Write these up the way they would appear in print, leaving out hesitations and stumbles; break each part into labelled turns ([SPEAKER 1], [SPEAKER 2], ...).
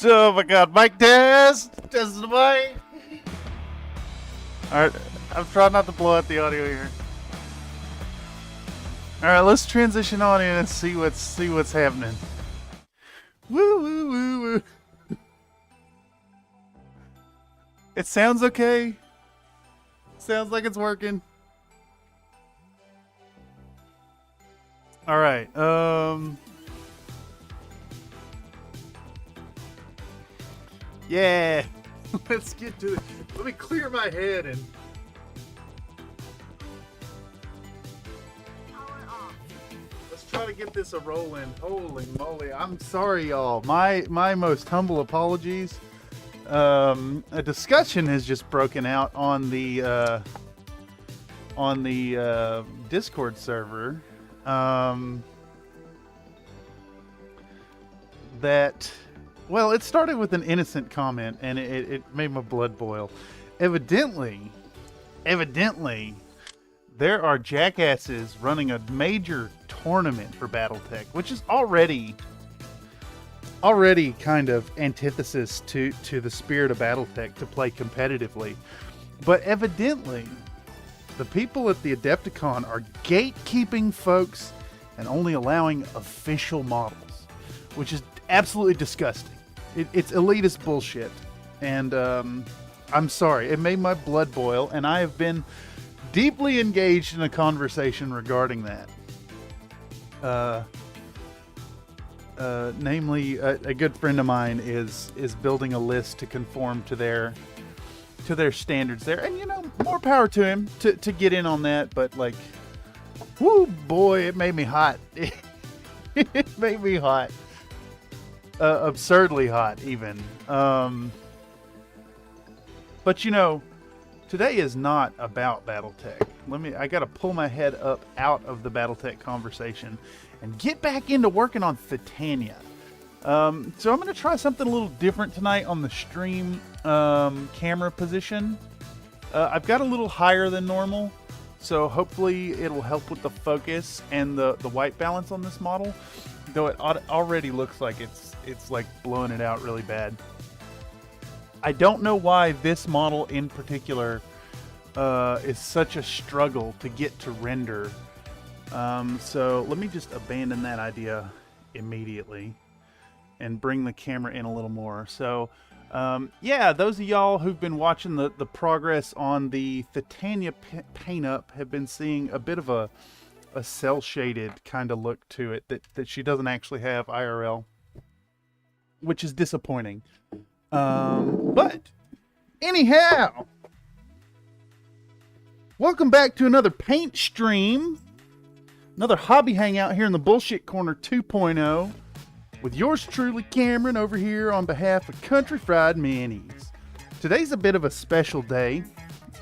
[SPEAKER 1] Oh my god, mic test! Test the mic! Alright, I'm trying not to blow out the audio here. Alright, let's transition on in and see what's happening. Woo woo woo woo. It sounds okay. Sounds like it's working. Alright, yeah, let's get to it. Let me clear my head and... Let's try to get this a rolling. Holy moly. I'm sorry, y'all. My most humble apologies. A discussion has just broken out on the Discord server. That... Well, it started with an innocent comment, and it made my blood boil. Evidently, there are jackasses running a major tournament for battletech, which is already kind of antithesis to the spirit of battletech to play competitively. But evidently, the people at the Adepticon are gatekeeping folks and only allowing official models, which is absolutely disgusting. It's elitist bullshit, and I'm sorry, it made my blood boil, and I have been deeply engaged in a conversation regarding that. Namely, a good friend of mine is building a list to conform to their standards there, and you know, more power to him to get in on that. But like, whoo boy, it made me hot. It made me hot. Absurdly hot, even. But you know, today is not about BattleTech. I gotta pull my head up out of the BattleTech conversation and get back into working on Titania. So I'm gonna try something a little different tonight on the stream camera position. I've got a little higher than normal, so hopefully it'll help with the focus and the white balance on this model. Though it already looks like it's like blowing it out really bad. I don't know why this model in particular is such a struggle to get to render. So let me just abandon that idea immediately and bring the camera in a little more. So yeah, those of y'all who've been watching the progress on the Titania paint up have been seeing a bit of a cell shaded kind of look to it that she doesn't actually have IRL, which is disappointing. But anyhow, welcome back to another paint stream, another hobby hangout here in the Bullshit Corner 2.0 with yours truly, Cameron, over here on behalf of Country Fried Minis. Today's a bit of a special day.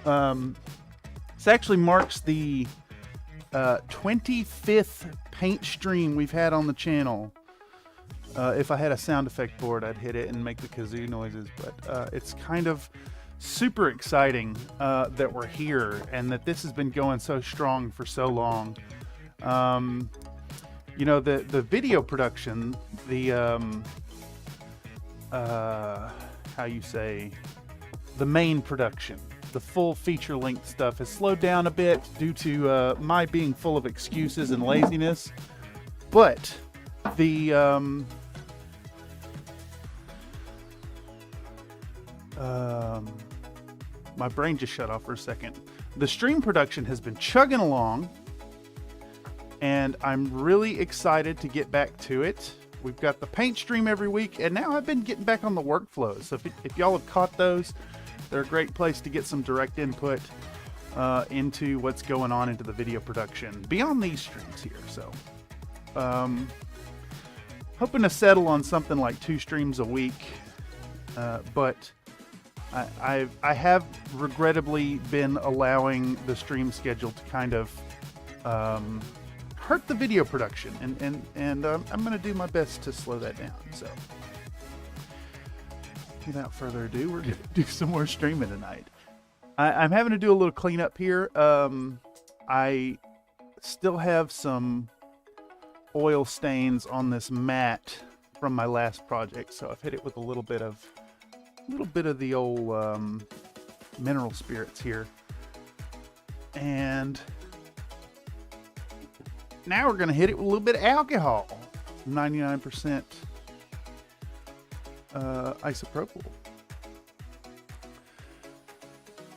[SPEAKER 1] This actually marks the 25th paint stream we've had on the channel. If I had a sound effect board, I'd hit it and make the kazoo noises, but it's kind of super exciting that we're here and that this has been going so strong for so long. You know, the video production, the how you say, the main production, the full feature-length stuff has slowed down a bit due to my being full of excuses and laziness. But the my brain just shut off for a second. The stream production has been chugging along, and I'm really excited to get back to it. We've got the paint stream every week, and now I've been getting back on the workflows. So if y'all have caught those, they're a great place to get some direct input into what's going on into the video production beyond these streams here. So hoping to settle on something like 2 streams a week, but I have regrettably been allowing the stream schedule to kind of hurt the video production, and I'm going to do my best to slow that down. So without further ado, we're going to do some more streaming tonight. I'm having to do a little cleanup here. I still have some oil stains on this mat from my last project, so I've hit it with a little bit of the old mineral spirits here. And now we're gonna hit it with a little bit of alcohol, 99% isopropyl.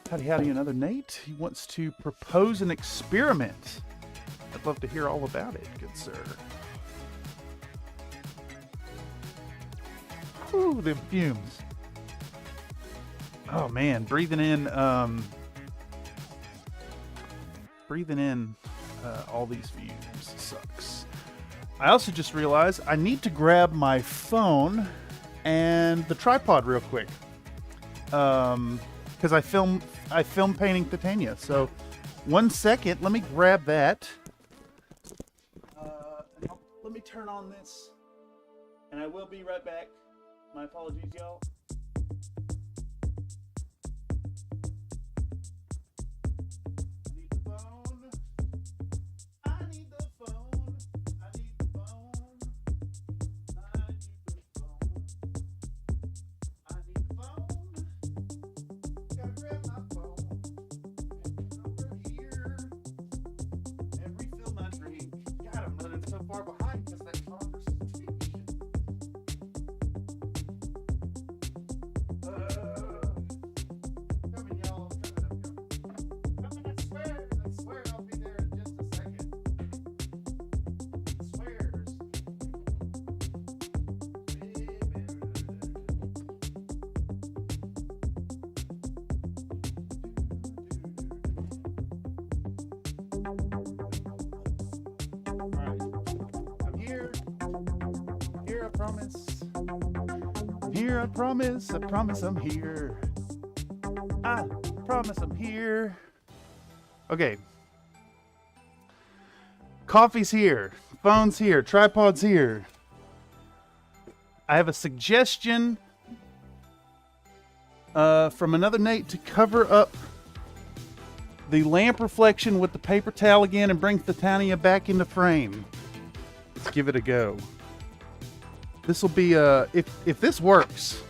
[SPEAKER 1] Howdy, another Nate. He wants to propose an experiment. I'd love to hear all about it, good sir. Ooh, them fumes. Oh man, breathing in all these fumes sucks. I also just realized I need to grab my phone and the tripod real quick. Because I film painting Titania. So 1 second, let me grab that. Let me turn on this, and I will be right back. My apologies, y'all. I promise I'm here. I promise I'm here. Okay. Coffee's here. Phone's here. Tripod's here. I have a suggestion from another Nate to cover up the lamp reflection with the paper towel again and bring Titania back into frame. Let's give it a go. This will be if this works,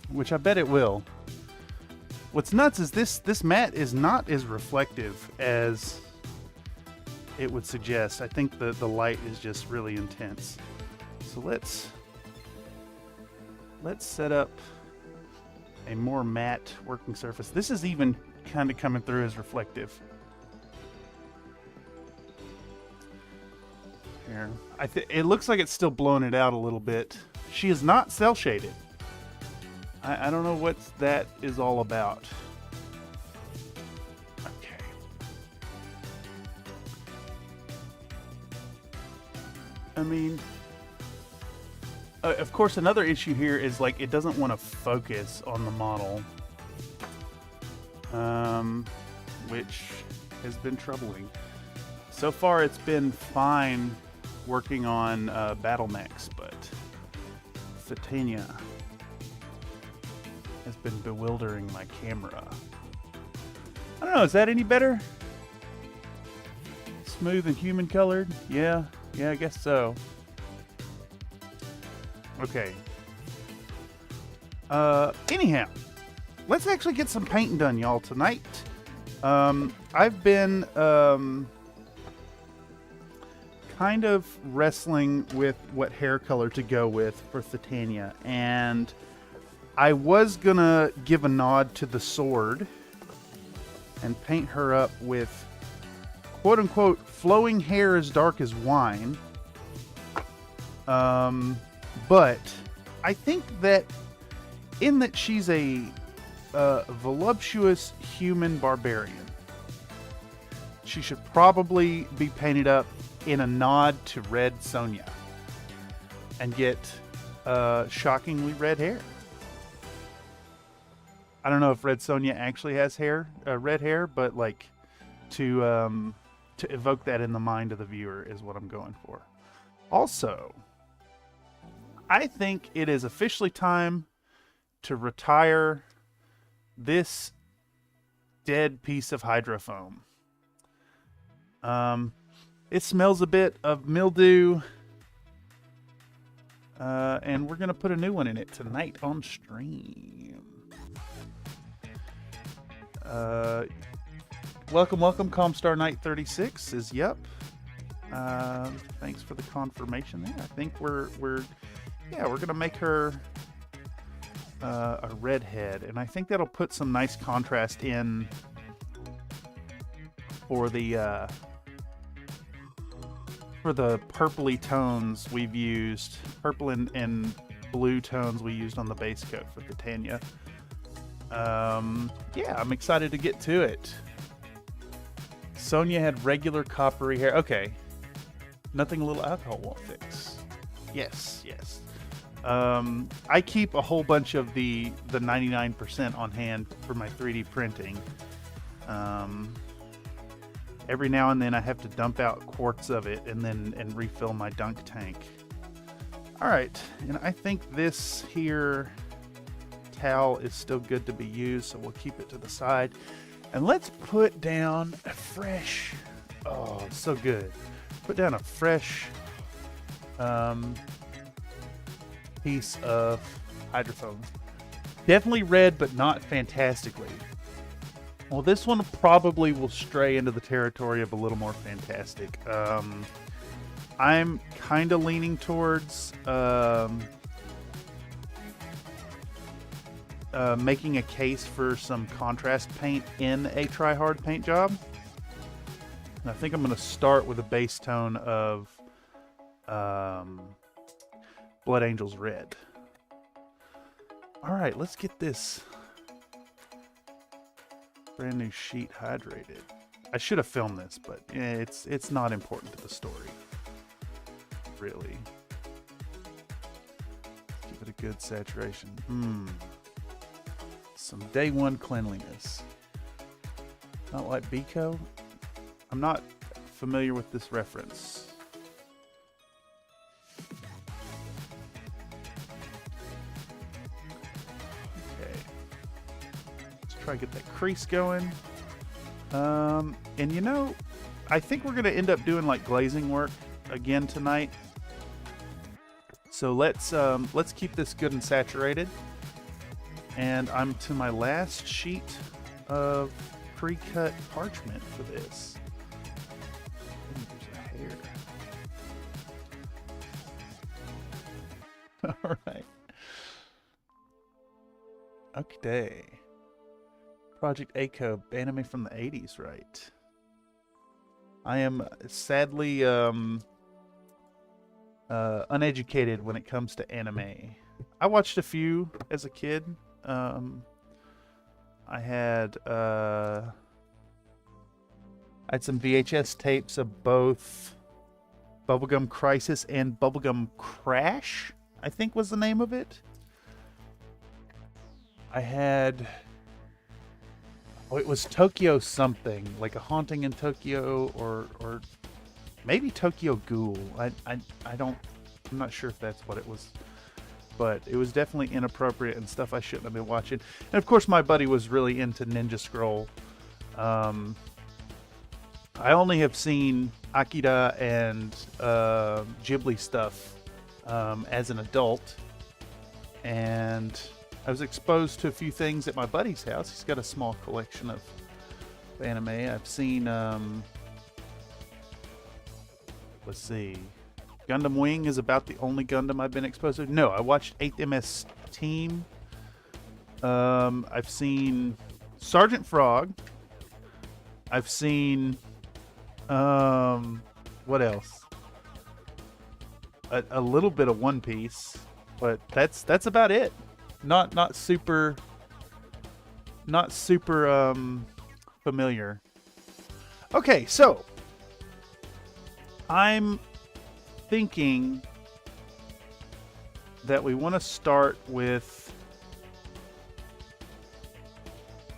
[SPEAKER 1] which I bet it will. What's nuts is this matte is not as reflective as it would suggest. I think the light is just really intense. So let's set up a more matte working surface. This is even kind of coming through as reflective. Here. It looks like it's still blowing it out a little bit. She is not cell shaded. I don't know what that is all about. Okay. I mean, of course, another issue here is like it doesn't want to focus on the model, which has been troubling. So far, it's been fine working on battle mechs, but Titania has been bewildering my camera. I don't know, is that any better? Smooth and human colored? Yeah, I guess so. Okay. Anyhow, let's actually get some painting done, y'all, tonight. I've been kind of wrestling with what hair color to go with for Titania, and I was gonna give a nod to the sword and paint her up with quote unquote flowing hair as dark as wine, but I think that in that she's a voluptuous human barbarian, she should probably be painted up in a nod to Red Sonja and get shockingly red hair. I don't know if Red Sonja actually has hair, red hair, but like to evoke that in the mind of the viewer is what I'm going for. Also, I think it is officially time to retire this dead piece of hydrofoam. It smells a bit of mildew And we're going to put a new one in it tonight on stream. Welcome, Comstar Knight 36 is yep. Thanks for the confirmation there. I think we're gonna make her a redhead, and I think that'll put some nice contrast in for the purpley tones we've used, purple and blue tones we used on the base coat for Titania. Yeah, I'm excited to get to it. Sonia had regular coppery hair. Okay. Nothing a little alcohol won't fix. Yes. I keep a whole bunch of the 99% on hand for my 3D printing. Every now and then I have to dump out quarts of it and refill my dunk tank. All right, and I think this here towel is still good to be used, so we'll keep it to the side. And let's put down a fresh, oh, so good. Put down a fresh piece of hydrophone. Definitely red, but not fantastically. Well, this one probably will stray into the territory of a little more fantastic. I'm kind of leaning towards making a case for some contrast paint in a try-hard paint job. And I think I'm going to start with a base tone of Blood Angels Red. All right, let's get this brand new sheet hydrated. I should have filmed this, but it's not important to the story, really. Give it a good saturation. Some day one cleanliness. Not like Bico. I'm not familiar with this reference. Okay. Let's try to get that crease going. And you know, I think we're gonna end up doing like glazing work again tonight. So let's keep this good and saturated. And I'm to my last sheet of pre-cut parchment for this. There's a hair. All right. Okay. Project ACO, anime from the 80s, right? I am sadly uneducated when it comes to anime. I watched a few as a kid. I had some VHS tapes of both Bubblegum Crisis and Bubblegum Crash, I think was the name of it. I had, oh, it was Tokyo something, like A Haunting in Tokyo, or maybe Tokyo Ghoul. I'm not sure if that's what it was. But it was definitely inappropriate and stuff I shouldn't have been watching. And of course, my buddy was really into Ninja Scroll. I only have seen Akira and Ghibli stuff as an adult. And I was exposed to a few things at my buddy's house. He's got a small collection of anime. I've seen, let's see. Gundam Wing is about the only Gundam I've been exposed to. No, I watched 8th MS Team. I've seen Sergeant Frog. I've seen what else? A little bit of One Piece, but that's about it. Not super familiar. Okay, so I'm thinking that we want to start with,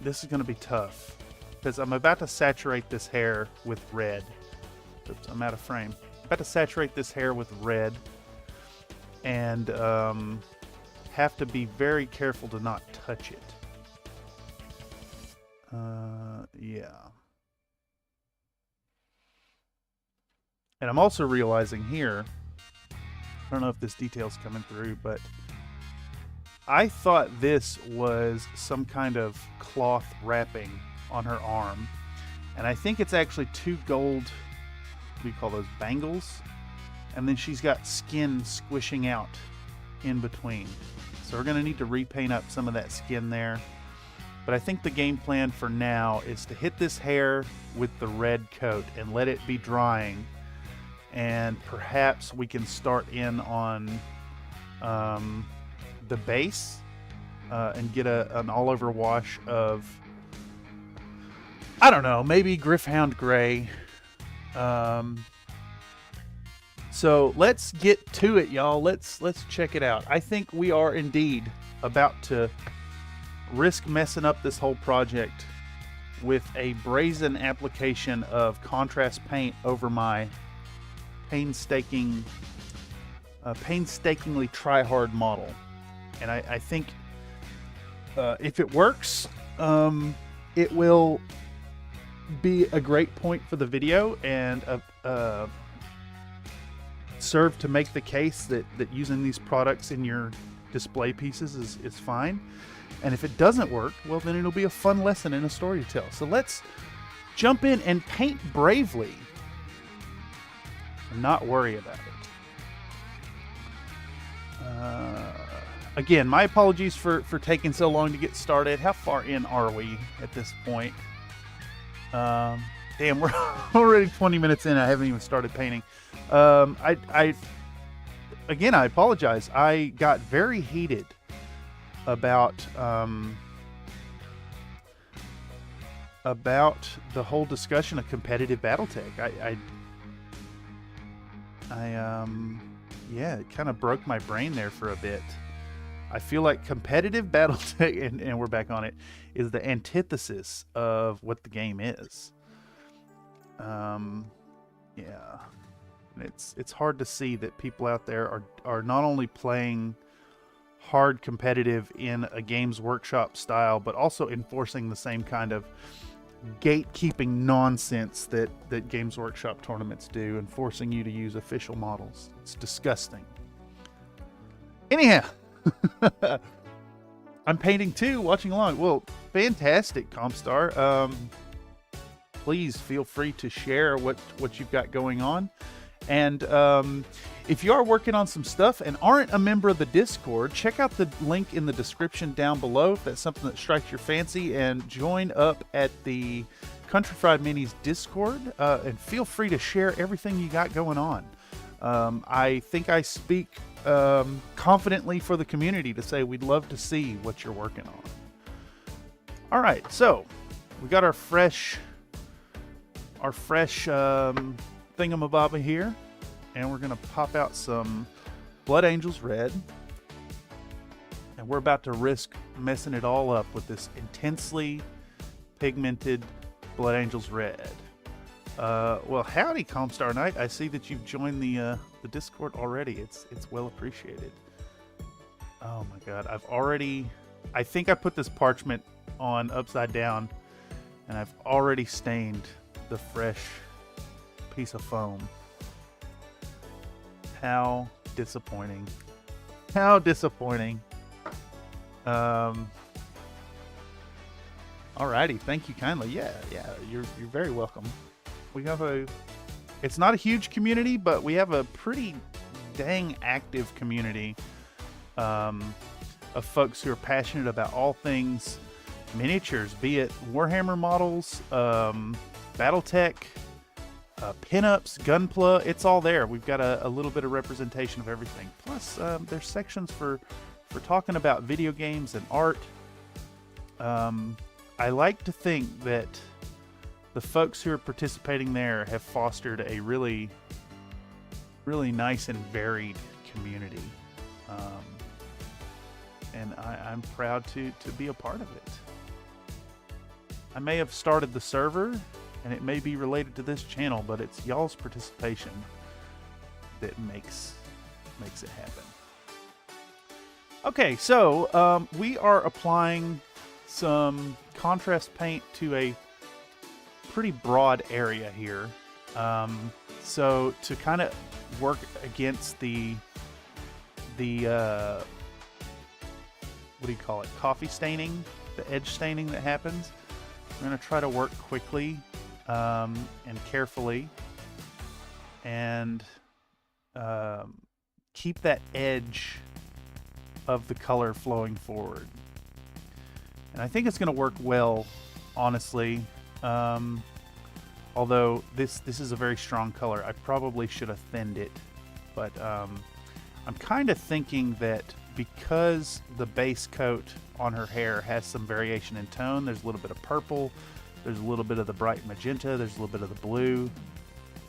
[SPEAKER 1] this is going to be tough because I'm about to saturate this hair with red. Oops, I'm out of frame. I'm about to saturate this hair with red and have to be very careful to not touch it. Yeah. And I'm also realizing here I don't know if this detail's coming through, but I thought this was some kind of cloth wrapping on her arm. And I think it's actually 2 gold, what do you call those, bangles? And then she's got skin squishing out in between. So we're going to need to repaint up some of that skin there. But I think the game plan for now is to hit this hair with the red coat and let it be drying. And perhaps we can start in on the base and get an all-over wash of, I don't know, maybe Griffhound Gray. So let's get to it, y'all. Let's check it out. I think we are indeed about to risk messing up this whole project with a brazen application of contrast paint over my painstakingly try-hard model. And I think if it works, it will be a great point for the video and serve to make the case that using these products in your display pieces is fine. And if it doesn't work, well, then it'll be a fun lesson and a story to tell. So let's jump in and paint bravely and not worry about it. Again, my apologies for taking so long to get started. How far in are we at this point? Damn, we're already 20 minutes in. I haven't even started painting. I apologize. I got very heated about the whole discussion of competitive battletech. Yeah, it kind of broke my brain there for a bit. I feel like competitive battletech, and we're back on it, is the antithesis of what the game is. Yeah, and it's hard to see that people out there are not only playing hard competitive in a Games Workshop style, but also enforcing the same kind of gatekeeping nonsense that Games Workshop tournaments do, and forcing you to use official models. It's disgusting. Anyhow, I'm painting too, watching along. Well, fantastic, Compstar. Please feel free to share what you've got going on. And if you are working on some stuff and aren't a member of the Discord, check out the link in the description down below if that's something that strikes your fancy, and join up at the Country Fried Minis Discord, and feel free to share everything you got going on. I think I speak confidently for the community to say we'd love to see what you're working on. All right, so we got our fresh thingamabobba here, and we're gonna pop out some Blood Angels Red, and we're about to risk messing it all up with this intensely pigmented Blood Angels Red. Well, howdy, Comstar Knight. I see that you've joined the Discord already. It's well appreciated. Oh my God, I think I put this parchment on upside down, and I've already stained the fresh piece of foam. How disappointing. How disappointing. Alrighty, thank you kindly. Yeah, you're very welcome. We have it's not a huge community, but we have a pretty dang active community of folks who are passionate about all things miniatures, be it Warhammer models, battletech, pinups, gunpla. It's all there. We've got a little bit of representation of everything. Plus, there's sections for talking about video games and art. I like to think that the folks who are participating there have fostered a really, really nice and varied community. And I'm proud to be a part of it. I may have started the server, and it may be related to this channel, but it's y'all's participation that makes it happen. Okay, so we are applying some contrast paint to a pretty broad area here. So to kind of work against the the what do you call it? Coffee staining, the edge staining that happens. I'm going to try to work quickly and carefully, and keep that edge of the color flowing forward. And I think it's going to work well, honestly. Although this is a very strong color, I probably should have thinned it. But I'm kind of thinking that because the base coat on her hair has some variation in tone, there's a little bit of purple, there's a little bit of the bright magenta, there's a little bit of the blue,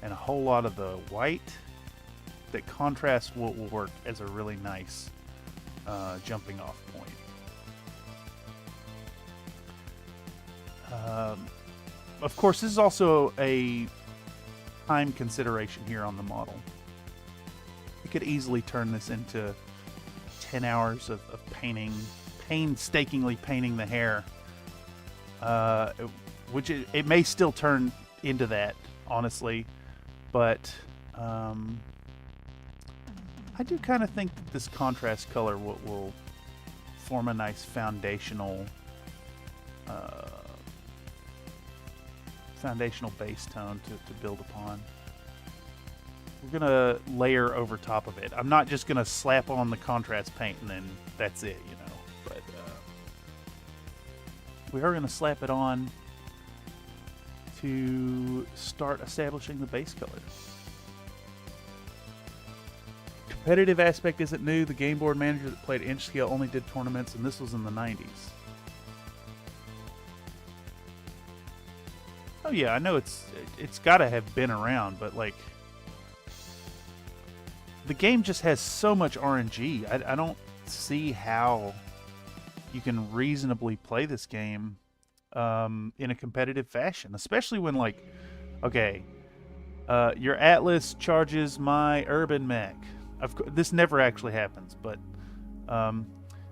[SPEAKER 1] and a whole lot of the white, that contrast will work as a really nice jumping off point. Of course, this is also a time consideration here on the model. You could easily turn this into 10 hours of painstakingly painting the hair, which it may still turn into that, honestly, but I do kind of think that this contrast color will form a nice foundational base tone to build upon. We're gonna layer over top of it. I'm not just gonna slap on the contrast paint and then that's it, you know. But we are gonna slap it on to start establishing the base color. Competitive aspect isn't new. The game board manager that played inch scale only did tournaments, and this was in the 90s. Oh yeah, I know it's got to have been around, but like the game just has so much RNG. I don't see how you can reasonably play this game in a competitive fashion, especially when, like, okay, your Atlas charges my urban mech. This never actually happens, but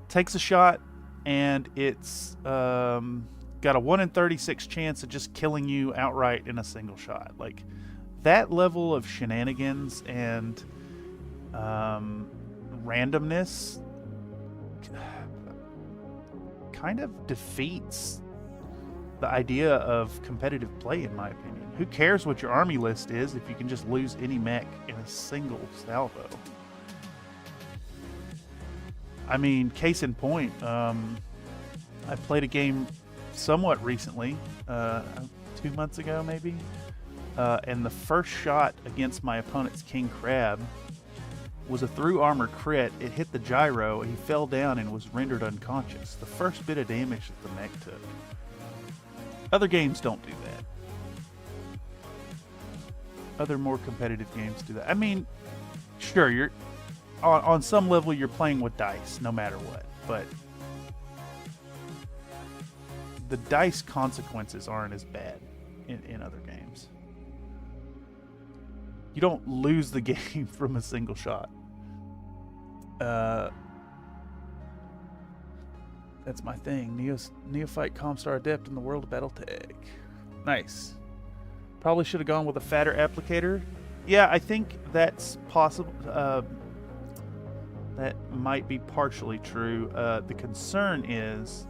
[SPEAKER 1] takes a shot and it's got a 1 in 36 chance of just killing you outright in a single shot. Like, that level of shenanigans and randomness kind of defeats the idea of competitive play, in my opinion. Who cares what your army list is if you can just lose any mech in a single salvo? I mean, case in point, I played a game somewhat recently, 2 months ago maybe, and the first shot against my opponent's King Crab was a through armor crit. It hit the gyro, he fell down and was rendered unconscious. The first bit of damage that the mech took. Other games don't do that. Other more competitive games do that. I mean, sure, you're on some level you're playing with dice no matter what, but the dice consequences aren't as bad in other games. You don't lose the game from a single shot. That's my thing. Neophyte Comstar Adept in the world of battletech. Nice. Probably should have gone with a fatter applicator. Yeah, I think that's possible. That might be partially true. The concern is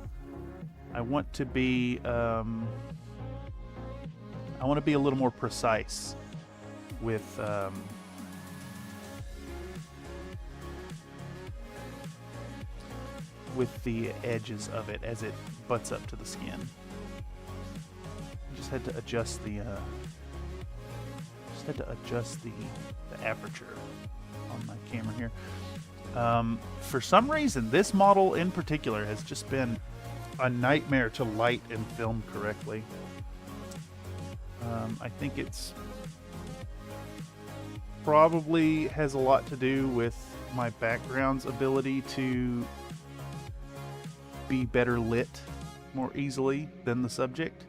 [SPEAKER 1] I want to be a little more precise with the edges of it as it butts up to the skin. I just had to adjust the aperture on my camera here. For some reason, this model in particular has just been a nightmare to light and film correctly. I think it's probably has a lot to do with my background's ability to be better lit more easily than the subject.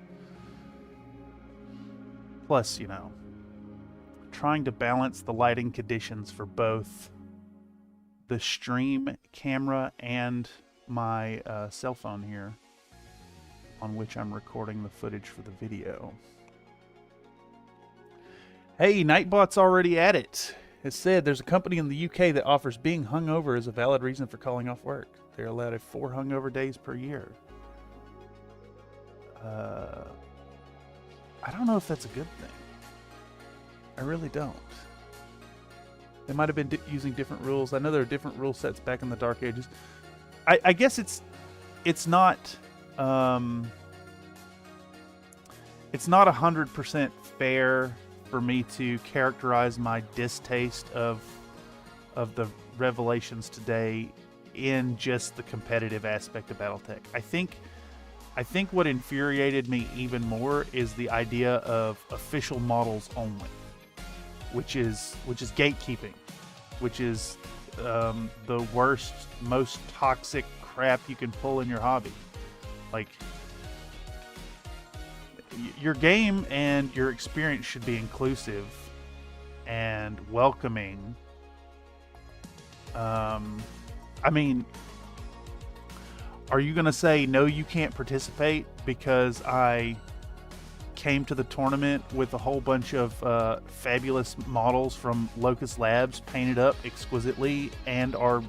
[SPEAKER 1] Plus, you know, trying to balance the lighting conditions for both the stream camera and my cell phone here on which I'm recording the footage for the video. Hey, Nightbot's already at it. has said there's a company in the UK that offers being hungover as a valid reason for calling off work. They're allowed 4 hungover days per year. I don't know if that's a good thing. I really don't. They might have been using different rules. I know there are different rule sets back in the Dark Ages. I guess it's not 100% fair for me to characterize my distaste of the revelations today in just the competitive aspect of BattleTech. I think what infuriated me even more is the idea of official models only, which is gatekeeping, which is the worst, most toxic crap you can pull in your hobby. Like, your game and your experience should be inclusive and welcoming. I mean, are you going to say, no, you can't participate because I came to the tournament with a whole bunch of fabulous models from Locust Labs painted up exquisitely and are,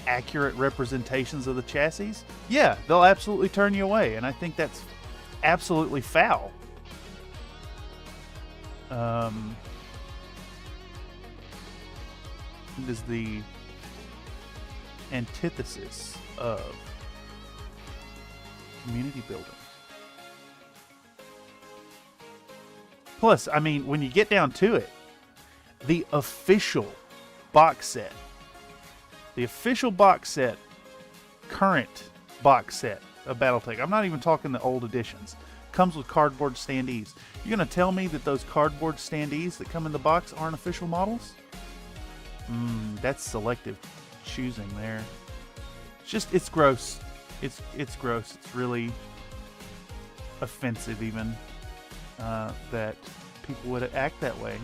[SPEAKER 1] accurate representations of the chassis? Yeah, they'll absolutely turn you away, and I think that's absolutely foul. It is the antithesis of community building. Plus, I mean, when you get down to it, the official box set, current box set of BattleTech, I'm not even talking the old editions, comes with cardboard standees. You're going to tell me that those cardboard standees that come in the box aren't official models? That's selective choosing there. It's gross. It's gross. It's really offensive even that people would act that way.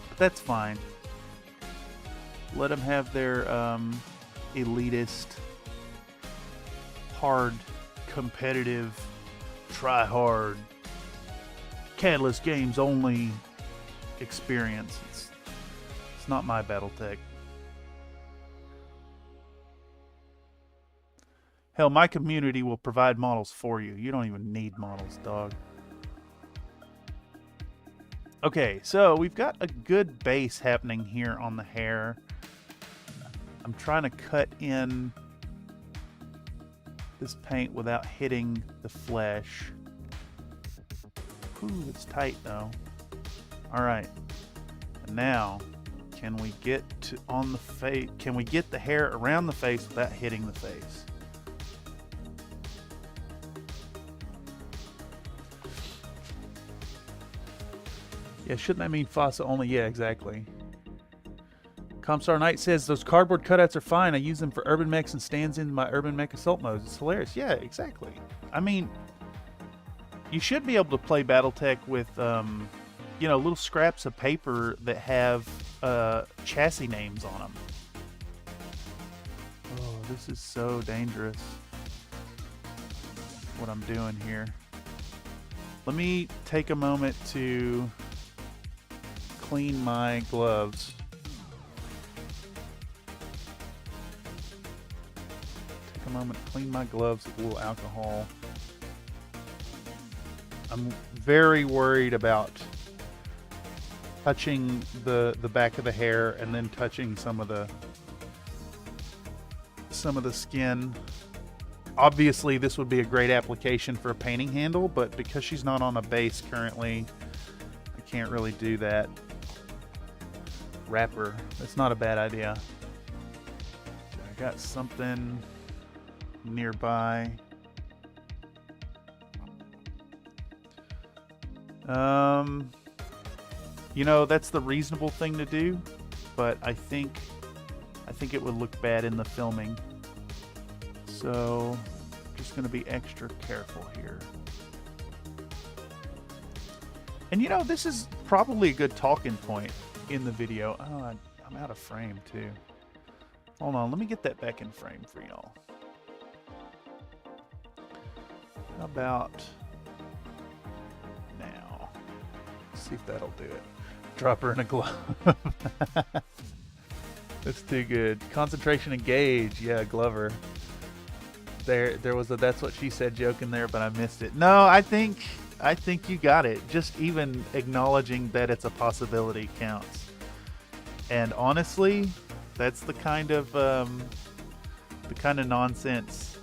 [SPEAKER 1] But that's fine. Let them have their elitist, hard, competitive, try hard, Catalyst games only experience. It's not my BattleTech. Hell, my community will provide models for you. You don't even need models, dog. Okay, so we've got a good base happening here on the hair. I'm trying to cut in this paint without hitting the flesh. Ooh, it's tight though. All right, and now can we get on the face? Can we get the hair around the face without hitting the face? Yeah, shouldn't that mean Fossa only? Yeah, exactly. Comstar Knight says, those cardboard cutouts are fine. I use them for urban mechs and stands in my urban mech assault modes. It's hilarious. Yeah, exactly. I mean, you should be able to play BattleTech with, little scraps of paper that have chassis names on them. Oh, this is so dangerous, what I'm doing here. Let me take a moment to clean my gloves. Take a moment to clean my gloves with a little alcohol. I'm very worried about touching the back of the hair and then touching some of the skin. Obviously, this would be a great application for a painting handle, but because she's not on a base currently, I can't really do that. Wrapper, that's not a bad idea. I got something nearby. That's the reasonable thing to do, but I think it would look bad in the filming. So I'm just going to be extra careful here. And this is probably a good talking point in the video. Oh, I'm out of frame too. Hold on, let me get that back in frame for y'all. How about now? See if that'll do it. Drop her in a glove. That's too good. Concentration engage. Yeah, Glover. There was a "that's what she said" joke in there, but I missed it. No, I think you got it. Just even acknowledging that it's a possibility counts. And honestly, that's the kind of nonsense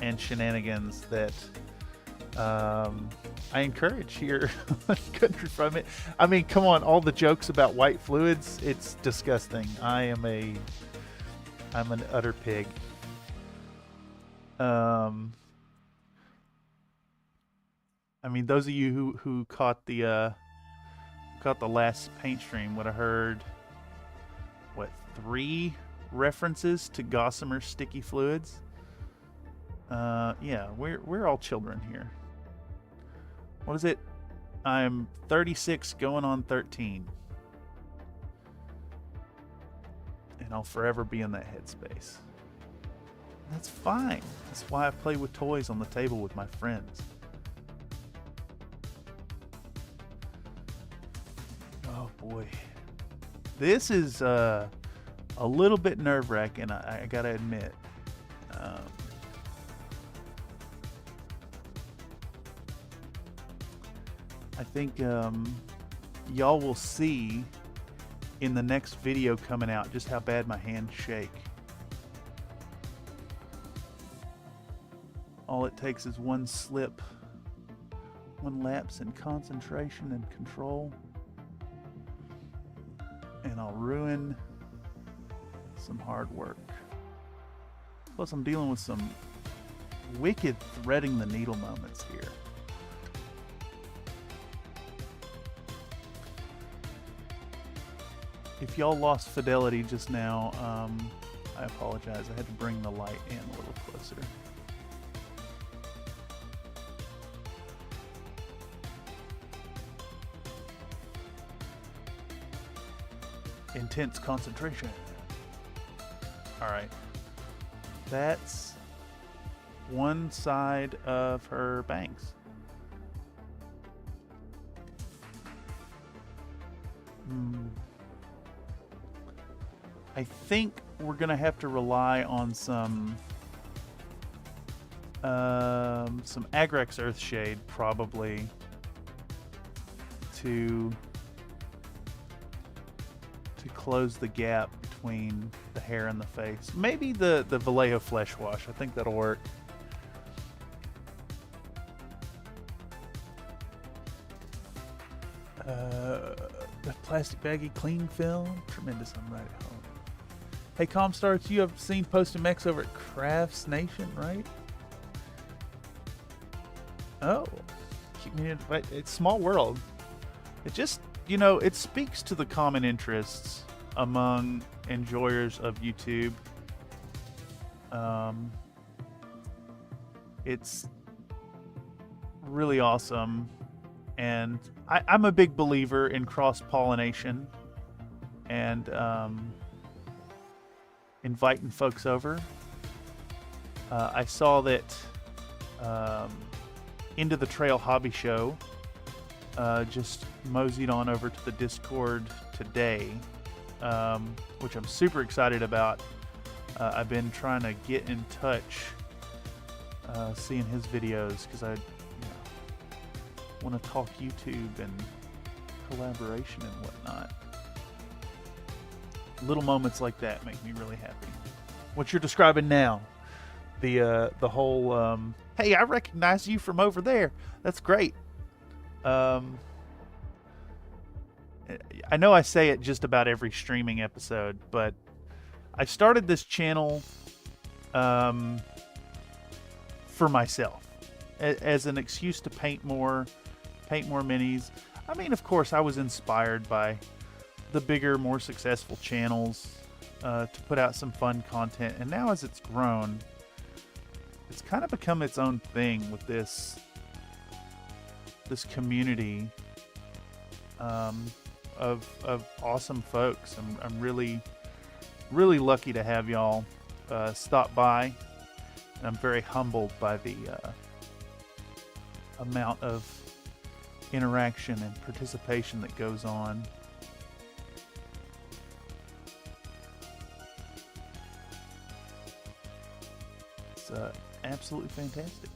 [SPEAKER 1] and shenanigans that I encourage here on Country from It. I mean, come on, all the jokes about white fluids, it's disgusting. I'm an utter pig. I mean, those of you who caught the last paint stream would have heard what, 3 references to Gossamer sticky fluids. Yeah, we're all children here. What is it? I'm 36 going on 13. And I'll forever be in that headspace. That's fine. That's why I play with toys on the table with my friends. Oh boy. This is a little bit nerve-wracking, I gotta admit. I think y'all will see in the next video coming out just how bad my hands shake. All it takes is one slip, one lapse in concentration and control, and I'll ruin some hard work. Plus, I'm dealing with some wicked threading the needle moments here. If y'all lost fidelity just now, I apologize. I had to bring the light in a little closer. Intense concentration. Alright. That's one side of her bangs. I think we're gonna have to rely on some Agrex Earthshade probably to close the gap between the hair and the face. Maybe the Vallejo Flesh Wash. I think that'll work. The plastic baggy clean film. Tremendous. I'm right at home. Hey, Comstars, you have seen posting mechs over at Crafts Nation, right? Oh, keep me in. It's small world. It just, you know, it speaks to the common interests among enjoyers of YouTube. It's really awesome, and I'm a big believer in cross-pollination and inviting folks over. I saw that Into the Trail Hobby Show just moseyed on over to the Discord today, which I'm super excited about. I've been trying to get in touch, seeing his videos, because I want to talk YouTube and collaboration and whatnot. Little moments like that make me really happy. What you're describing now, the whole hey, I recognize you from over there. That's great. I know I say it just about every streaming episode, but I started this channel for myself, as an excuse to paint more minis. I mean, of course, I was inspired by the bigger, more successful channels to put out some fun content, and now as it's grown, it's kind of become its own thing with this community of awesome folks. I'm really lucky to have y'all stop by, and I'm very humbled by the amount of interaction and participation that goes on. It's absolutely fantastic.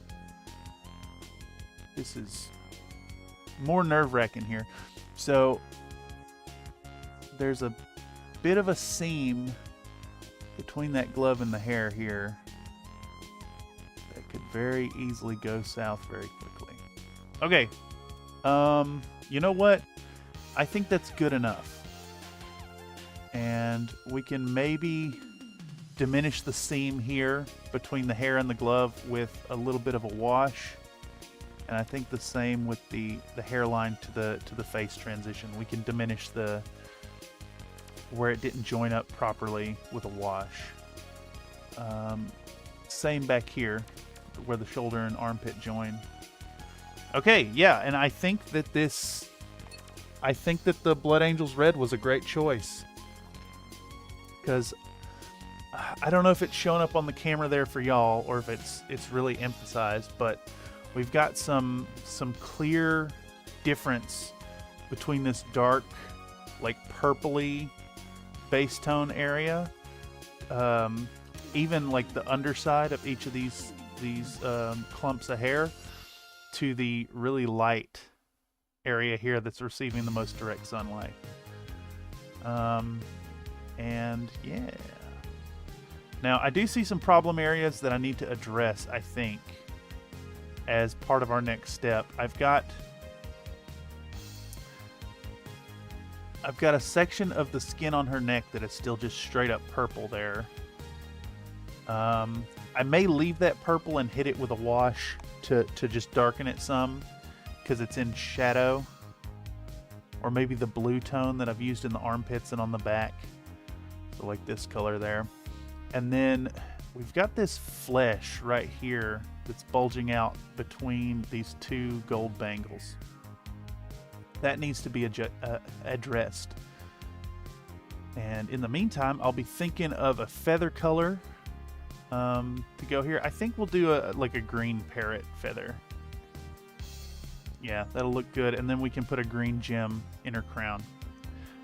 [SPEAKER 1] This is more nerve-wracking here. So there's a bit of a seam between that glove and the hair here that could very easily go south very quickly. Okay, you know what? I think that's good enough. And we can maybe diminish the seam here between the hair and the glove with a little bit of a wash. And I think the same with the hairline to the face transition. We can diminish the where it didn't join up properly with a wash. Same back here where the shoulder and armpit join. Okay, yeah, and I think that the Blood Angels Red was a great choice. Because I don't know if it's showing up on the camera there for y'all or if it's really emphasized, but we've got some clear difference between this dark, like purpley base tone area, even like the underside of each of these clumps of hair, to the really light area here that's receiving the most direct sunlight. And yeah. Now I do see some problem areas that I need to address, I think, as part of our next step. I've got a section of the skin on her neck that is still just straight up purple there. I may leave that purple and hit it with a wash to just darken it some, because it's in shadow. Or maybe the blue tone that I've used in the armpits and on the back. So like this color there. And then we've got this flesh right here that's bulging out between these two gold bangles. That needs to be addressed. And in the meantime, I'll be thinking of a feather color to go here. I think we'll do like a green parrot feather. Yeah, that'll look good. And then we can put a green gem in her crown.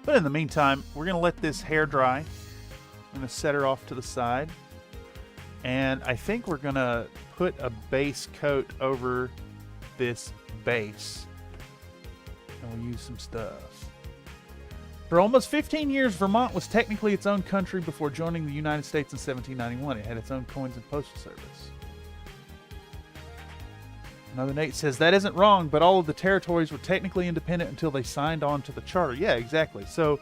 [SPEAKER 1] But in the meantime, we're going to let this hair dry. I'm going to set her off to the side. And I think we're going to put a base coat over this base. And we'll use some stuff. For almost 15 years, Vermont was technically its own country before joining the United States in 1791. It had its own coins and postal service. Another Nate says, that isn't wrong, but all of the territories were technically independent until they signed on to the charter. Yeah, exactly. So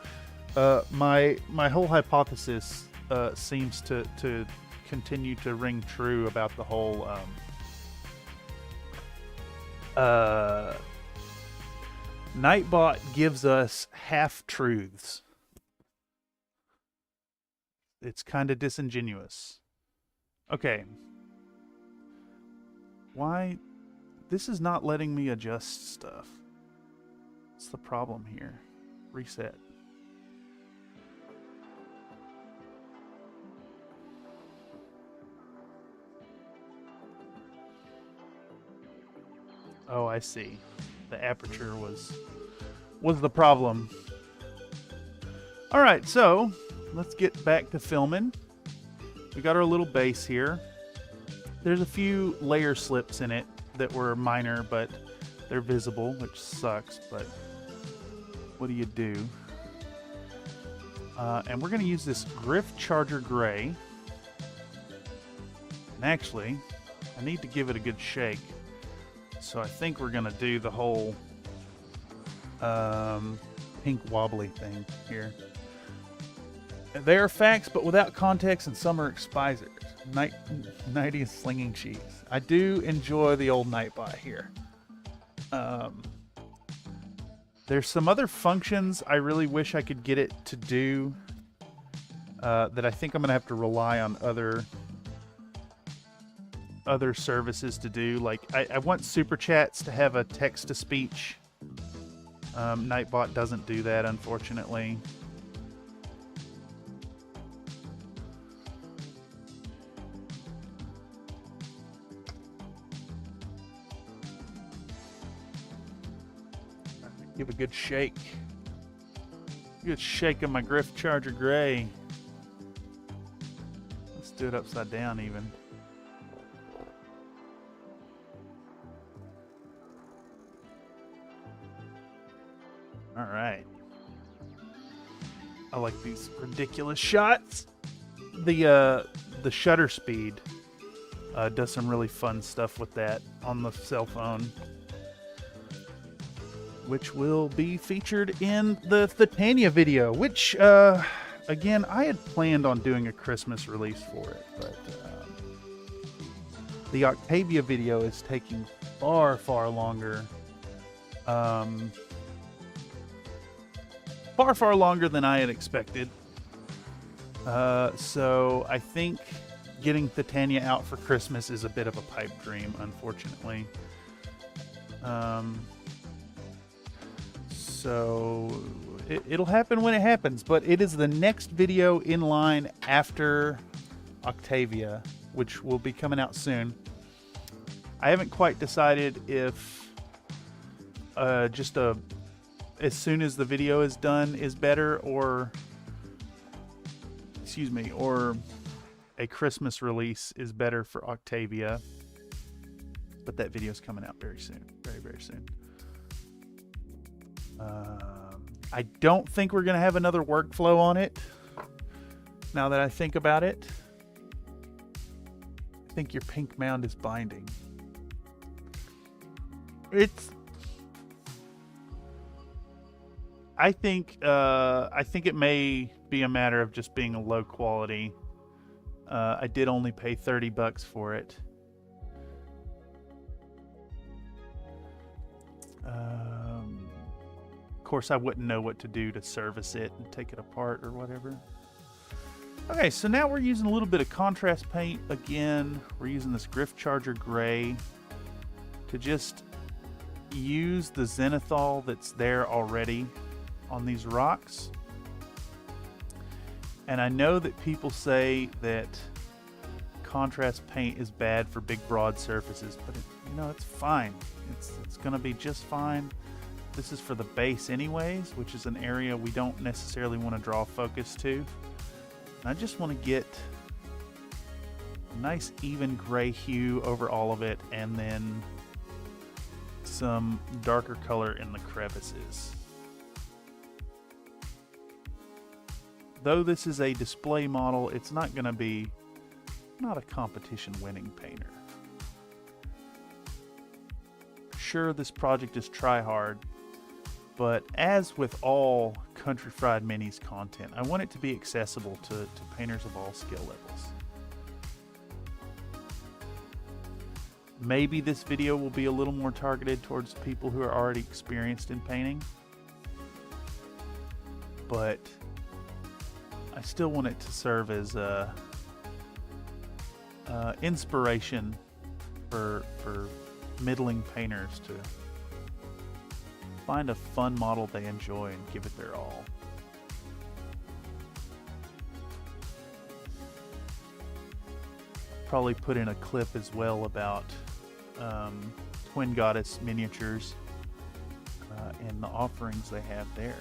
[SPEAKER 1] my whole hypothesis seems to continue to ring true about the whole Nightbot gives us half-truths. It's kind of disingenuous. Okay. Why? This is not letting me adjust stuff. What's the problem here? Reset. Oh, I see. The aperture was the problem. All right, so let's get back to filming. We got our little base here. There's a few layer slips in it that were minor, but they're visible, which sucks, but what do you do? And we're going to use this Griff Charger Gray. And actually, I need to give it a good shake. So I think we're going to do the whole pink wobbly thing here. They are facts, but without context, and some are expisers. Nighty is slinging cheese. I do enjoy the old Nightbot here. There's some other functions I really wish I could get it to do that I think I'm going to have to rely on other services to do. Like, I want Super Chats to have a text-to-speech. Nightbot doesn't do that, unfortunately. Give a good shake. Good shake of my Griff Charger Gray. Let's do it upside down even. All right. I like these ridiculous shots. The shutter speed does some really fun stuff with that on the cell phone, which will be featured in the Titania video, which, again, I had planned on doing a Christmas release for it, but the Octavia video is taking far, far longer. Far, far longer than I had expected. So I think getting Titania out for Christmas is a bit of a pipe dream, unfortunately. So it'll happen when it happens, but it is the next video in line after Octavia, which will be coming out soon. I haven't quite decided if just as soon as the video is done is better, or or a Christmas release is better for Octavia. But that video is coming out very soon, very, very soon. I don't think we're going to have another workflow on it. Now that I think about it, I think your pink mound is binding. I think it may be a matter of just being a low quality. I did only pay $30 for it. Of course, I wouldn't know what to do to service it and take it apart or whatever. Okay, so now we're using a little bit of contrast paint again. We're using this Griff Charger Gray to just use the zenithal that's there already on these rocks. And I know that people say that contrast paint is bad for big broad surfaces, but it's fine. It's gonna be just fine. This is for the base anyways, which is an area we don't necessarily want to draw focus to. And I just want to get a nice even gray hue over all of it, and then some darker color in the crevices. Though this is a display model, it's not going to be a competition winning painter. Sure, this project is try hard, but as with all Country Fried Minis content, I want it to be accessible to painters of all skill levels. Maybe this video will be a little more targeted towards people who are already experienced in painting, but I still want it to serve as a inspiration for middling painters to find a fun model they enjoy and give it their all. Probably put in a clip as well about Twin Goddess miniatures and the offerings they have there.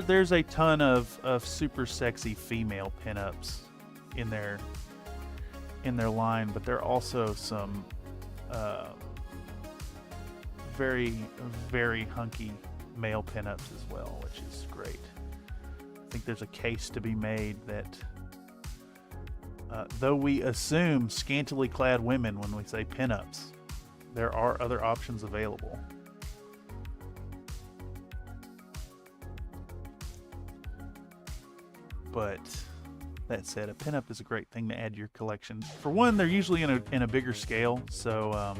[SPEAKER 1] There's a ton of super sexy female pinups in their line, but there are also some very, very hunky male pinups as well, which is great. I think there's a case to be made that though we assume scantily clad women when we say pinups, there are other options available. But that said, a pinup is a great thing to add to your collection. For one, they're usually in a bigger scale, so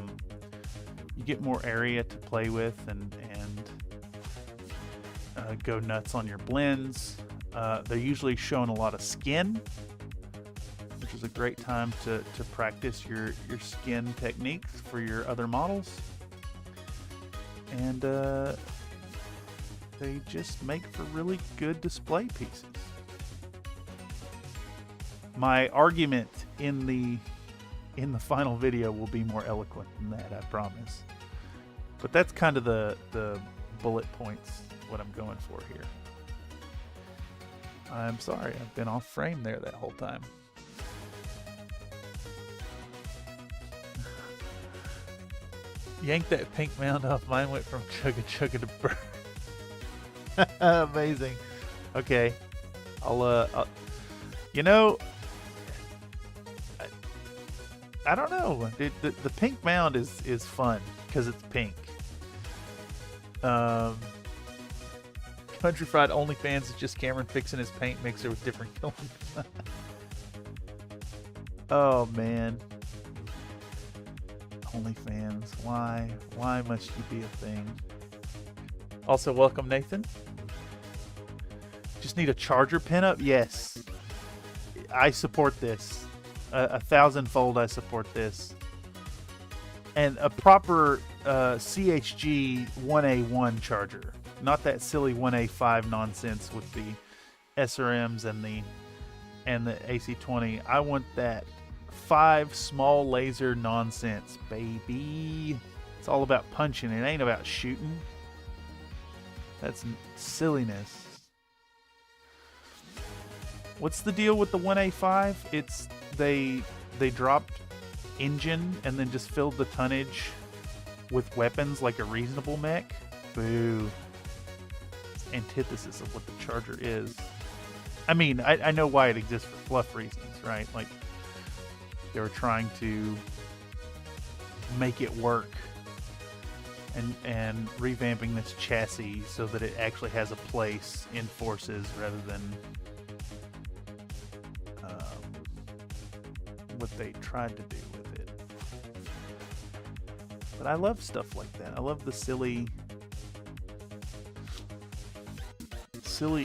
[SPEAKER 1] you get more area to play with and go nuts on your blends. They're usually showing a lot of skin, which is a great time to practice your skin techniques for your other models. And they just make for really good display pieces. My argument in the in the final video will be more eloquent than that, I promise. But that's kind of the bullet points, what I'm going for here. I'm sorry, I've been off frame there that whole time. Yank that pink mound off. Mine went from chugga chugga to burn. Amazing. Okay. I'll you know, I don't know. The pink mound is fun because it's pink. Country Fried OnlyFans is just Cameron fixing his paint mixer with different colors. Oh man. OnlyFans. Why must you be a thing? Also, welcome Nathan. Just need a charger pinup? Yes. I support this. 1,000-fold I support this. And a proper CHG 1A1 charger. Not that silly 1A5 nonsense with the SRMs and the AC20. I want that 5 small laser nonsense, baby. It's all about punching. It ain't about shooting. That's silliness. What's the deal with the 1A5? It's they dropped engine and then just filled the tonnage with weapons like a reasonable mech. Boo. It's antithesis of what the charger is. I mean, I know why it exists for fluff reasons, right? Like, they were trying to make it work and revamping this chassis so that it actually has a place in forces rather than what they tried to do with it. But I love stuff like that. I love the silly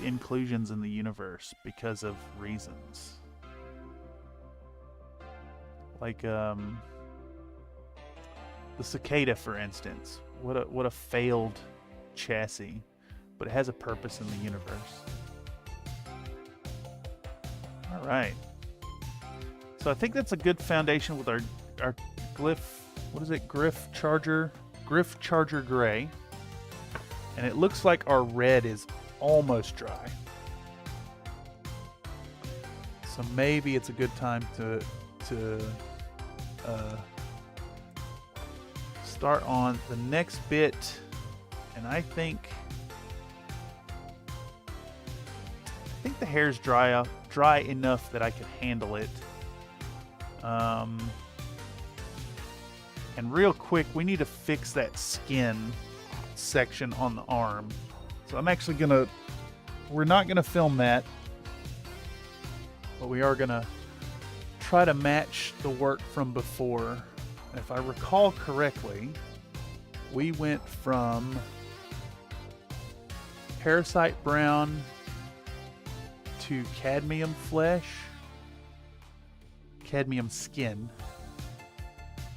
[SPEAKER 1] inclusions in the universe because of reasons. Like the cicada, for instance. What a failed chassis, but it has a purpose in the universe. All right. So I think that's a good foundation with our glyph. What is it? Griff Charger Gray. And it looks like our red is almost dry. So maybe it's a good time to start on the next bit, and I think the hair's dry enough that I can handle it. And real quick, we need to fix that skin section on the arm. So I'm actually we're not gonna film that, but we are gonna try to match the work from before. If I recall correctly, we went from Parasite Brown to Cadmium Flesh, Cadmium Skin,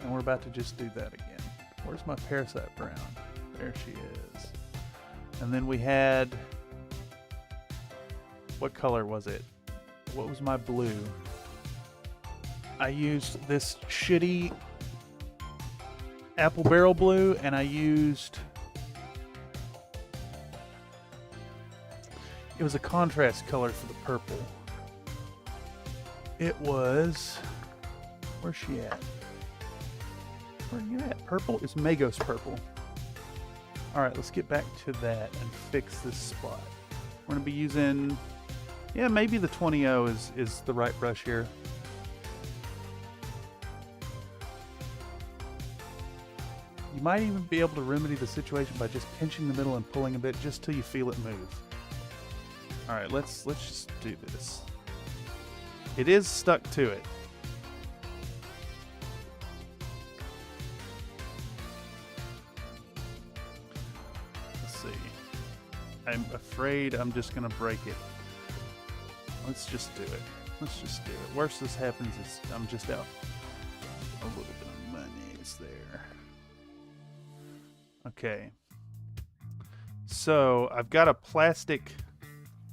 [SPEAKER 1] and we're about to just do that again. Where's my Parasite Brown? There she is. And then we had, what color was it? What was my blue? I used this shitty apple barrel blue, and I used, it was a contrast color for the purple. It was, where's she at? Where are you at? Purple is Magos purple. Alright, let's get back to that and fix this spot. We're going to be using, yeah, maybe the 20-0 is the right brush here. You might even be able to remedy the situation by just pinching the middle and pulling a bit just till you feel it move. Alright, let's just do this. It is stuck to it. Let's see. I'm afraid I'm just going to break it. Let's just do it. Let's just do it. Worst this happens is I'm just out a little bit of money is there. Okay. So I've got a plastic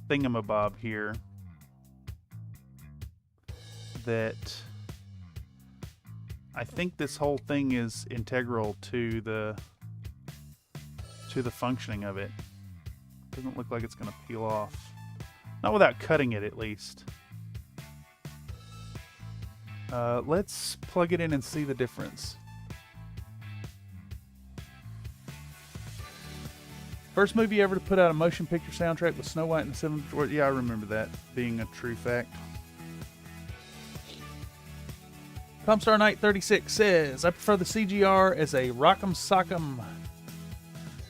[SPEAKER 1] thingamabob here that I think this whole thing is integral to the functioning of it. Doesn't look like it's going to peel off. Not without cutting it, at least. Let's plug it in and see the difference. First movie ever to put out a motion picture soundtrack with Snow White and the Seven Dwarfs. Yeah, I remember that being a true fact. Comstar Knight 36 says, I prefer the CGR as a rock'em sock'em.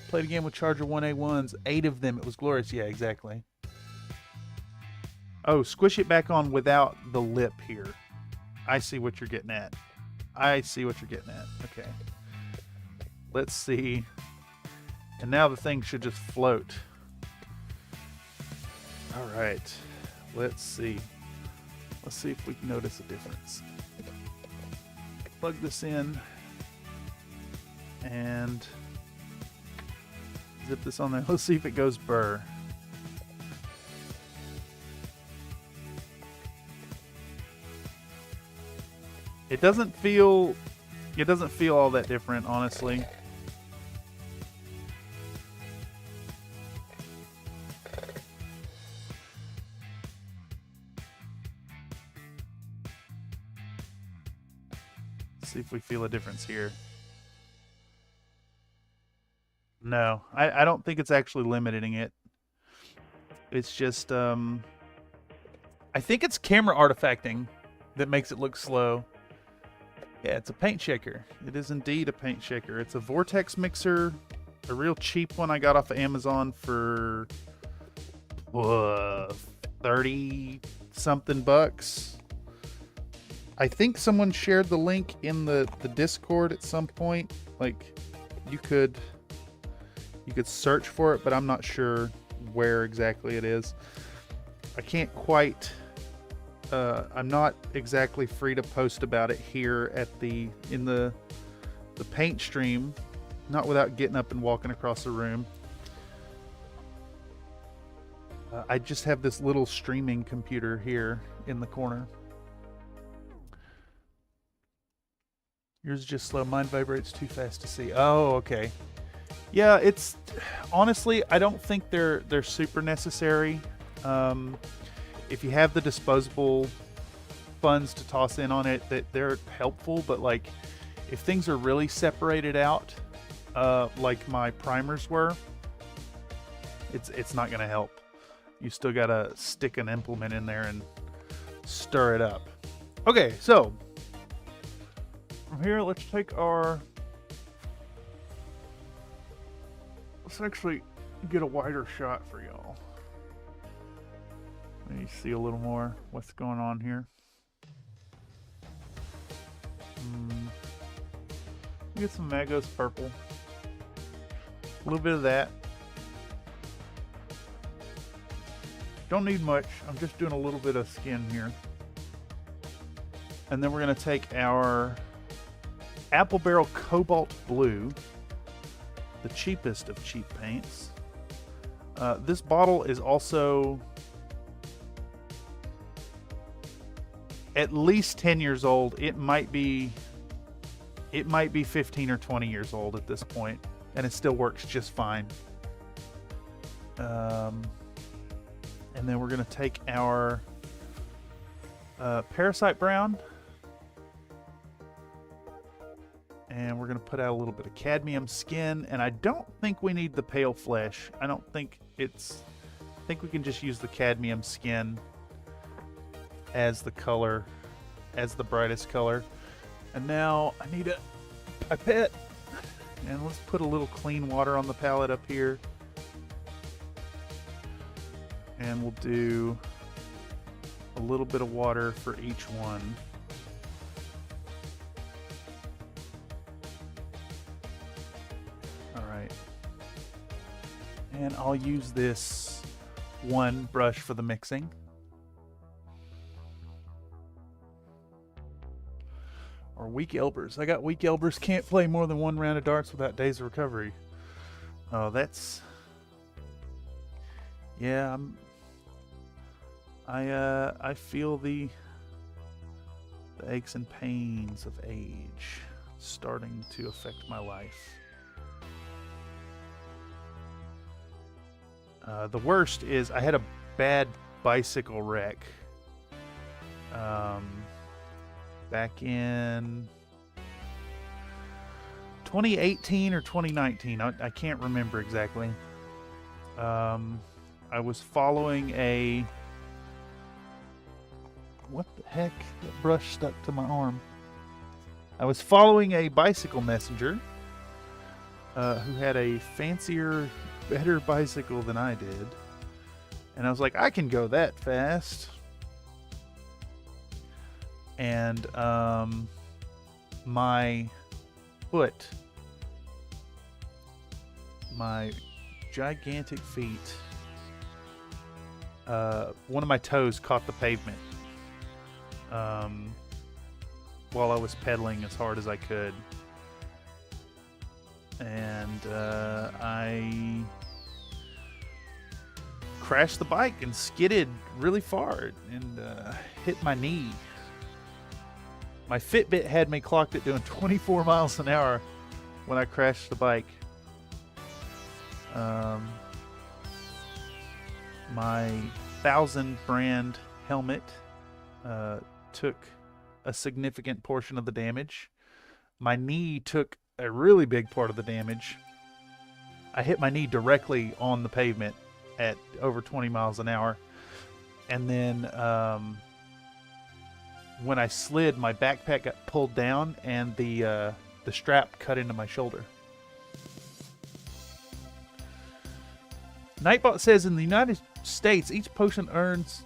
[SPEAKER 1] Played again with Charger 1A1s. 8 of them. It was glorious. Yeah, exactly. Oh, squish it back on without the lip here. I see what you're getting at. I see what you're getting at. Okay. Let's see. And now the thing should just float. All right. Let's see. Let's see if we can notice a difference. Plug this in and zip this on there. Let's see if it goes burr. It doesn't feel all that different, honestly. See if we feel a difference here. No, I don't think it's actually limiting it. It's just, I think it's camera artifacting that makes it look slow. Yeah, it's a paint shaker. It is indeed a paint shaker. It's a vortex mixer, a real cheap one I got off of Amazon for 30-something bucks. I think someone shared the link in the Discord at some point. Like, you could search for it, but I'm not sure where exactly it is. I can't quite. I'm not exactly free to post about it here at in the paint stream, not without getting up and walking across the room. I just have this little streaming computer here in the corner. Yours is just slow. Mine vibrates too fast to see. Oh, okay. Yeah, it's honestly, I don't think they're super necessary. If you have the disposable funds to toss in on it, that they're helpful. But like, if things are really separated out, like my primers were, it's not going to help. You still got to stick an implement in there and stir it up. Okay, so from here, let's take our. Let's actually get a wider shot for y'all. Let me see a little more what's going on here. Get some Magos purple. A little bit of that. Don't need much. I'm just doing a little bit of skin here. And then we're going to take our Apple Barrel Cobalt Blue, the cheapest of cheap paints. This bottle is also at least 10 years old. It might be 15 or 20 years old at this point, and it still works just fine. And then we're going to take our Parasite Brown, and we're going to put out a little bit of cadmium skin. And I don't think we need the pale flesh. I think we can just use the cadmium skin as the color, as the brightest color. And now I need a pipette, and let's put a little clean water on the palette up here. And we'll do a little bit of water for each one. All right. And I'll use this one brush for the mixing. Or weak elbers. I got weak elbers. Can't play more than one round of darts without days of recovery. Oh, that's... Yeah, I feel the The aches and pains of age starting to affect my life. The worst is I had a bad bicycle wreck back in 2018 or 2019. I can't remember exactly. I was following a... What the heck? That brush stuck to my arm. I was following a bicycle messenger who had a fancier, better bicycle than I did. And I was like, I can go that fast. And my foot, my gigantic feet, one of my toes caught the pavement while I was pedaling as hard as I could. And I crashed the bike and skidded really far and hit my knee. My Fitbit had me clocked at doing 24 miles an hour when I crashed the bike. My 1000 brand helmet took a significant portion of the damage. My knee took a really big part of the damage. I hit my knee directly on the pavement at over 20 miles an hour. And then when I slid, my backpack got pulled down and the strap cut into my shoulder. Nightbot says in the United States, each person owns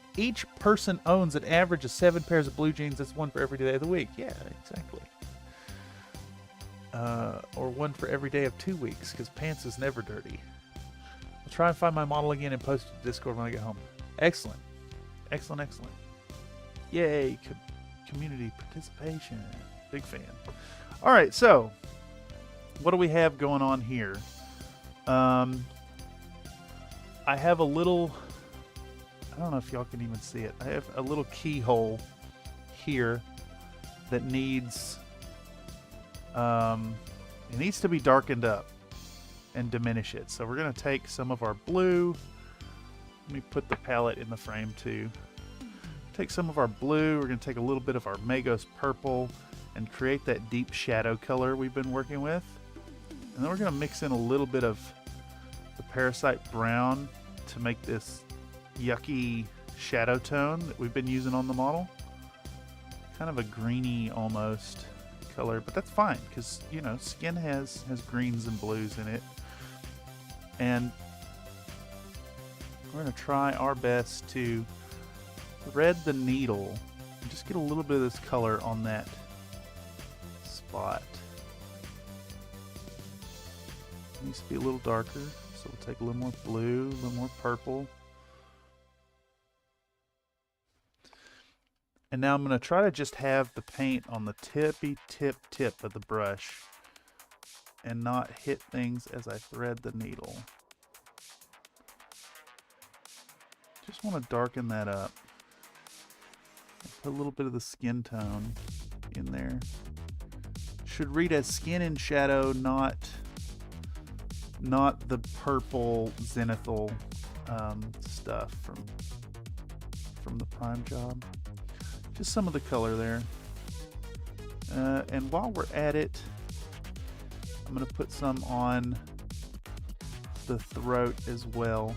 [SPEAKER 1] an average of 7 pairs of blue jeans. That's one for every day of the week. Yeah, exactly. Or one for every day of 2 weeks, because pants is never dirty. I'll try and find my model again and post it to Discord when I get home. Excellent. Excellent, excellent. Yay, community participation. Big fan. All right, so what do we have going on here? I have a little... I don't know if y'all can even see it. I have a little keyhole here that needs... it needs to be darkened up and diminish it. So we're going to take some of our blue. Let me put the palette in the frame too. Take some of our blue. We're going to take a little bit of our Magos purple and create that deep shadow color we've been working with. And then we're going to mix in a little bit of the Parasite brown to make this yucky shadow tone that we've been using on the model. Kind of a greeny almost color, but that's fine because, you know, skin has greens and blues in it. And we're going to try our best to thread the needle and just get a little bit of this color on that spot. It needs to be a little darker, so we'll take a little more blue, a little more purple. And now I'm going to try to just have the paint on the tippy tip of the brush and not hit things as I thread the needle. Just want to darken that up. Put a little bit of the skin tone in there. Should read as skin and shadow, not the purple zenithal stuff from the prime job. Just some of the color there. And while we're at it, I'm going to put some on the throat as well,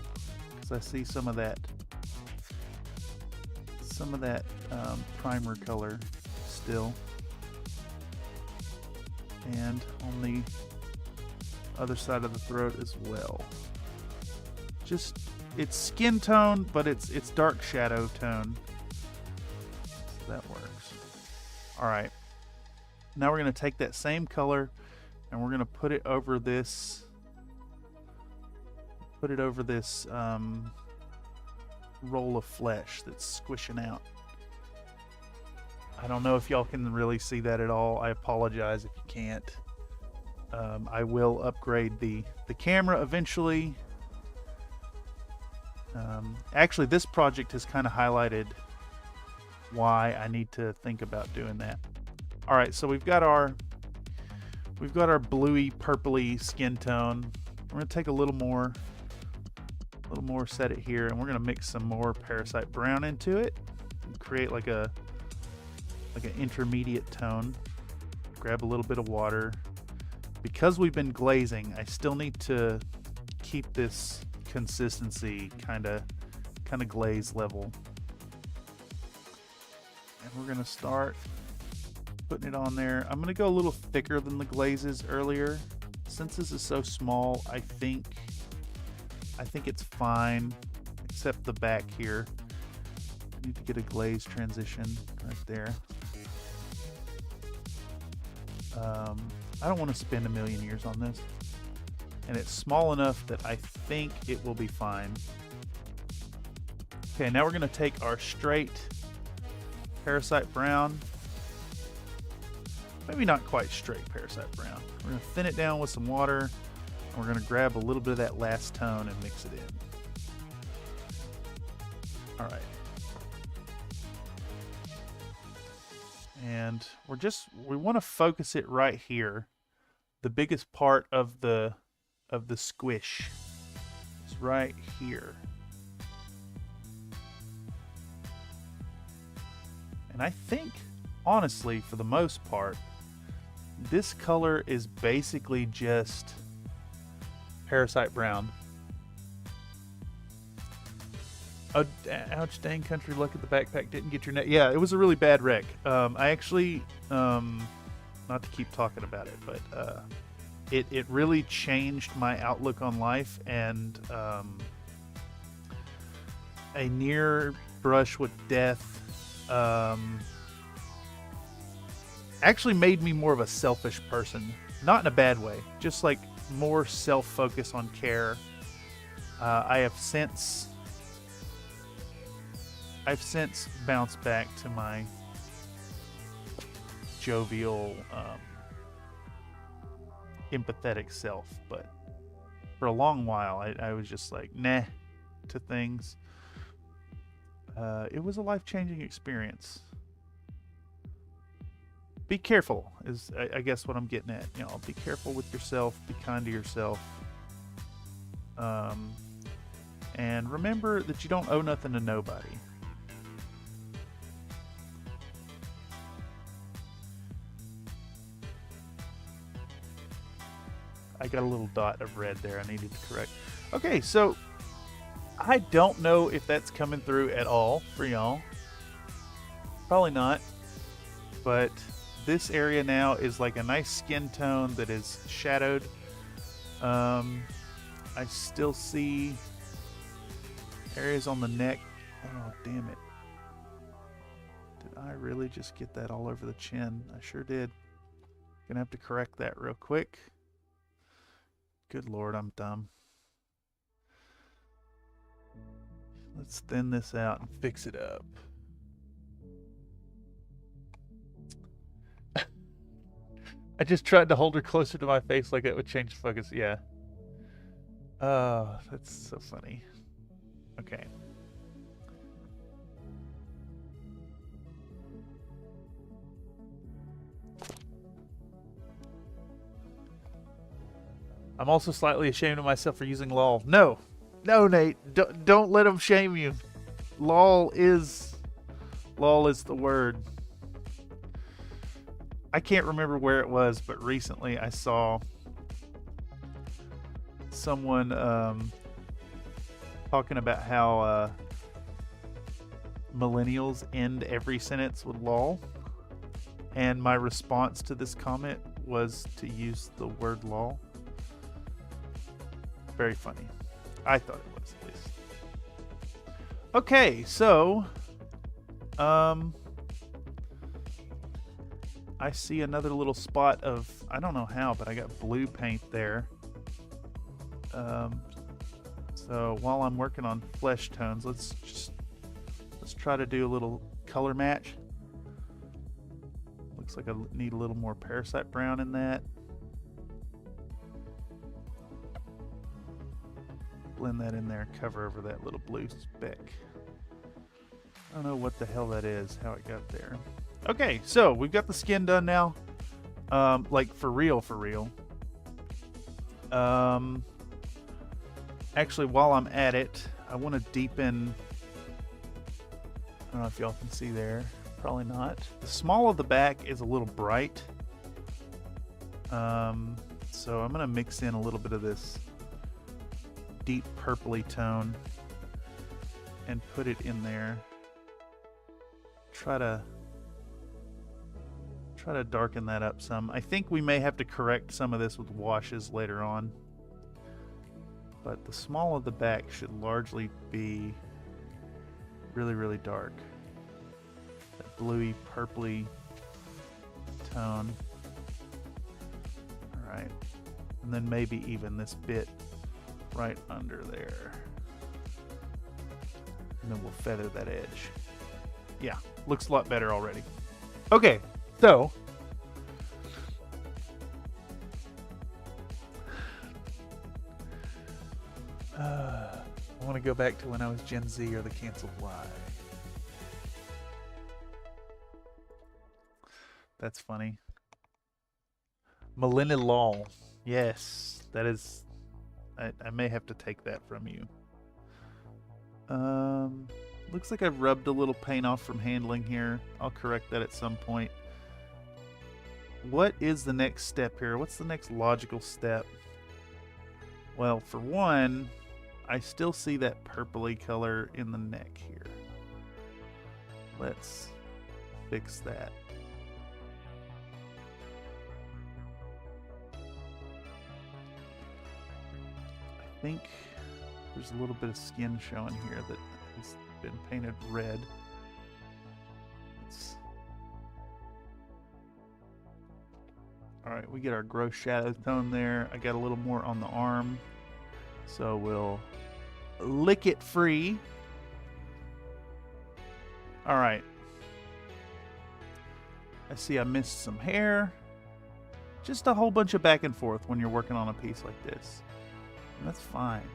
[SPEAKER 1] because I see some of that primer color still. And on the other side of the throat as well. Just, it's skin tone, but it's dark shadow tone. So that works. Alright. Now we're going to take that same color and we're going to put it over this roll of flesh that's squishing out. I don't know if y'all can really see that at all. I apologize if you can't. I will upgrade the camera eventually. Actually, this project has kind of highlighted why I need to think about doing that. All right, so we've got our bluey purpley skin tone. We're gonna take a little more, set it here, and we're gonna mix some more parasite brown into it and create like an intermediate tone. Grab a little bit of water. Because we've been glazing, I still need to keep this consistency kind of glaze level. And we're gonna start putting it on there. I'm gonna go a little thicker than the glazes earlier. Since this is so small, I think it's fine, except the back here. I need to get a glaze transition right there. I don't want to spend a million years on this. And it's small enough that I think it will be fine. Okay, now we're going to take our straight parasite brown. Maybe not quite straight parasite brown. We're going to thin it down with some water. And we're going to grab a little bit of that last tone and mix it in. All right. And we want to focus it right here. The biggest part of the squish is right here. And I think, honestly, for the most part, this color is basically just parasite brown. Oh, ouch, dang, country luck at the backpack didn't get your net. Yeah, it was a really bad wreck. I actually, not to keep talking about it, but it really changed my outlook on life, and a near brush with death actually made me more of a selfish person. Not in a bad way, just like more self-focus on care. I've since bounced back to my jovial, empathetic self, but for a long while I was just like nah to things. It was a life-changing experience. Be careful is I guess what I'm getting at. You know, be careful with yourself, be kind to yourself, and remember that you don't owe nothing to nobody. I got a little dot of red there I needed to correct. Okay, so I don't know if that's coming through at all for y'all. Probably not. But this area now is like a nice skin tone that is shadowed. I still see areas on the neck. Oh, damn it. Did I really just get that all over the chin? I sure did. Gonna have to correct that real quick. Good Lord, I'm dumb. Let's thin this out and fix it up. I just tried to hold her closer to my face like that would change focus. Yeah. Oh, that's so funny. Okay. I'm also slightly ashamed of myself for using lol. No, Nate, don't let them shame you. Lol is the word. I can't remember where it was, but recently I saw someone talking about how millennials end every sentence with lol, and my response to this comment was to use the word lol. Very funny. I thought it was, at least. Okay, so I see another little spot of, I don't know how, but I got blue paint there. So while I'm working on flesh tones, let's try to do a little color match. Looks like I need a little more parasite brown in that. Blend that in there and cover over that little blue speck. I don't know what the hell that is, how it got there. Okay, so we've got the skin done now. Like for real, for real. Actually, while I'm at it, I want to deepen. I don't know if y'all can see there. Probably not. The small of the back is a little bright. So I'm going to mix in a little bit of this deep purpley tone and put it in there. Try to darken that up some. I think we may have to correct some of this with washes later on. But the small of the back should largely be really, really dark. That bluey, purpley tone. Alright. And then maybe even this bit right under there. And then we'll feather that edge. Yeah, looks a lot better already. Okay, so I want to go back to when I was Gen Z or the canceled Y. That's funny. Melinda Law. Yes, that is. I may have to take that from you. Looks like I've rubbed a little paint off from handling here. I'll correct that at some point. What is the next step here? What's the next logical step? Well, for one, I still see that purpley color in the neck here. Let's fix that. I think there's a little bit of skin showing here that has been painted red. Alright, we get our gross shadow tone there. I got a little more on the arm. So we'll lick it free. Alright. I see I missed some hair. Just a whole bunch of back and forth when you're working on a piece like this. And that's fine.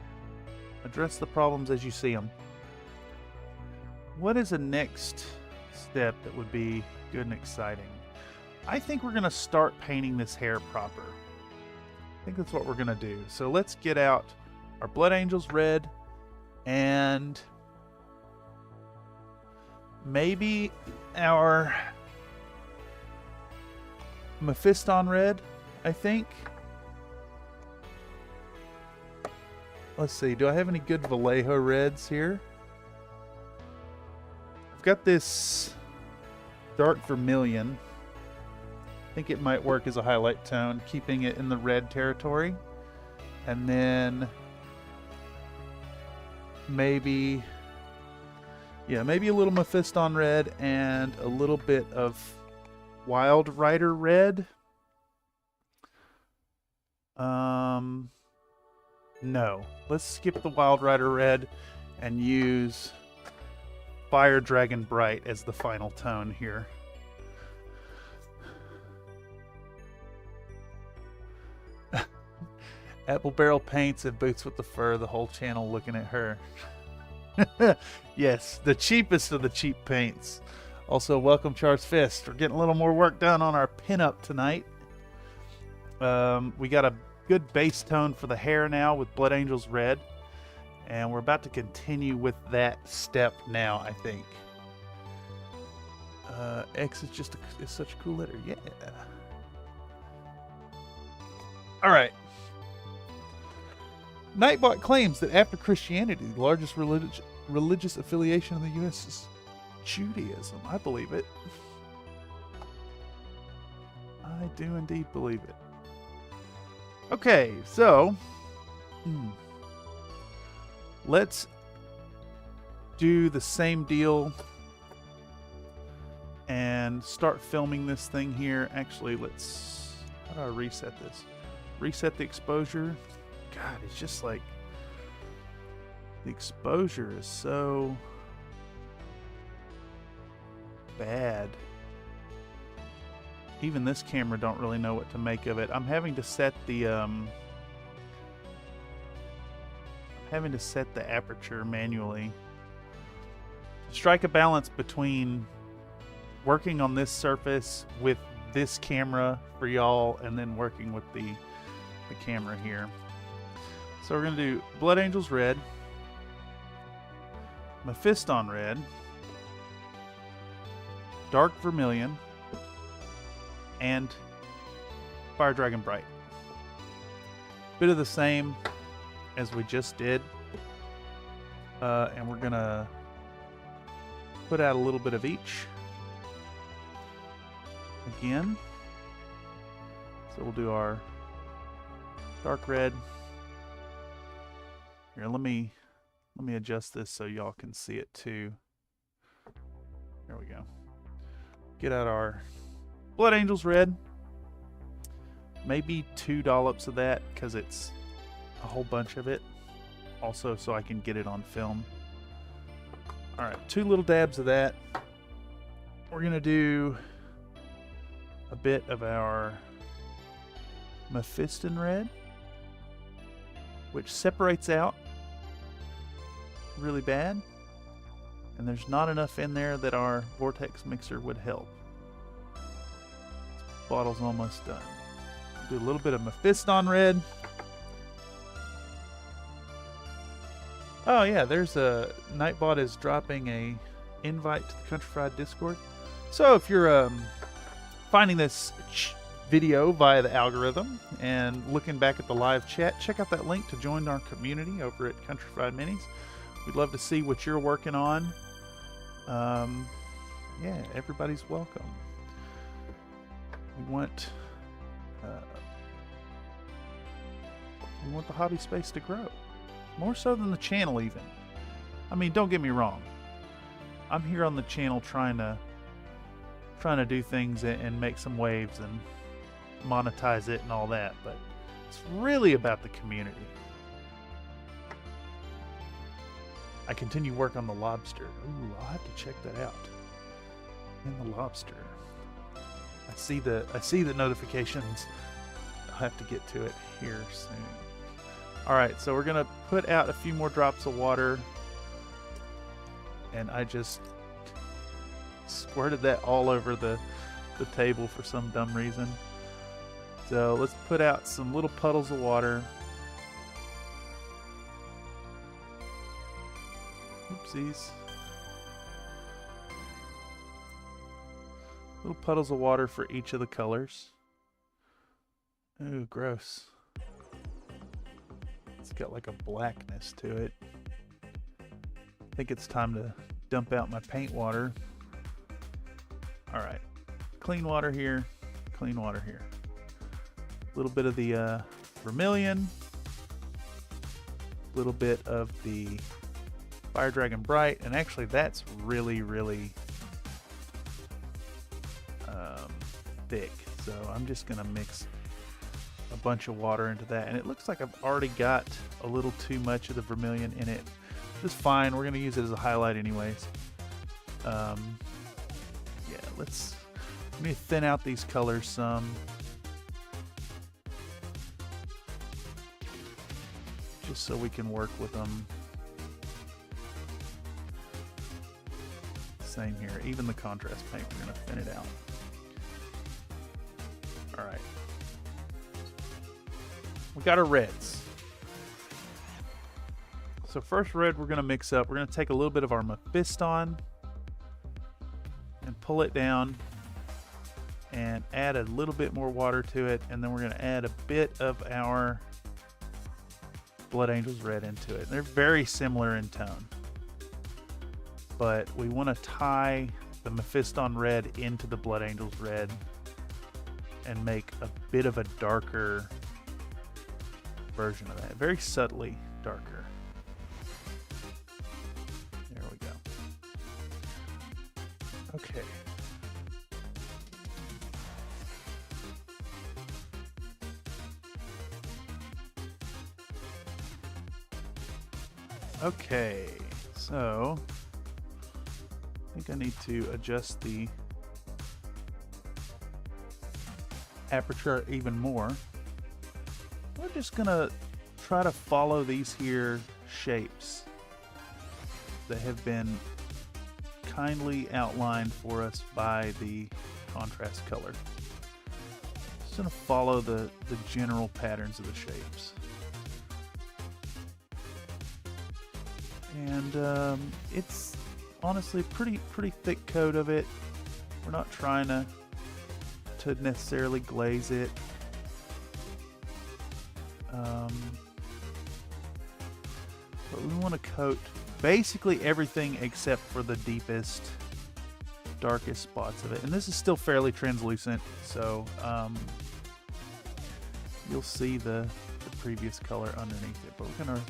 [SPEAKER 1] Address the problems as you see them. What is the next step that would be good and exciting? I think we're going to start painting this hair proper. I think that's what we're going to do. So let's get out our Blood Angels red and maybe our Mephiston red, I think. Let's see, do I have any good Vallejo reds here? I've got this dark vermilion. I think it might work as a highlight tone, keeping it in the red territory. And then maybe, yeah, maybe a little Mephiston red and a little bit of Wild Rider red. No, let's skip the Wild Rider red and use Fire Dragon Bright as the final tone here. Apple Barrel Paints and Boots with the Fur, the whole channel looking at her. Yes, the cheapest of the cheap paints. Also, welcome Charles Fist. We're getting a little more work done on our pinup tonight. We got a good base tone for the hair now with Blood Angels red. And we're about to continue with that step now, I think. X is just it's such a cool letter. Yeah. Alright. Nightbot claims that after Christianity, the largest religious affiliation in the U.S. is Judaism. I believe it. I do indeed believe it. Okay, so let's do the same deal and start filming this thing here. Actually, how do I reset this? Reset the exposure. God, it's just like the exposure is so bad. Even this camera don't really know what to make of it. I'm having to set the aperture manually strike a balance between working on this surface with this camera for y'all and then working with the camera here. So we're going to do Blood Angels red, Mephiston red, Dark Vermilion, and Fire Dragon Bright. Bit of the same as we just did. And we're going to put out a little bit of each. Again. So we'll do our dark red. Here, let me adjust this so y'all can see it too. There we go. Get out our Blood Angels red. Maybe 2 dollops of that because it's a whole bunch of it. Also, so I can get it on film. All right, 2 little dabs of that. We're gonna do a bit of our Mephiston red, which separates out really bad, and there's not enough in there that our vortex mixer would help. This bottle's almost done. Do a little bit of Mephiston red. Oh yeah, there's a Nightbot is dropping a invite to the Country Fried Discord. So if you're finding this video via the algorithm and looking back at the live chat, check out that link to join our community over at Country Fried Minis. We'd love to see what you're working on. Yeah, everybody's welcome. We want the hobby space to grow. More so than the channel even. I mean, don't get me wrong. I'm here on the channel trying to do things and make some waves and monetize it and all that, but it's really about the community. I continue work on the lobster. Ooh, I'll have to check that out. In the lobster. I see the notifications. I'll have to get to it here soon. Alright, so we're gonna put out a few more drops of water, and I just squirted that all over the table for some dumb reason. So let's put out some little puddles of water. Oopsies. Little puddles of water for each of the colors. Ooh, gross. It's got like a blackness to it. I think it's time to dump out my paint water. Alright. Clean water here. Clean water here. A little bit of the vermilion. A little bit of the Fire Dragon Bright. And actually that's really, really thick. So I'm just going to mix a bunch of water into that, and it looks like I've already got a little too much of the vermilion in it. Just fine. We're going to use it as a highlight anyways. Yeah, let me thin out these colors some. Just so we can work with them. Same here. Even the contrast paint, we're going to thin it out. All right. We got our reds. So first red we're going to mix up. We're going to take a little bit of our Mephiston and pull it down and add a little bit more water to it, and then we're going to add a bit of our Blood Angels red into it. They're very similar in tone, but we want to tie the Mephiston red into the Blood Angels red and make a bit of a darker version of that. Very subtly darker. There we go. Okay. Okay, so I think I need to adjust the aperture even more. We're just gonna try to follow these here shapes that have been kindly outlined for us by the contrast color. Just going to follow the general patterns of the shapes. And it's honestly pretty thick coat of it. We're not trying to necessarily glaze it. But we want to coat basically everything except for the deepest, darkest spots of it. And this is still fairly translucent, so you'll see the previous color underneath it. But we're going to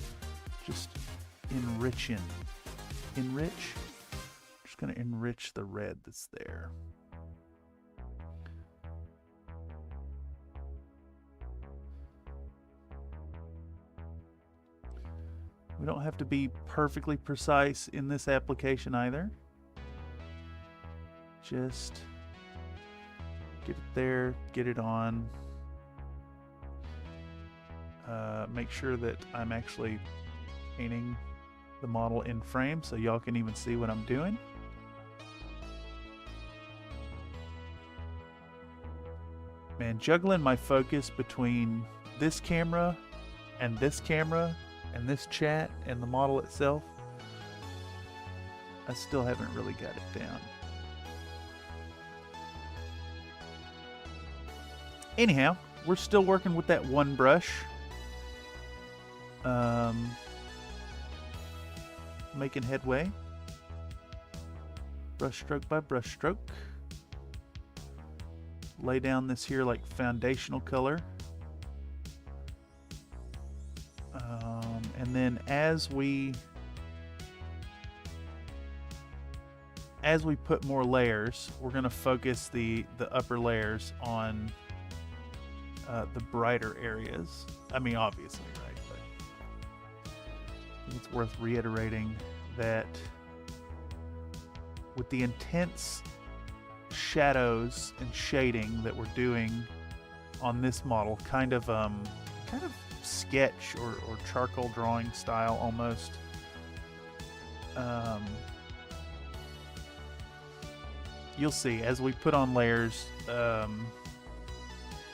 [SPEAKER 1] just enrich. Just going to enrich the red that's there. We don't have to be perfectly precise in this application either. Just get it there, get it on. Make sure that I'm actually painting the model in frame so y'all can even see what I'm doing. Man, juggling my focus between this camera and this chat and the model itself, I still haven't really got it down. Anyhow, we're still working with that one brush. Making headway. Brush stroke by brush stroke. Lay down this here like foundational color. And then as we put more layers, we're going to focus the upper layers on the brighter areas. I mean, obviously, right? But I think it's worth reiterating that with the intense shadows and shading that we're doing on this model, kind of sketch or charcoal drawing style almost. You'll see as we put on layers,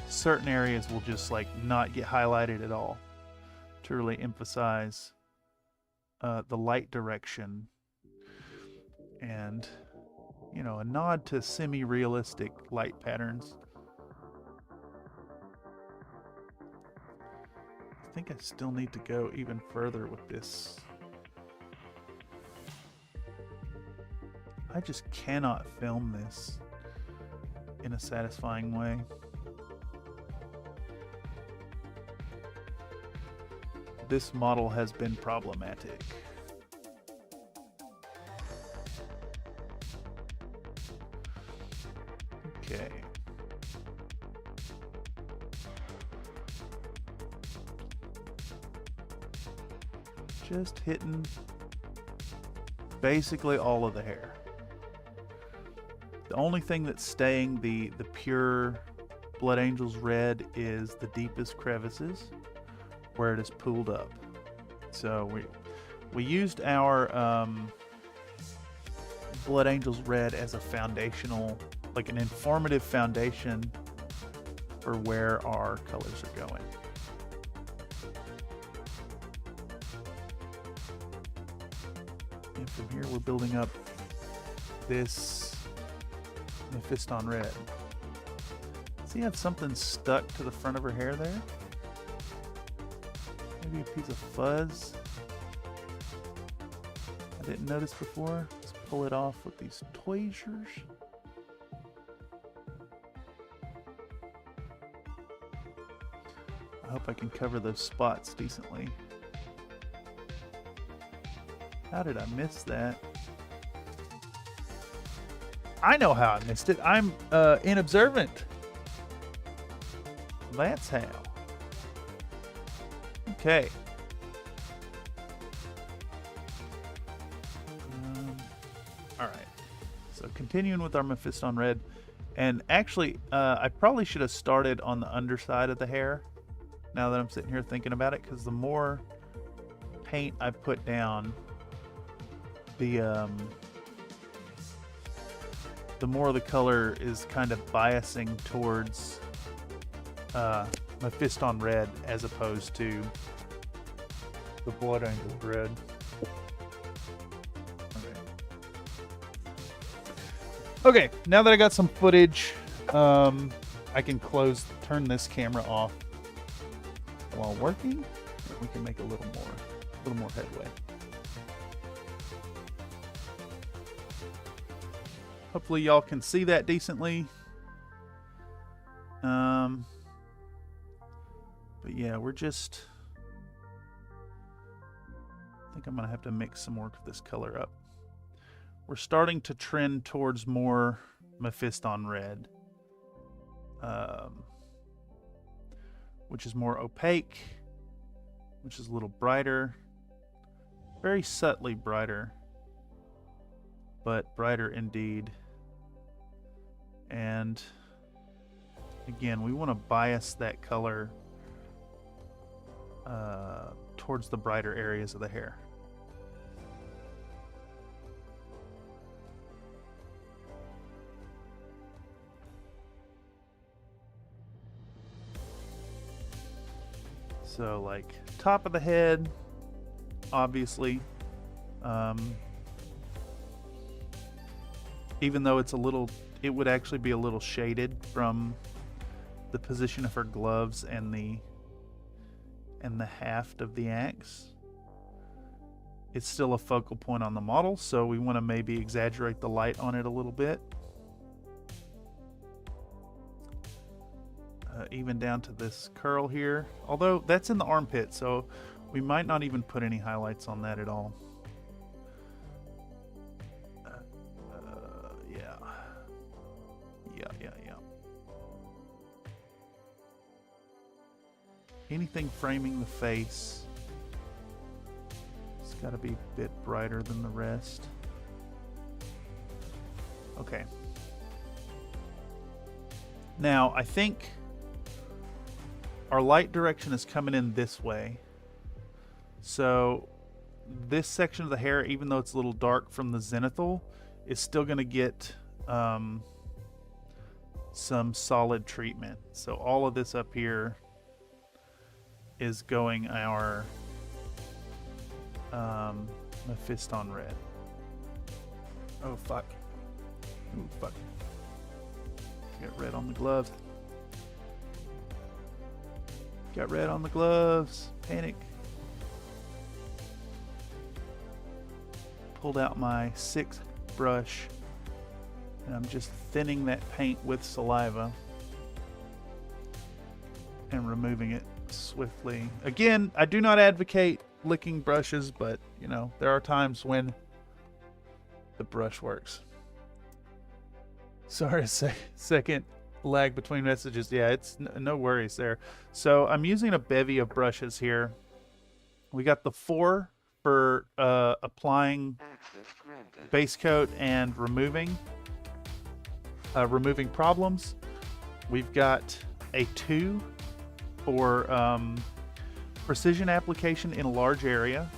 [SPEAKER 1] certain areas will just like not get highlighted at all to really emphasize the light direction and, you know, a nod to semi-realistic light patterns. I think I still need to go even further with this. I just cannot film this in a satisfying way. This model has been problematic. Okay. Just hitting basically all of the hair. The only thing that's staying the pure Blood Angels red is the deepest crevices where it is pooled up. So we used our Blood Angels red as a foundational, like an informative foundation for where our colors are going. And from here we're building up this Mephiston red. See, I have something stuck to the front of her hair there? Maybe a piece of fuzz I didn't notice before. Let's pull it off with these tweezers. I hope I can cover those spots decently. How did I miss that? I know how I missed it. I'm inobservant. That's how. Okay. All right. So continuing with our Mephiston red, and actually, I probably should have started on the underside of the hair. Now that I'm sitting here thinking about it, because the more paint I put down, the the more the color is kind of biasing towards Mephiston red as opposed to the blood angel red. Okay, now that I got some footage, I can turn this camera off while working. We can make a little more headway. Hopefully y'all can see that decently. But yeah, I think I'm gonna have to mix some more of this color up. We're starting to trend towards more Mephiston red, which is more opaque, which is a little brighter, very subtly brighter, but brighter indeed. And again, we want to bias that color towards the brighter areas of the hair. So like top of the head, obviously, even though it's it would actually be a little shaded from the position of her gloves and the haft of the axe. It's still a focal point on the model, so we want to maybe exaggerate the light on it a little bit. Even down to this curl here, although that's in the armpit, so we might not even put any highlights on that at all. Yeah. Anything framing the face, it's got to be a bit brighter than the rest. Okay. Now, I think our light direction is coming in this way. So this section of the hair, even though it's a little dark from the zenithal, is still going to get some solid treatment. So all of this up here is going our Mephiston red. Oh fuck. Ooh, fuck. Got red on the gloves. Got red on the gloves. Panic. Pulled out my 6th brush, and I'm just thinning that paint with saliva and removing it swiftly. Again, I do not advocate licking brushes, but you know, there are times when the brush works. Sorry, second lag between messages. Yeah, it's no worries there. So I'm using a bevy of brushes here. We got the 4 for applying base coat and removing problems. We've got a 2 for precision application in a large area.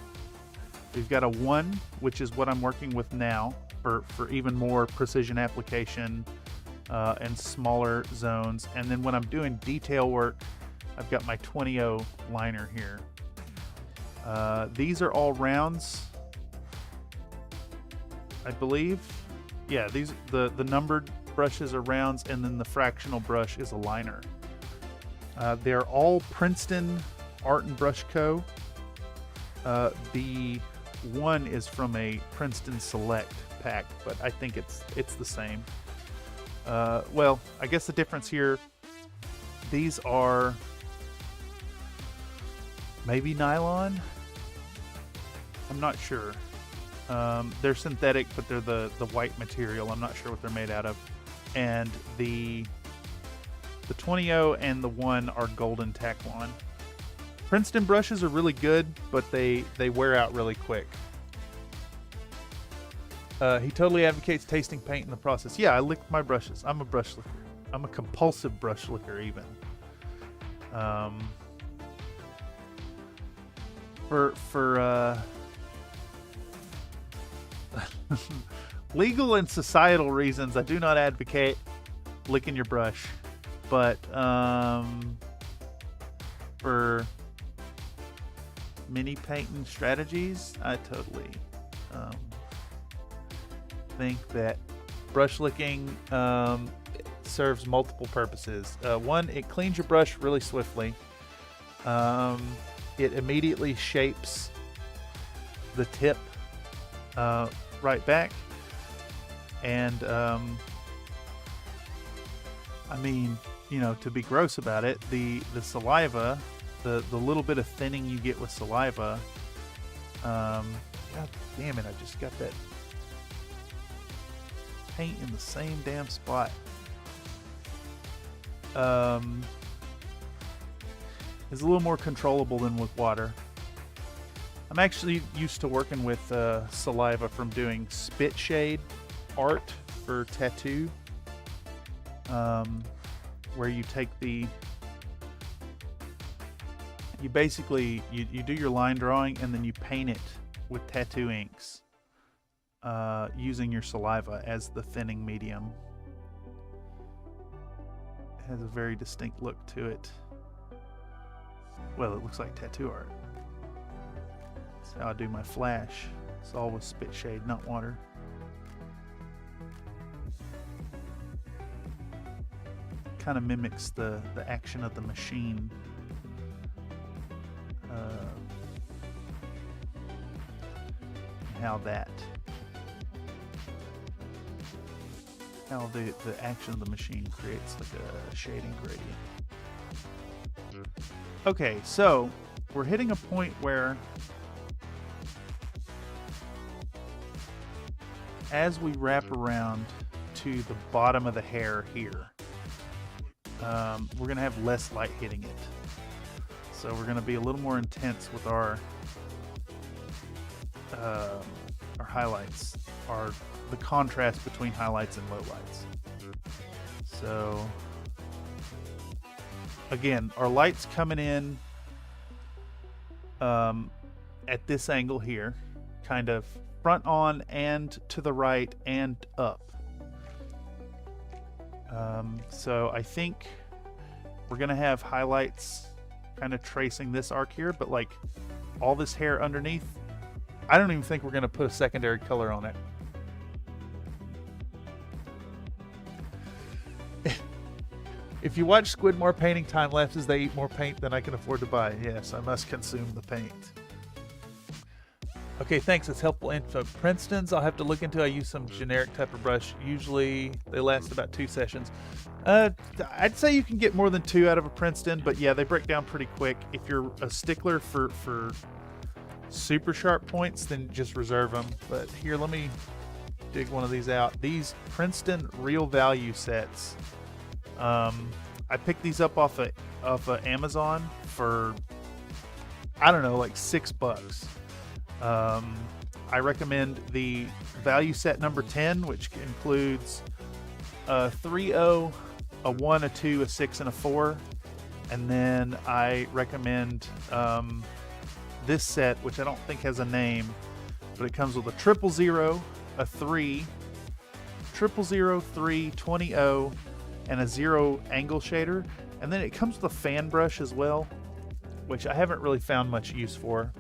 [SPEAKER 1] We've got a 1, which is what I'm working with now for even more precision application and smaller zones. And then when I'm doing detail work, I've got my 20-0 liner here. These are all rounds, I believe. Yeah, these the numbered brushes are rounds, and then the fractional brush is a liner. They're all Princeton Art and Brush Co. The 1 is from a Princeton Select pack, but I think it's the same. Well, I guess the difference here, these are maybe nylon. I'm not sure. They're synthetic, but they're the white material. I'm not sure what they're made out of. And the 20-0 and the 1 are golden Taklon. Princeton brushes are really good, but they wear out really quick. He totally advocates tasting paint in the process. Yeah, I lick my brushes. I'm a brush licker. I'm a compulsive brush licker even. legal and societal reasons, I do not advocate licking your brush, but for mini painting strategies, I totally think that brush licking serves multiple purposes. One, it cleans your brush really swiftly. It immediately shapes the tip right back, and I mean, you know, to be gross about it, the saliva, the little bit of thinning you get with saliva, god damn it, I just got that paint in the same damn spot. Is a little more controllable than with water. I'm actually used to working with saliva from doing spit shade art for tattoo, where you take you basically do your line drawing and then you paint it with tattoo inks, using your saliva as the thinning medium. It has a very distinct look to it. Well, it looks like tattoo art. That's how I do my flash. It's all with spit shade, not water. Kind of mimics the action of the machine. How the action of the machine creates like a shading gradient. Okay, so we're hitting a point where as we wrap around to the bottom of the hair here, we're going to have less light hitting it. So we're going to be a little more intense with our highlights, the contrast between highlights and lowlights. So again, our light's coming in at this angle here, kind of front on and to the right and up. So I think we're gonna have highlights kind of tracing this arc here, but like all this hair underneath, I don't even think we're gonna put a secondary color on it. If you watch Squidmore painting time lapses, they eat more paint than I can afford to buy. Yes, I must consume the paint. Okay, thanks. It's helpful info. Princeton's, I'll have to look into. I use some generic type of brush. Usually they last about 2 sessions. I'd say you can get more than 2 out of a Princeton, but yeah, they break down pretty quick. If you're a stickler for super sharp points, then just reserve them. But here, let me dig one of these out. These Princeton Real Value sets. I picked these up off of Amazon for, I don't know, like $6. I recommend the value set number 10, which includes a 3-0, a 1, a 2, a 6, and a 4. And then I recommend this set, which I don't think has a name, but it comes with a 000, a 3, 000, 3, 20-0, and a 0 angle shader. And then it comes with a fan brush as well, which I haven't really found much use for.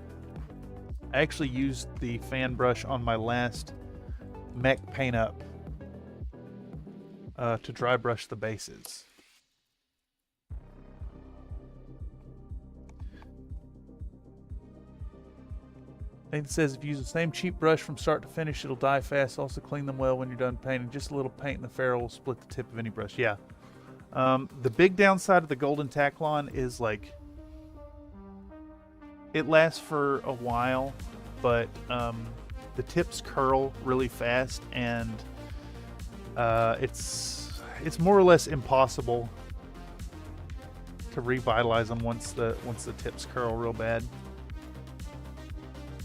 [SPEAKER 1] I actually used the fan brush on my last mech paint up to dry brush the bases. Nathan says if you use the same cheap brush from start to finish, it'll dry fast. Also clean them well when you're done painting. Just a little paint in the ferrule will split the tip of any brush. Yeah. The big downside of the Golden Taklon is like it lasts for a while, but the tips curl really fast, and it's more or less impossible to revitalize them once the tips curl real bad.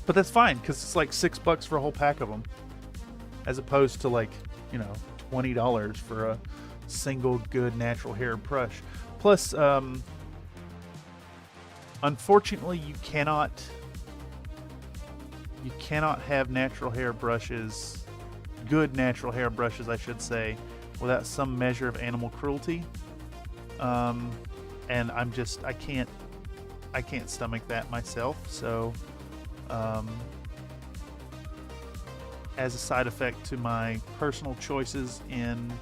[SPEAKER 1] But that's fine, because it's like $6 for a whole pack of them, as opposed to like, you know, $20 for a single good natural hair brush. Plus, unfortunately, you cannot have natural hair brushes good natural hair brushes, I should say, without some measure of animal cruelty. And I can't stomach that myself. So, as a side effect to my personal choices in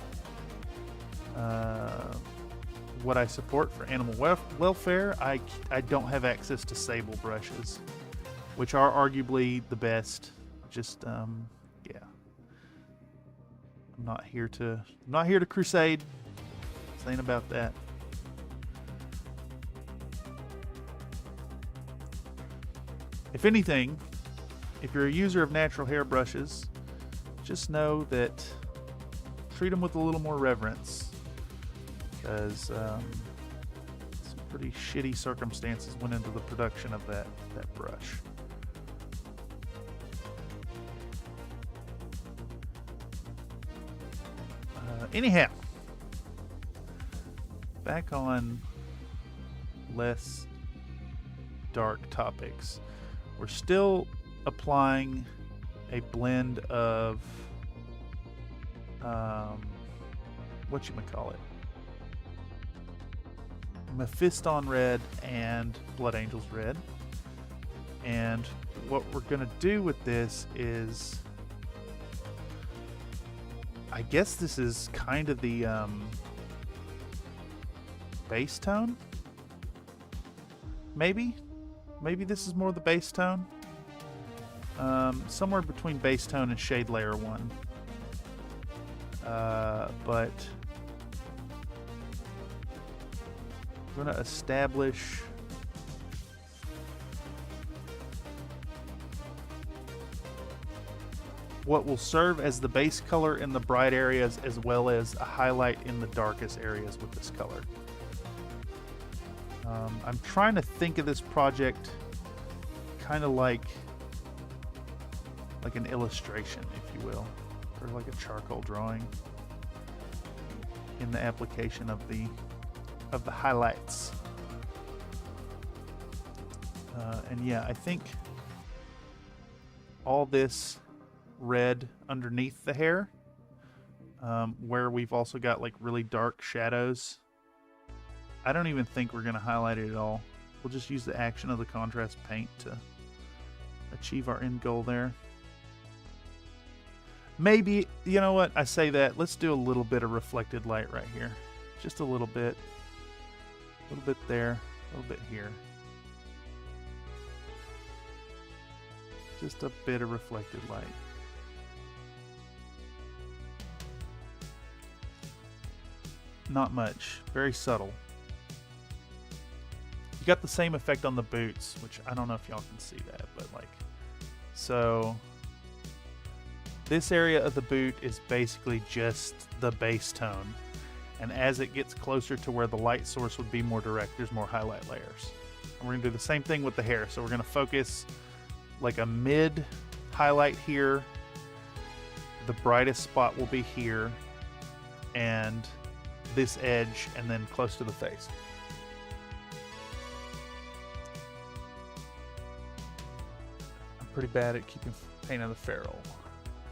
[SPEAKER 1] what I support for animal welfare, I don't have access to sable brushes, which are arguably the best. Just yeah, I'm not here to crusade. This ain't about that. If anything, if you're a user of natural hair brushes, just know that treat them with a little more reverence, because some pretty shitty circumstances went into the production of that brush. Anyhow, back on less dark topics. We're still applying a blend of whatchamacallit, Mephiston red and Blood Angels red. And what we're gonna do with this is, I guess this is kind of the base tone. Maybe this is more the base tone. Somewhere between base tone and shade layer 1. But I'm going to establish what will serve as the base color in the bright areas, as well as a highlight in the darkest areas with this color. I'm trying to think of this project kind of like an illustration, if you will, or like a charcoal drawing in the application of the highlights. And yeah, I think all this red underneath the hair, where we've also got like really dark shadows, I don't even think we're going to highlight it at all. We'll just use the action of the contrast paint to achieve our end goal there. Maybe, you know what, I say that, let's do a little bit of reflected light right here. Just a little bit. A little bit there, a little bit here. Just a bit of reflected light. Not much, very subtle. You got the same effect on the boots, which I don't know if y'all can see that, but like, so this area of the boot is basically just the base tone, and as it gets closer to where the light source would be more direct, there's more highlight layers. And we're gonna do the same thing with the hair. So we're gonna focus like a mid highlight here, the brightest spot will be here, and this edge, and then close to the face. I'm pretty bad at keeping paint on the ferrule.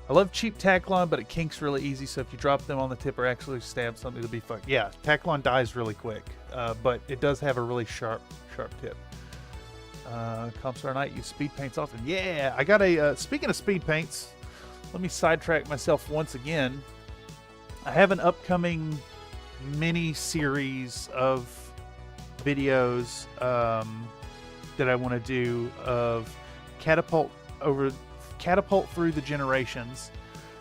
[SPEAKER 1] I love cheap Taklon, but it kinks really easy, so if you drop them on the tip or actually stab something, it'll be fun. Yeah, Taklon dies really quick, but it does have a really sharp tip. Comstar Knight use speed paints often. Yeah, I got a, speaking of speed paints, let me sidetrack myself once again. I have an upcoming mini series of videos that I want to do of catapult through the generations.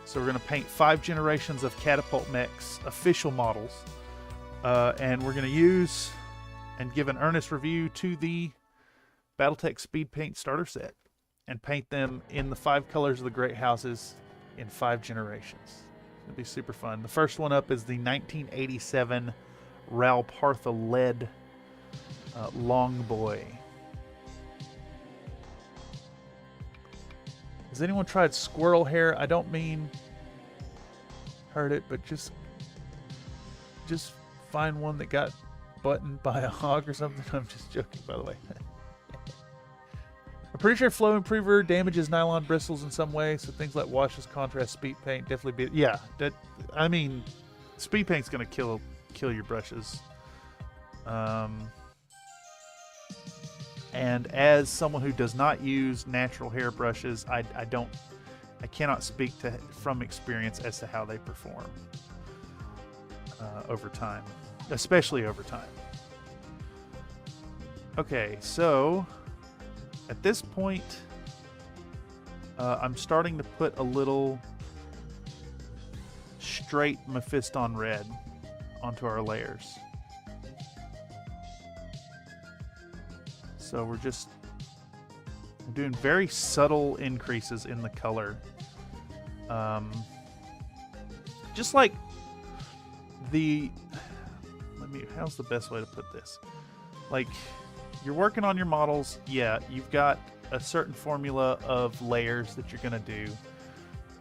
[SPEAKER 1] So we're going to paint 5 generations of catapult mechs, official models, and we're going to use and give an earnest review to the battletech speed paint starter set and paint them in the 5 colors of the great houses in 5 generations. It'll be super fun. The first one up is the 1987 Ralpartha lead Long Boy. Has anyone tried squirrel hair? I don't mean hurt it, but just find one that got buttoned by a hog or something. I'm just joking, by the way. pretty sure Flow Improver damages nylon bristles in some way, so things like washes, contrast, speed paint definitely be. Yeah, I mean, speed paint's gonna kill your brushes. And as someone who does not use natural hair brushes, I cannot speak from experience as to how they perform over time, especially over time. Okay, so at this point, I'm starting to put a little straight Mephiston red onto our layers. So we're doing very subtle increases in the color. Just like how's the best way to put this? Like, you're working on your models, yeah, you've got a certain formula of layers that you're gonna do.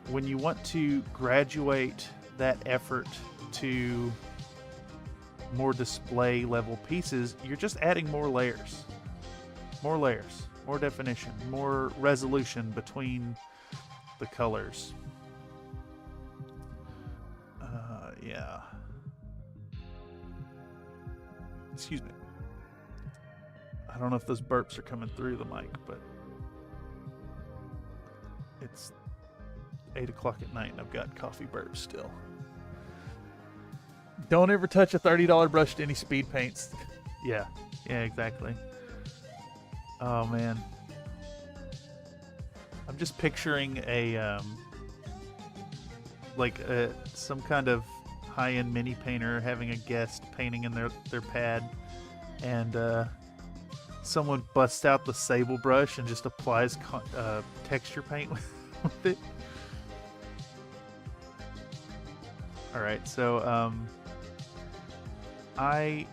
[SPEAKER 1] When you want to graduate that effort to more display level pieces, you're just adding more layers. More layers, more definition, more resolution between the colors. Yeah. Excuse me. I don't know if those burps are coming through the mic, but it's 8 o'clock at night and I've got coffee burps still. Don't ever touch a $30 brush to any speed paints. Yeah, exactly. Oh man, I'm just picturing some kind of high-end mini painter having a guest painting in their pad, and someone busts out the sable brush and just applies texture paint with it. All right, so I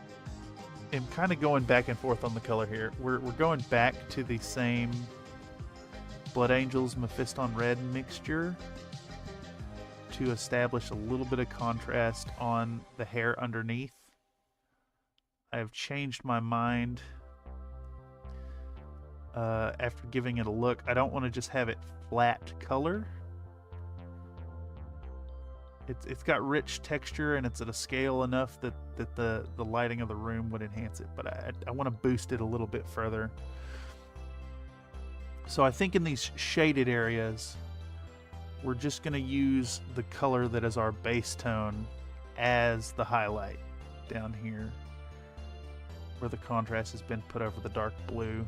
[SPEAKER 1] am kind of going back and forth on the color here. We're going back to the same Blood Angels Mephiston Red mixture to establish a little bit of contrast on the hair underneath. I have changed my mind after giving it a look. I don't want to just have it flat color. It's got rich texture and it's at a scale enough that the lighting of the room would enhance it, but I want to boost it a little bit further. So I think in these shaded areas, we're just going to use the color that is our base tone as the highlight down here, where the contrast has been put over the dark blue.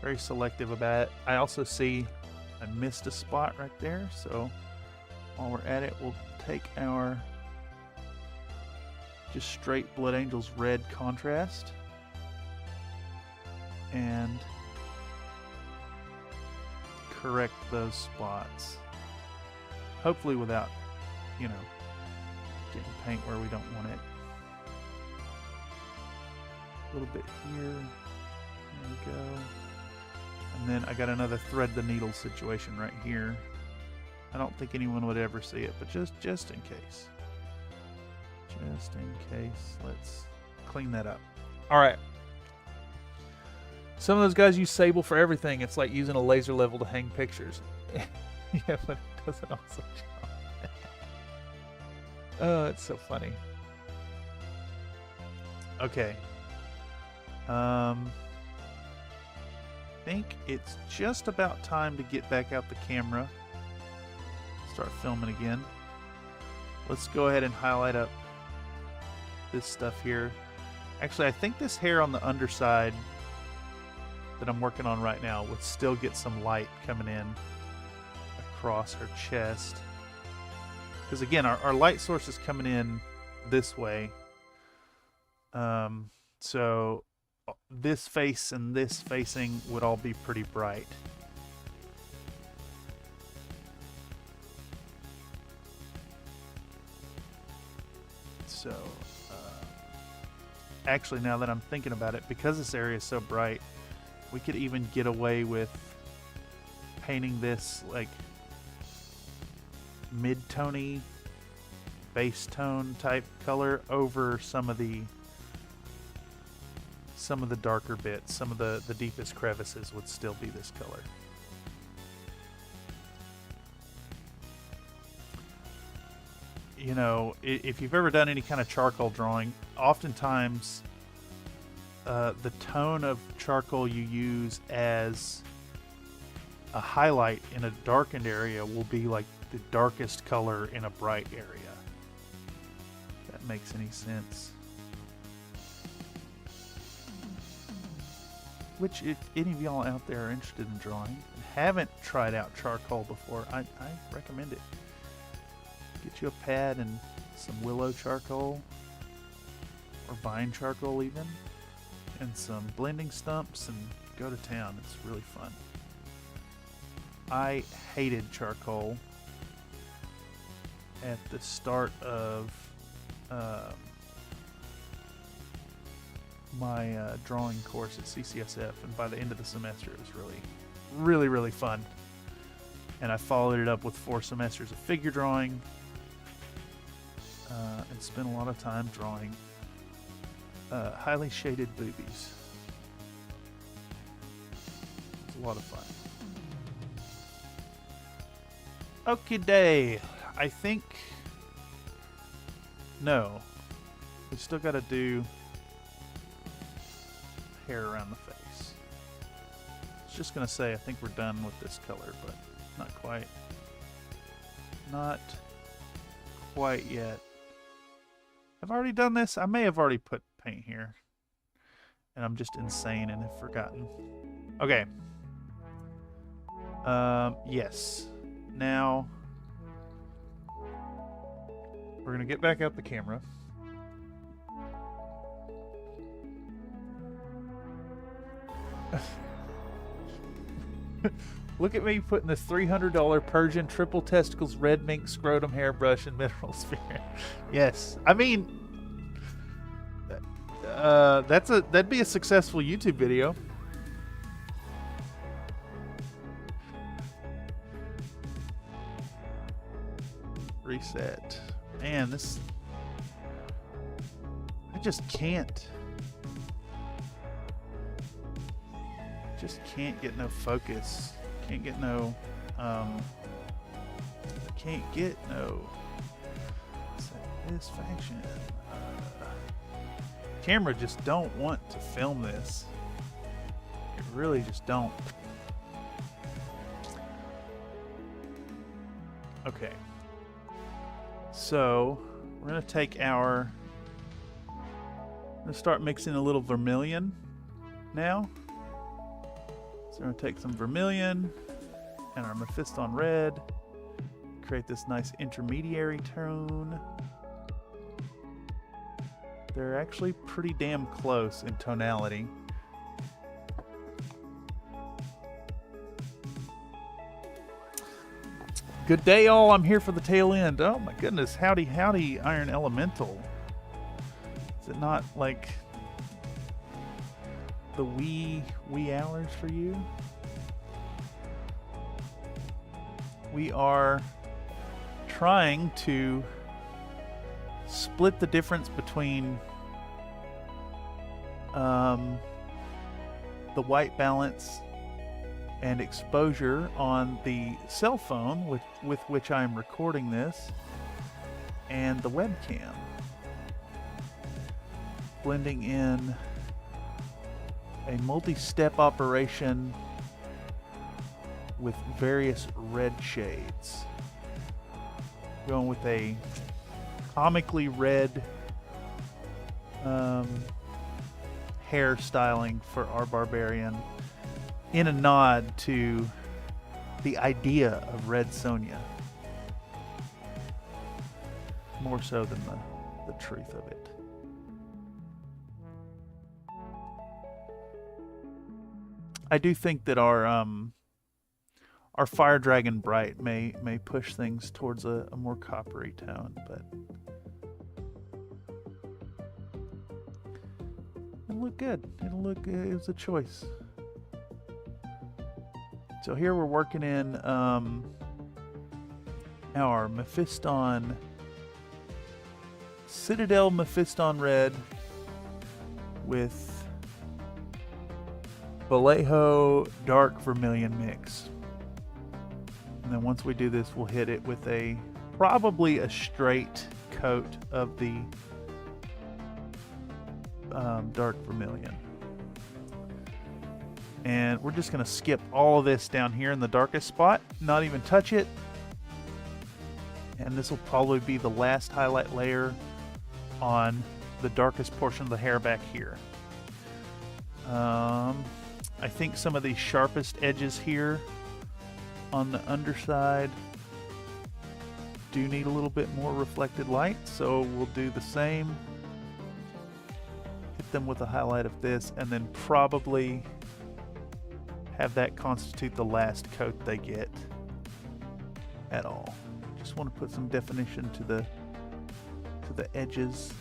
[SPEAKER 1] Very selective about it. I also see I missed a spot right there, so while we're at it, we'll take our just straight Blood Angels red contrast and correct those spots. Hopefully without, getting paint where we don't want it. A little bit here. There we go. And then I got another thread the needle situation right here. I don't think anyone would ever see it, but just in case. Just in case. Let's clean that up. All right. Some of those guys use sable for everything. It's like using a laser level to hang pictures. Yeah, but it does an awesome job. Oh, it's so funny. Okay. I think it's just about time to get back out the camera. Start filming again. Let's go ahead and highlight up this stuff here. Actually, I think this hair on the underside that I'm working on right now would still get some light coming in across her chest. Because again, our light source is coming in this way. So this face and this facing would all be pretty bright. So, actually, now that I'm thinking about it, because this area is so bright, we could even get away with painting this like mid-tony, base tone type color over some of the some of the darker bits, some of the deepest crevices would still be this color. You know, if you've ever done any kind of charcoal drawing, oftentimes the tone of charcoal you use as a highlight in a darkened area will be like the darkest color in a bright area. If that makes any sense. Which, if any of y'all out there are interested in drawing and haven't tried out charcoal before, I recommend it. Get you a pad and some willow charcoal, or vine charcoal even, and some blending stumps, and go to town. It's really fun. I hated charcoal at the start of my drawing course at CCSF, and by the end of the semester it was really fun. And I followed it up with 4 semesters of figure drawing, and spent a lot of time drawing highly shaded boobies. It's a lot of fun. Okie day. I think... No. We still gotta do hair around the face. I was just gonna say I think we're done with this color, but not quite. Not quite yet. I've already done this. I may have already put paint here, and I'm just insane and have forgotten. Okay. Yes. Now we're gonna get back out the camera. Look at me putting this $300 Persian triple testicles red mink scrotum hairbrush and mineral spirit. Yes, I mean that'd be a successful YouTube video. Reset. Man, this... I just can't. Just can't get no focus. Can't get no... can't get no satisfaction. Camera just don't want to film this. It really just don't. Okay. So, we're going to take our... I'm going to start mixing a little vermilion now. So we're going to take some vermilion and our Mephiston red. Create this nice intermediary tone. They're actually pretty damn close in tonality. Good day, all. I'm here for the tail end. Oh my goodness. Howdy, howdy, Iron Elemental. Is it not like the wee hours for you? We are trying to split the difference between the white balance and exposure on the cell phone with which I'm recording this and the webcam. Blending in a multi-step operation with various red shades. Going with a comically red hairstyling for our barbarian, in a nod to the idea of Red Sonja, more so than the truth of it. I do think that our Fire Dragon Bright may push things towards a more coppery tone, but it'll look good. It'll look. It was a choice. So here we're working in our Mephiston Citadel Mephiston red with Vallejo dark vermilion mix. And then once we do this, we'll hit it with probably a straight coat of the dark vermilion. And we're just going to skip all of this down here in the darkest spot, not even touch it. And this will probably be the last highlight layer on the darkest portion of the hair back here. I think some of these sharpest edges here on the underside do need a little bit more reflected light, so we'll do the same. Hit them with a highlight of this, and then probably have that constitute the last coat they get at all. Just want to put some definition to the edges.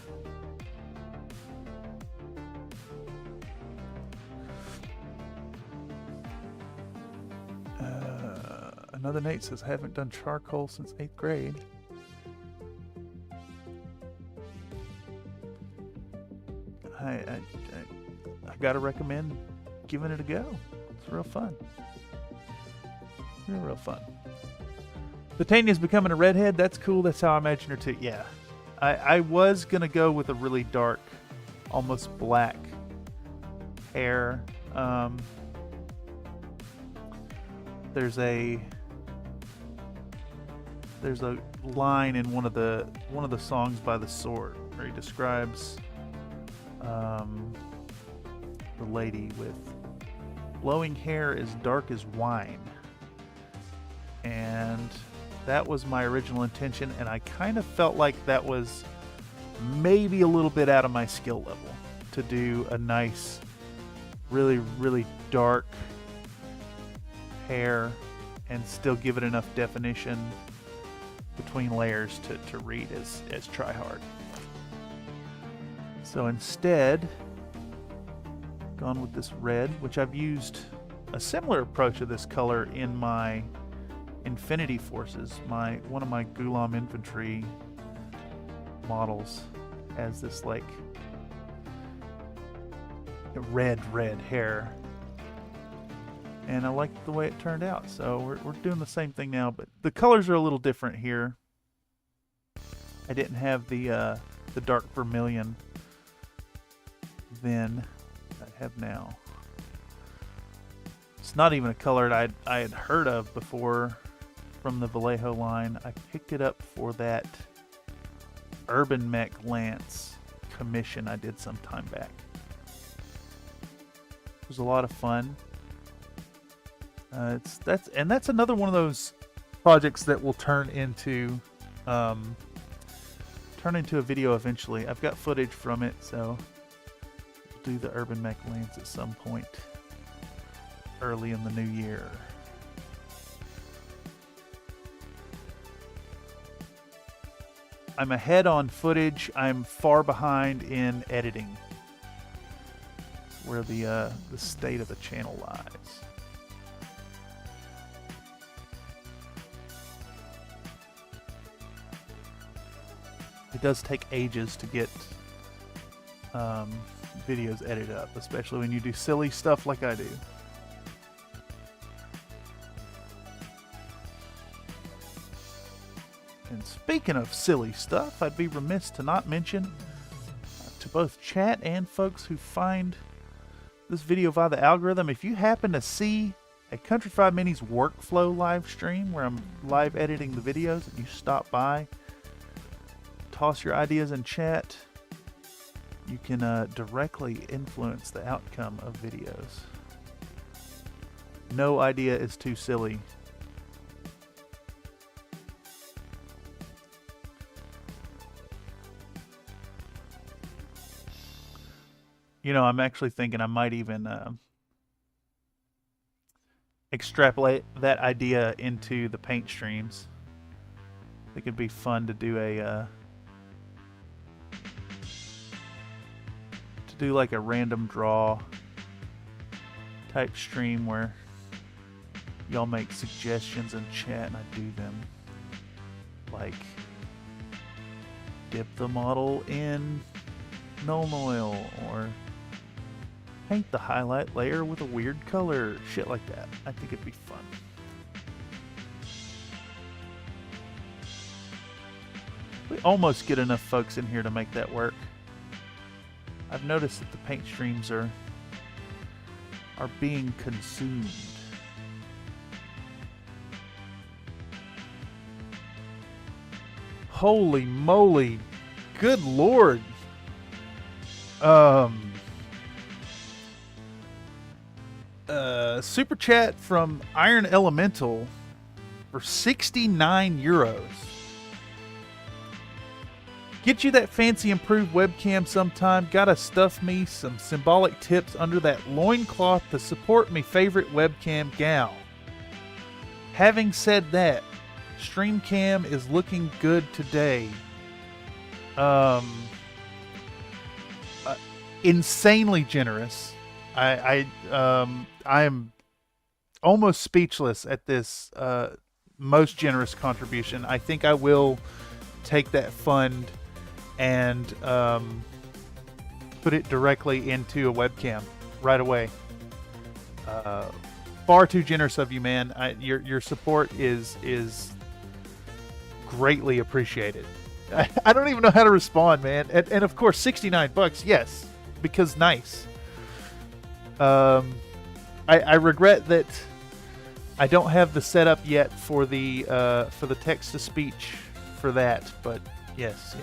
[SPEAKER 1] Another Nate says, I haven't done charcoal since 8th grade. I gotta recommend giving it a go. It's real fun. Real fun. Titania's becoming a redhead. That's cool. That's how I imagine her too. Yeah. I was gonna go with a really dark, almost black hair. There's a line in one of the songs by The Sword where he describes the lady with blowing hair as dark as wine, and that was my original intention, and I kind of felt like that was maybe a little bit out of my skill level to do a nice, really dark hair and still give it enough definition between layers to read as try hard. So instead, gone with this red, which I've used a similar approach of this color in my Infinity Forces. One of my Gulam infantry models has this like red hair, and I liked the way it turned out. So we're doing the same thing now, but the colors are a little different here. I didn't have the dark vermilion then. I have now. It's not even a color I had heard of before from the Vallejo line. I picked it up for that Urban Mech Lance commission I did some time back. It was a lot of fun. That's another one of those projects that will turn into a video eventually. I've got footage from it, so we'll do the Urban Mech Lance at some point early in the new year. I'm ahead on footage. I'm far behind in editing. Where the state of the channel lies. It does take ages to get videos edited up, especially when you do silly stuff like I do. And speaking of silly stuff, I'd be remiss to not mention to both chat and folks who find this video via the algorithm, if you happen to see a Country Fried Minis workflow live stream where I'm live editing the videos, and you stop by, toss your ideas in chat, you can directly influence the outcome of videos. No idea is too silly. You know, I'm actually thinking I might even extrapolate that idea into the paint streams. I think it'd be fun to do like a random draw type stream where y'all make suggestions in chat and I do them. Like, dip the model in Nuln Oil, or Paint the highlight layer with a weird color. Shit like that. I think it'd be fun. We almost get enough folks in here to make that work. I've noticed that the paint streams are being consumed. Holy moly. Good lord. Super chat from Iron Elemental for 69 euros. Get you that fancy improved webcam sometime. Gotta stuff me some symbolic tips under that loincloth to support me favorite webcam gal. Having said that, stream cam is looking good today. Insanely generous. I am almost speechless at this most generous contribution. I think I will take that fund and put it directly into a webcam right away. Far too generous of you, man. Your support is greatly appreciated. I don't even know how to respond, man. And of course, $69, yes, because nice. I regret that I don't have the setup yet for the text to speech for that, but yes.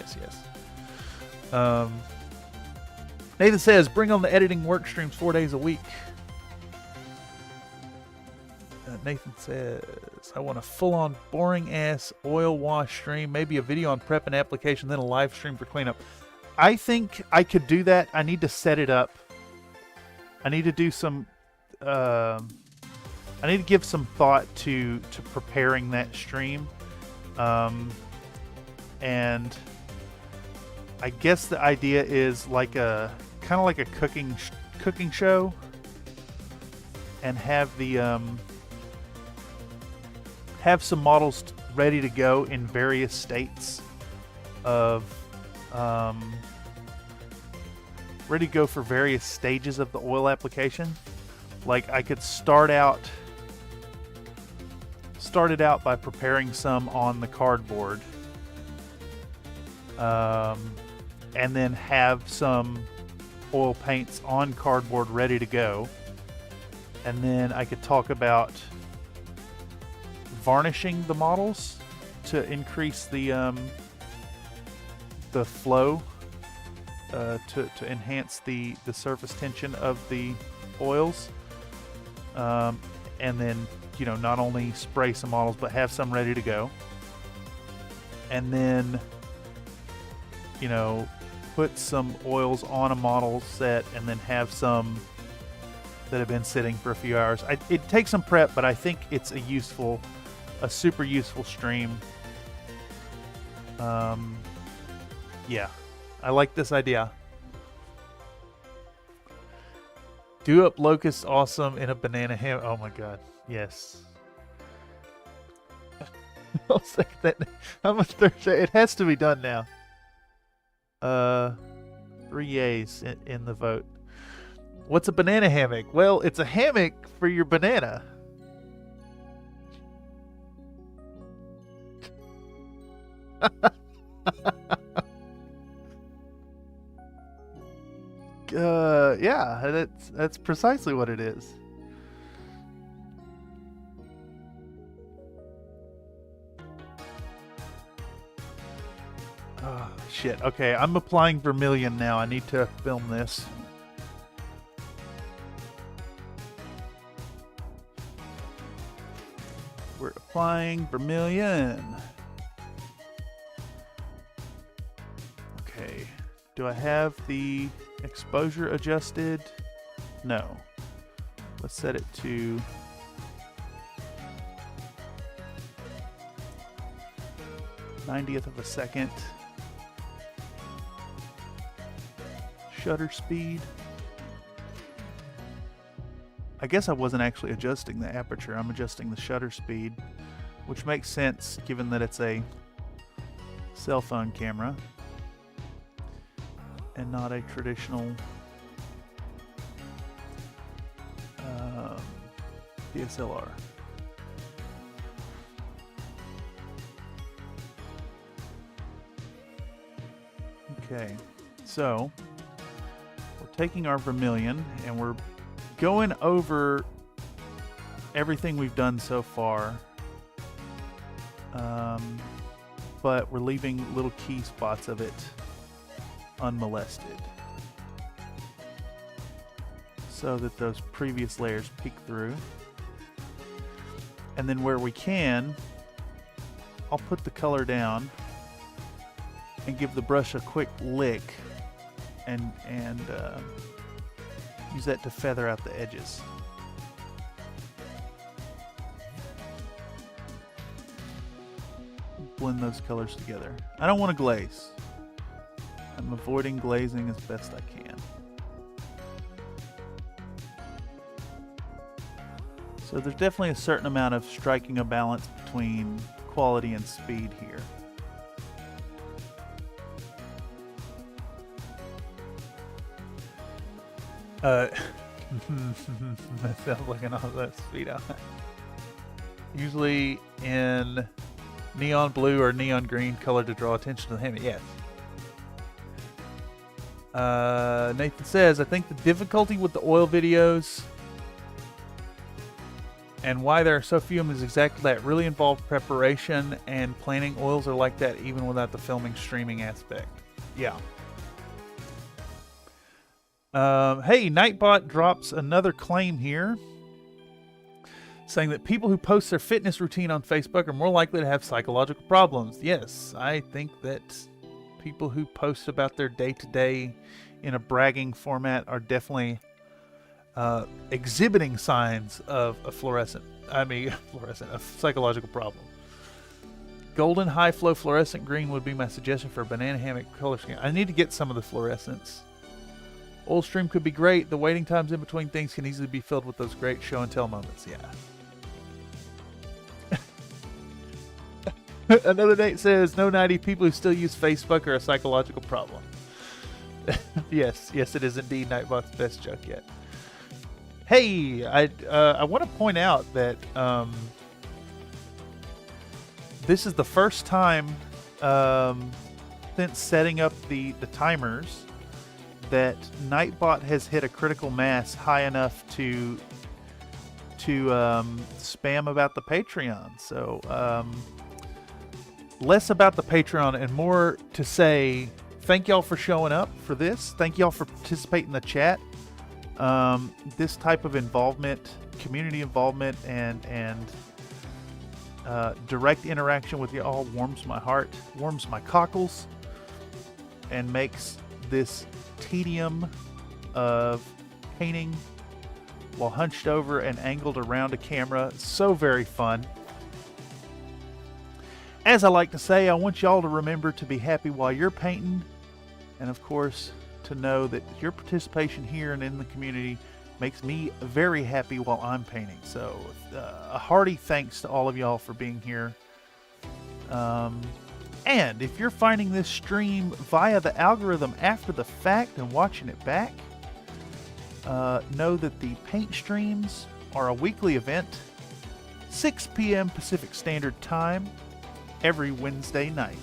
[SPEAKER 1] Nathan says, bring on the editing work streams 4 days a week. Nathan says, I want a full-on boring-ass oil wash stream, maybe a video on prep and application, then a live stream for cleanup. I think I could do that. I need to set it up. I need to do some... I need to give some thought to preparing that stream. And I guess the idea is like a... kind of like a cooking show. And have the... have some models ready to go in various states of ready to go for various stages of the oil application. Like I could start it out by preparing some on the cardboard, and then have some oil paints on cardboard ready to go, and then I could talk about varnishing the models to increase the flow, to enhance the surface tension of the oils, and then not only spray some models but have some ready to go, and then put some oils on a model set and then have some that have been sitting for a few hours. It takes some prep, but I think it's a super useful stream. Yeah, I like this idea. Do up locust awesome in a banana ham. Oh my god, yes. I'll say that. I'm a Thursday. It has to be done now. 3 yays in the vote. What's a banana hammock? Well, it's a hammock for your banana. Yeah, that's precisely what it is. Oh, shit. Okay, I'm applying vermilion now. I need to film this. We're applying vermilion. Okay. Do I have the exposure adjusted? No. Let's set it to 90th of a second. Shutter speed. I guess I wasn't actually adjusting the aperture. I'm adjusting the shutter speed, which makes sense given that it's a cell phone camera and not a traditional DSLR. Okay, so we're taking our vermilion and we're going over everything we've done so far, but we're leaving little key spots of it unmolested so that those previous layers peek through. And then where we can, I'll put the color down and give the brush a quick lick and use that to feather out the edges. Blend those colors together. I don't want to glaze. I'm avoiding glazing as best I can. So there's definitely a certain amount of striking a balance between quality and speed here. That sounds like an awesome speed out. Usually in neon blue or neon green color to draw attention to the hammer. Yes. Nathan says, I think the difficulty with the oil videos and why there are so few of them is exactly that. Really involved preparation, and planning oils are like that even without the filming streaming aspect. Yeah. Hey, Nightbot drops another claim here, saying that people who post their fitness routine on Facebook are more likely to have psychological problems. Yes, I think that people who post about their day-to-day in a bragging format are definitely exhibiting signs of a a psychological problem. Golden high flow fluorescent green would be my suggestion for a banana hammock color scheme. I need to get some of the fluorescents. Oil stream could be great. The waiting times in between things can easily be filled with those great show and tell moments. Yeah. Another Nate says, no 90 people who still use Facebook are a psychological problem. Yes, it is indeed Nightbot's best joke yet. Hey, I want to point out that this is the first time since setting up the timers that Nightbot has hit a critical mass high enough to spam about the Patreon. So less about the Patreon and more to say thank y'all for showing up for this. Thank y'all for participating in the chat. This type of involvement, community involvement, and direct interaction with y'all warms my heart, warms my cockles, and makes this tedium of painting while hunched over and angled around a camera so very fun. As I like to say, I want y'all to remember to be happy while you're painting, and of course to know that your participation here and in the community makes me very happy while I'm painting. So a hearty thanks to all of y'all for being here. And if you're finding this stream via the algorithm after the fact and watching it back, know that the paint streams are a weekly event, 6 p.m. Pacific Standard Time, every Wednesday night.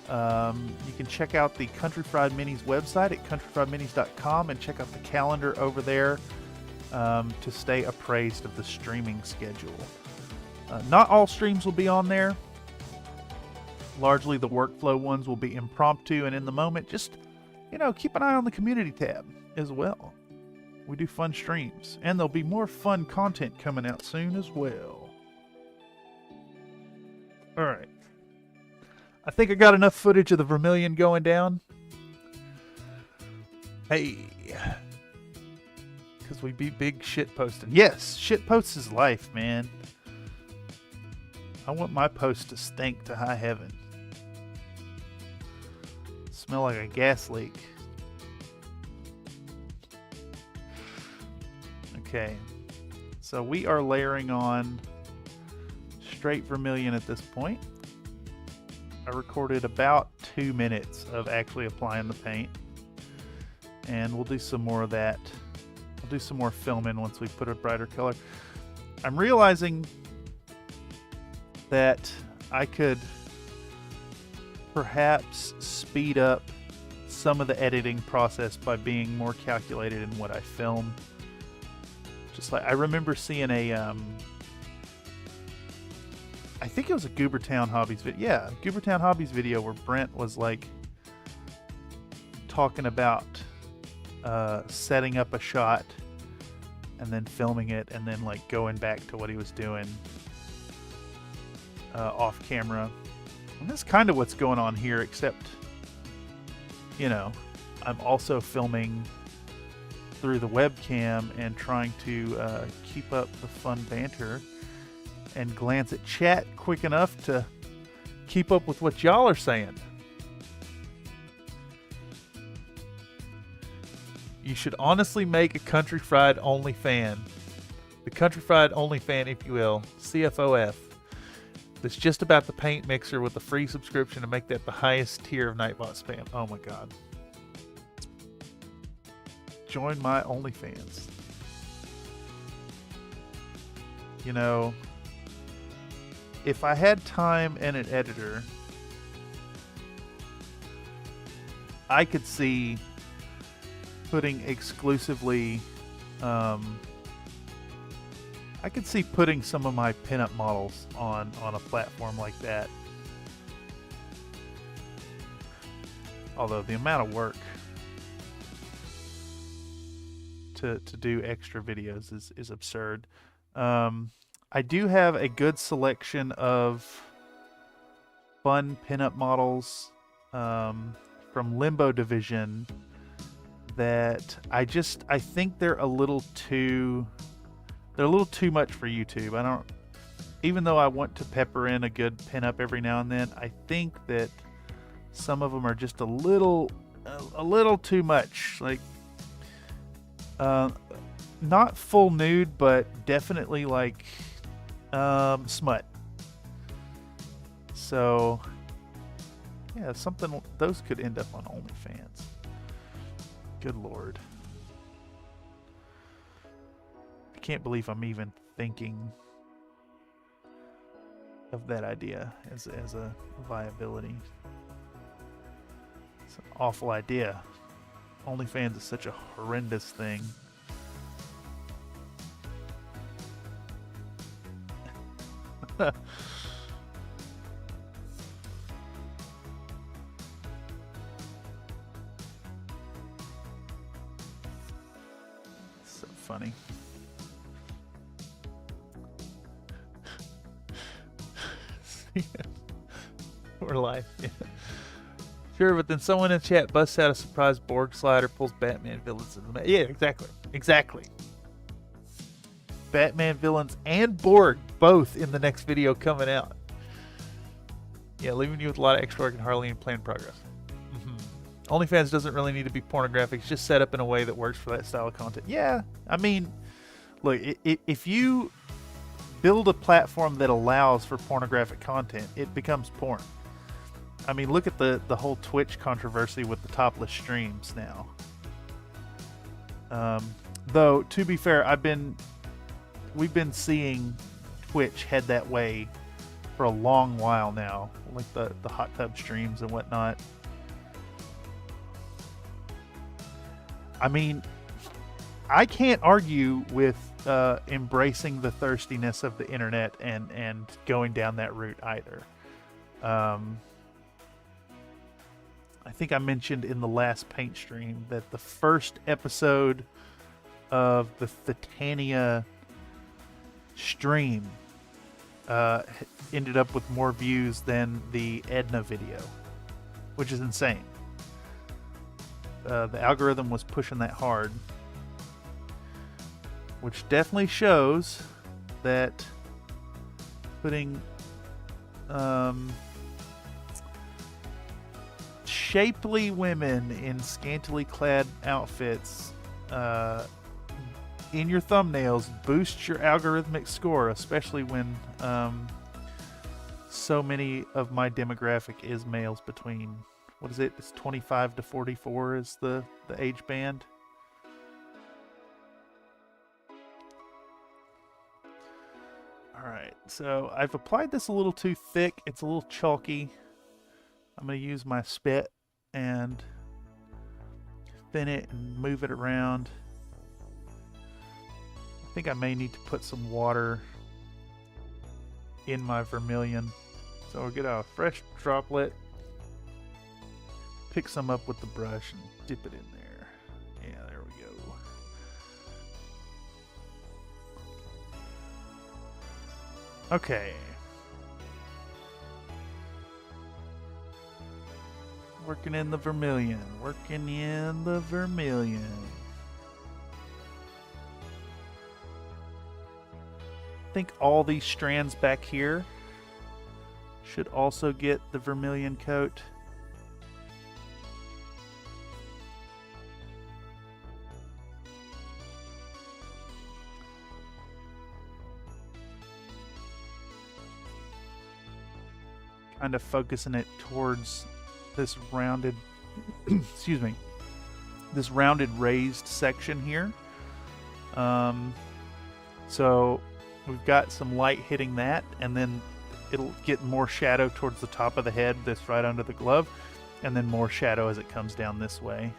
[SPEAKER 1] You can check out the Country Fried Minis website at countryfriedminis.com and check out the calendar over there to stay appraised of the streaming schedule. Not all streams will be on there. Largely the workflow ones will be impromptu and in the moment. Just, keep an eye on the community tab as well. We do fun streams, and there'll be more fun content coming out soon as well. All right. I think I got enough footage of the vermilion going down. Hey. Because we be big shit posting. Yes, shit posts is life, man. I want my post to stink to high heaven. Smell like a gas leak. Okay. So we are layering on straight vermilion at this point. I recorded about 2 minutes of actually applying the paint, and we'll do some more of that. We'll do some more filming once we put a brighter color. I'm realizing that I could perhaps speed up some of the editing process by being more calculated in what I film. Just like I remember seeing a I think it was a Goobertown Hobbies video. Yeah, Goobertown Hobbies video where Brent was like talking about setting up a shot and then filming it and then like going back to what he was doing off camera. And that's kind of what's going on here, except, you know, I'm also filming through the webcam and trying to keep up the fun banter and glance at chat quick enough to keep up with what y'all are saying. You should honestly make a Country Fried OnlyFan. The Country Fried OnlyFan, if you will. CFOF. That's just about the paint mixer with a free subscription to make that the highest tier of Nightbot spam. Oh my god. Join my OnlyFans. You know, if I had time and an editor, I could see putting exclusively, I could see putting some of my pinup models on a platform like that. Although the amount of work to do extra videos is absurd. I do have a good selection of fun pinup models from Limbo Division that I think they're a little too much for YouTube. Even though I want to pepper in a good pinup every now and then, I think that some of them are just a little too much. Like, not full nude, but definitely like smut. So yeah, those could end up on OnlyFans. Good lord. I can't believe I'm even thinking of that idea as a viability. It's an awful idea. OnlyFans is such a horrendous thing. So funny. We're live. Yeah. Sure, but then someone in chat busts out a surprise Borg slide or pulls Batman villains in the match. Yeah, exactly. Batman villains and Borg both in the next video coming out. Yeah, leaving you with a lot of extra work and hardly any planned progress. OnlyFans doesn't really need to be pornographic. It's just set up in a way that works for that style of content. Yeah, I mean, look, if you build a platform that allows for pornographic content, it becomes porn. I mean, look at the whole Twitch controversy with the topless streams now. Though, to be fair, we've been seeing Twitch head that way for a long while now, like the hot tub streams and whatnot. I mean, I can't argue with embracing the thirstiness of the internet and going down that route either. I think I mentioned in the last paint stream that the first episode of the Titania stream ended up with more views than the Edna video, which is insane. The algorithm was pushing that hard, which definitely shows that putting shapely women in scantily clad outfits in your thumbnails boosts your algorithmic score, especially when so many of my demographic is males between, what is it? It's 25 to 44 is the age band. Alright, so I've applied this a little too thick. It's a little chalky. I'm going to use my spit and thin it and move it around. I think I may need to put some water in my vermilion. So we'll get a fresh droplet, pick some up with the brush and dip it in there. Yeah, there we go. Okay. Working in the vermilion. Working in the vermilion. I think all these strands back here should also get the vermilion coat. Kind of focusing it towards this rounded, excuse me, this rounded raised section here. So we've got some light hitting that, and then it'll get more shadow towards the top of the head that's right under the glove, and then more shadow as it comes down this way.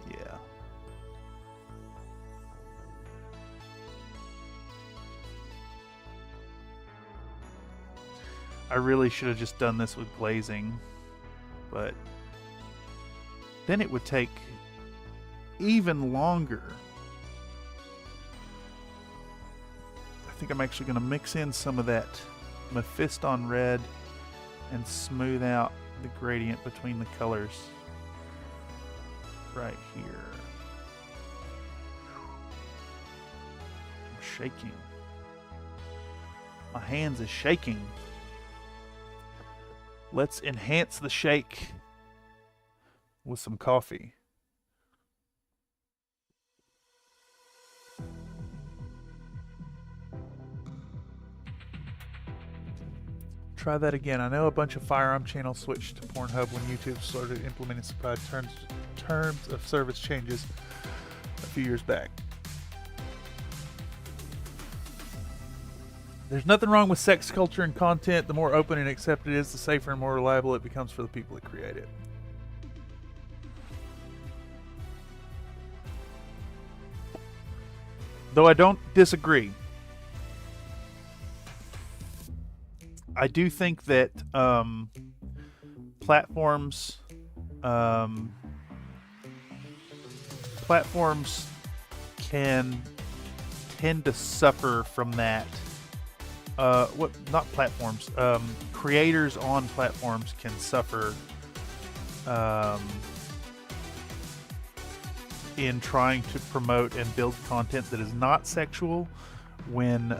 [SPEAKER 1] Yeah. I really should have just done this with glazing, but then it would take even longer. I think I'm actually going to mix in some of that Mephiston red and smooth out the gradient between the colors right here. I'm shaking. My hands is shaking. Let's enhance the shake with some coffee. Try that again. I know a bunch of firearm channels switched to Pornhub when YouTube started implementing surprise terms of service changes a few years back. There's nothing wrong with sex culture and content. The more open and accepted it is, the safer and more reliable it becomes for the people that create it. Though I don't disagree. I do think that platforms can tend to suffer from that. Not platforms. Creators on platforms can suffer in trying to promote and build content that is not sexual when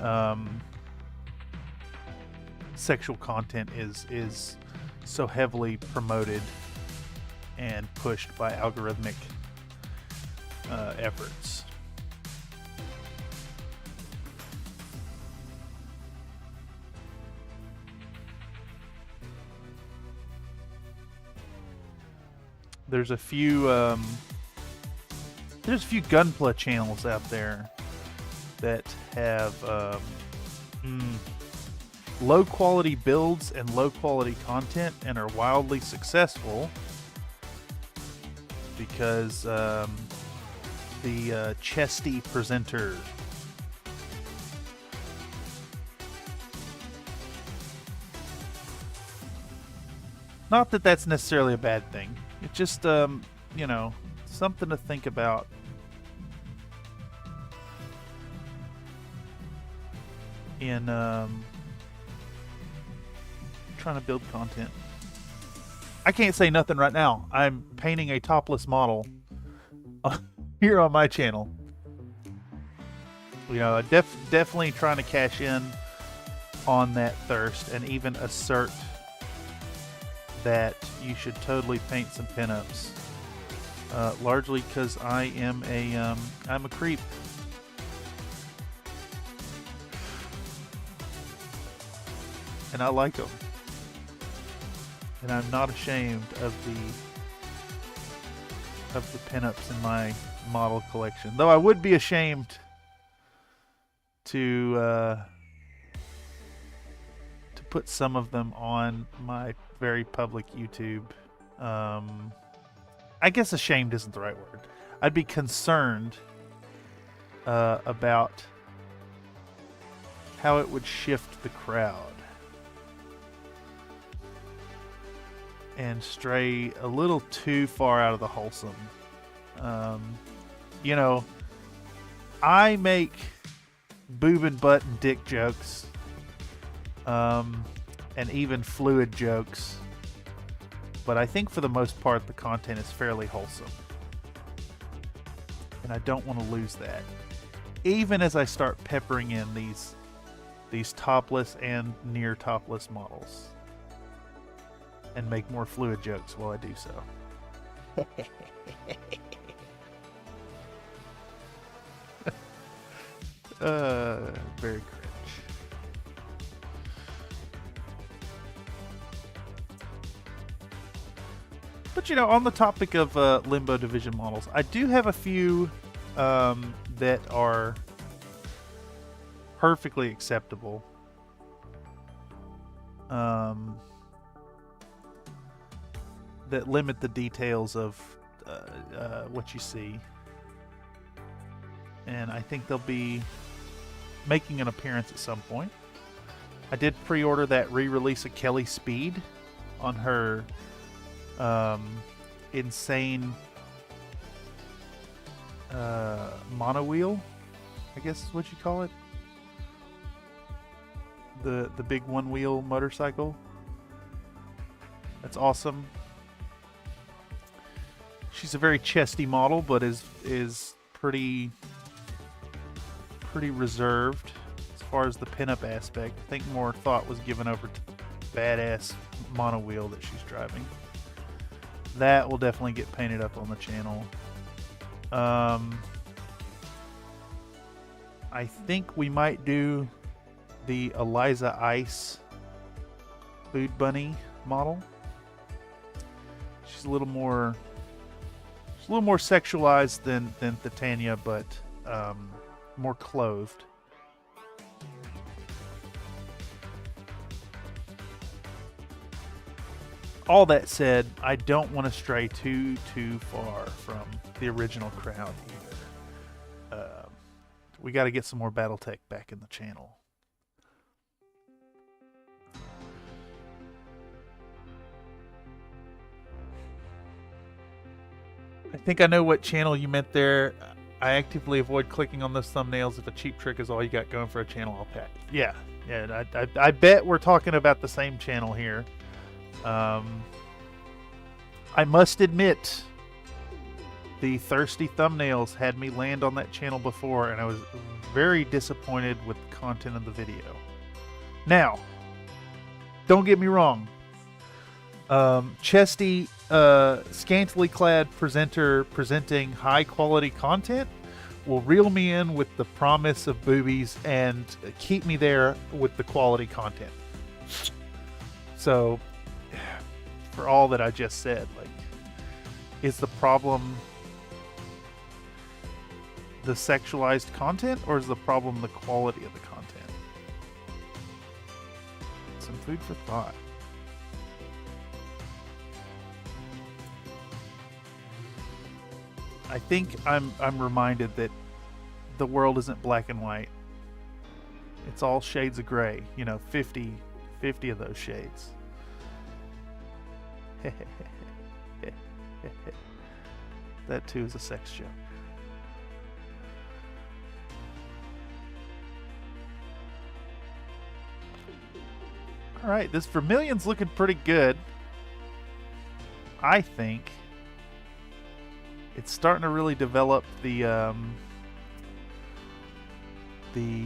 [SPEAKER 1] sexual content is so heavily promoted and pushed by algorithmic efforts. There's a few gunpla channels out there that have low quality builds and low quality content and are wildly successful because the chesty presenter not that that's necessarily a bad thing. It's just you know, something to think about. In trying to build content. I can't say nothing right now. I'm painting a topless model here on my channel. You know, definitely trying to cash in on that thirst and even assert that you should totally paint some pinups. Largely because I am I'm a creep. And I like them. And I'm not ashamed of the pinups in my model collection. Though I would be ashamed to put some of them on my very public YouTube. I guess ashamed isn't the right word. I'd be concerned about how it would shift the crowd and stray a little too far out of the wholesome. You know, I make boob and butt and dick jokes, and even fluid jokes, but I think for the most part the content is fairly wholesome, and I don't want to lose that. Even as I start peppering in these topless and near topless models, and make more fluid jokes while I do so. Very cringe. But you know, on the topic of Limbo Division models, I do have a few that are perfectly acceptable. That limit the details of what you see. And I think they'll be making an appearance at some point. I did pre-order that re-release of Kelly Speed on her insane monowheel, I guess is what you call it. The big one-wheel motorcycle. That's awesome. She's a very chesty model, but is pretty reserved as far as the pinup aspect. I think more thought was given over to the badass monowheel that she's driving. That will definitely get painted up on the channel. I think we might do the Eliza Ice Food Bunny model. She's a little more sexualized than Titania, but more clothed. All that said, I don't want to stray too far from the original crowd either. We got to get some more battletech back in the channel. I think I know what channel you meant there. I actively avoid clicking on those thumbnails. If a cheap trick is all you got going for a channel, I'll pat. Yeah. I bet we're talking about the same channel here. I must admit, the thirsty thumbnails had me land on that channel before, and I was very disappointed with the content of the video. Now, don't get me wrong. Chesty, scantily clad presenter presenting high quality content will reel me in with the promise of boobies and keep me there with the quality content. So, for all that I just said, like, is the problem the sexualized content, or is the problem the quality of the content? Some food for thought. I think I'm reminded that the world isn't black and white. It's all shades of gray. You know, 50 of those shades. That too is a sex joke. Alright, this Vermilion's looking pretty good. I think it's starting to really develop the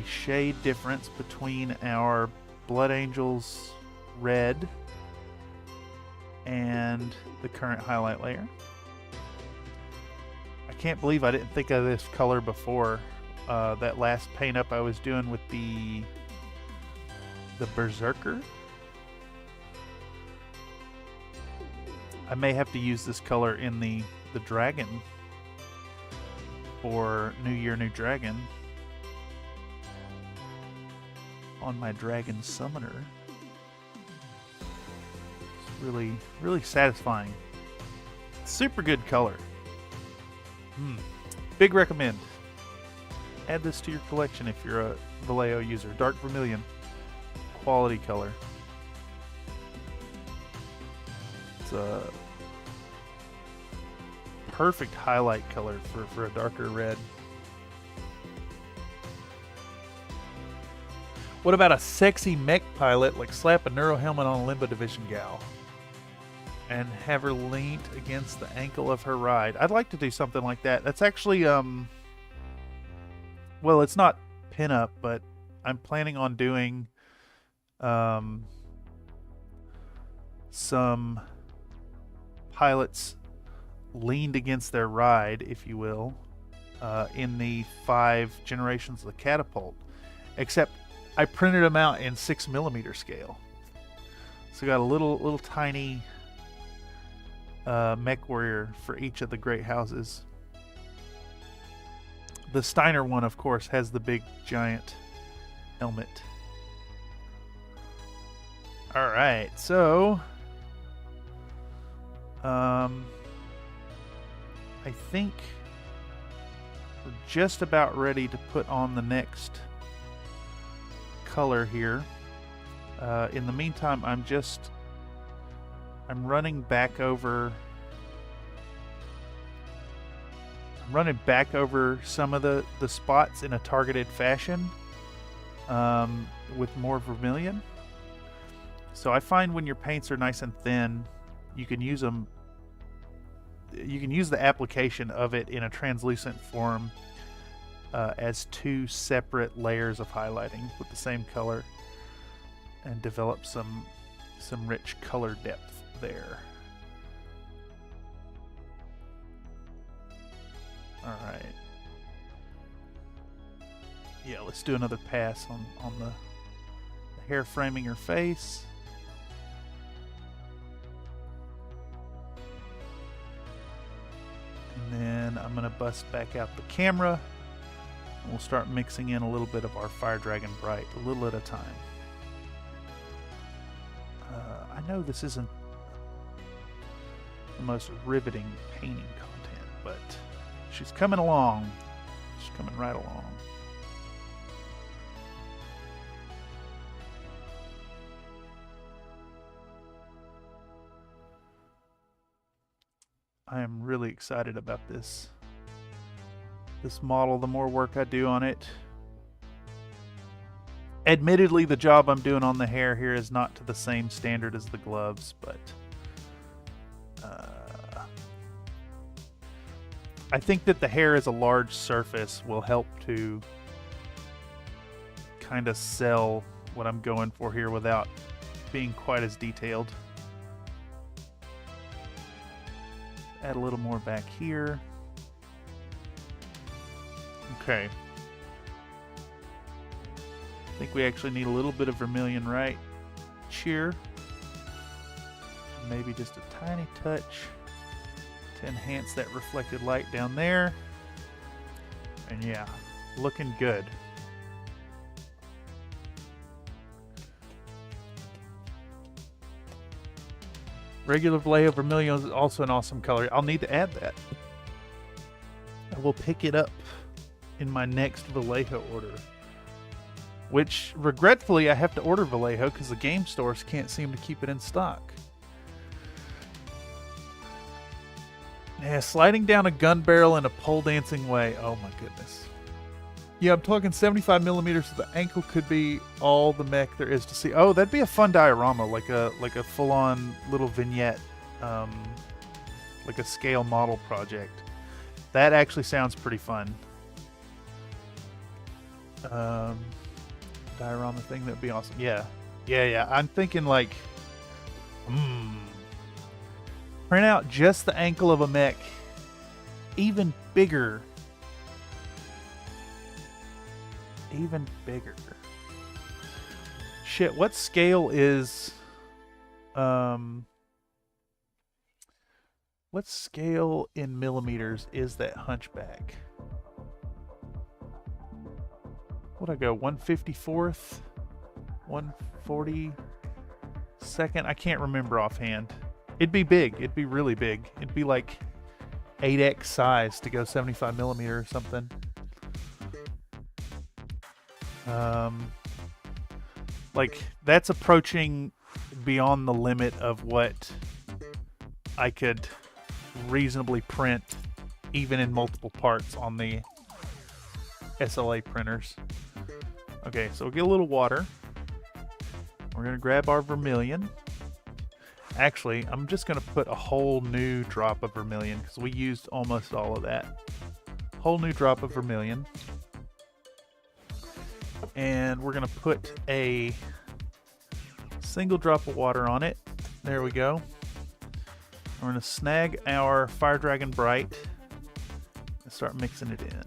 [SPEAKER 1] shade difference between our Blood Angels red and the current highlight layer. I can't believe I didn't think of this color before. That last paint up I was doing with the Berserker. I may have to use this color in the dragon for New Year, New Dragon. on my dragon summoner. It's really, really satisfying. Super good color. Big recommend. Add this to your collection if you're a Vallejo user. Dark vermilion. Quality color. It's a perfect highlight color for a darker red. What about a sexy mech pilot, like slap a neuro helmet on a Limbo Division gal and have her leaned against the ankle of her ride? I'd like to do something like that. That's actually, well, it's not pinup, but I'm planning on doing some pilots leaned against their ride, if you will, in the 5 generations of the catapult, except I printed them out in 6mm scale. So got a little tiny mech warrior for each of the great houses. The Steiner one, of course, has the big giant helmet. Alright, so I think we're just about ready to put on the next color here. In the meantime, I'm running back over some of the spots in a targeted fashion with more vermilion. So I find when your paints are nice and thin, you can use them. You can use the application of it in a translucent form as 2 separate layers of highlighting with the same color, and develop some rich color depth there. All right. Yeah, let's do another pass on the hair framing her face. And then I'm going to bust back out the camera, and we'll start mixing in a little bit of our Fire Dragon Bright, a little at a time. I know this isn't the most riveting painting content, but she's coming along. She's coming right along. I am really excited about this model. The more work I do on it, admittedly, the job I'm doing on the hair here is not to the same standard as the gloves, but I think that the hair as a large surface will help to kind of sell what I'm going for here without being quite as detailed. Add a little more back here. Okay. I think we actually need a little bit of vermilion right here. Maybe just a tiny touch to enhance that reflected light down there. And yeah, looking good. Regular Vallejo Vermilion is also an awesome color. I'll need to add that. I will pick it up in my next Vallejo order. Which, regretfully, I have to order Vallejo because the game stores can't seem to keep it in stock. Yeah, sliding down a gun barrel in a pole dancing way. Oh my goodness. Yeah, I'm talking 75mm, so the ankle could be all the mech there is to see. Oh, that'd be a fun diorama, like a full-on little vignette, like a scale model project. That actually sounds pretty fun. Diorama thing, that'd be awesome. Yeah. I'm thinking like, print out just the ankle of a mech, even bigger. Even bigger. Shit, what scale is what scale in millimeters is that hunchback? What'd I go, 1/54th? 1/42. I can't remember offhand. It'd be big. It'd be really big. It'd be like 8x size to go 75mm or something. Like that's approaching beyond the limit of what I could reasonably print even in multiple parts on the SLA printers. Okay, so we'll get a little water. We're gonna grab our vermilion. Actually, I'm just gonna put a whole new drop of vermilion because we used almost all of that. Whole new drop of vermilion. And we're gonna put a single drop of water on it. There we go. We're gonna snag our Fire Dragon Bright and start mixing it in.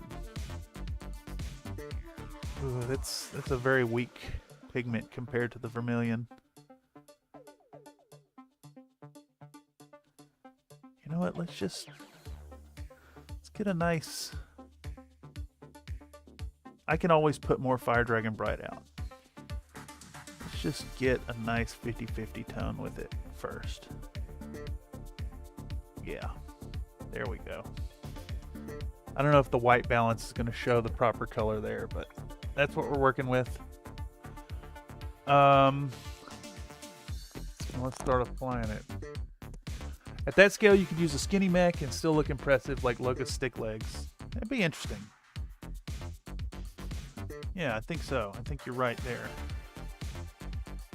[SPEAKER 1] Ooh, that's a very weak pigment compared to the vermilion. You know what? Let's get a nice. I can always put more Fire Dragon Bright out. Let's just get a nice 50-50 tone with it first. Yeah, there we go. I don't know if the white balance is going to show the proper color there, but that's what we're working with. Let's start applying it. At that scale, you could use a skinny mech and still look impressive like Loga's stick legs. That'd be interesting. Yeah, I think so. I think you're right there.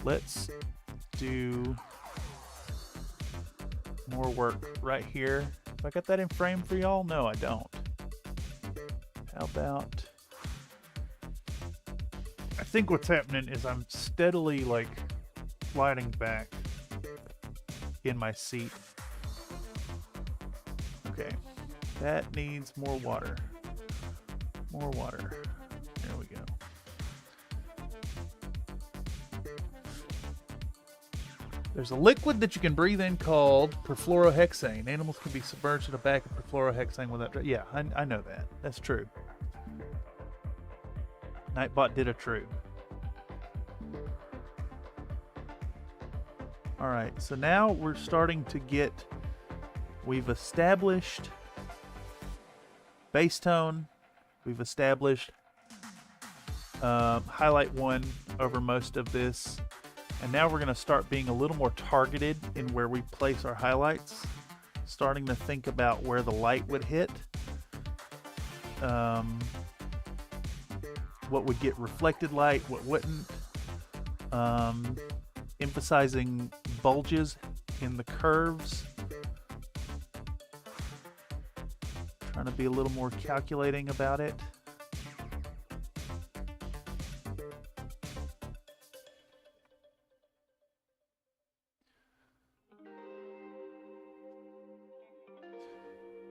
[SPEAKER 1] Let's do more work right here. Have I got that in frame for y'all? No, I don't. How about... I think what's happening is I'm steadily, like, sliding back in my seat. Okay. That needs more water. More water. There we go. There's a liquid that you can breathe in called perfluorohexane. Animals can be submerged in a bag of perfluorohexane without... Yeah, I know that. That's true. Nightbot did a true. Alright, so now we're starting to get... We've established base tone. We've established highlight 1 over most of this. And now we're going to start being a little more targeted in where we place our highlights. Starting to think about where the light would hit. What would get reflected light, what wouldn't. Emphasizing bulges in the curves. Trying to be a little more calculating about it.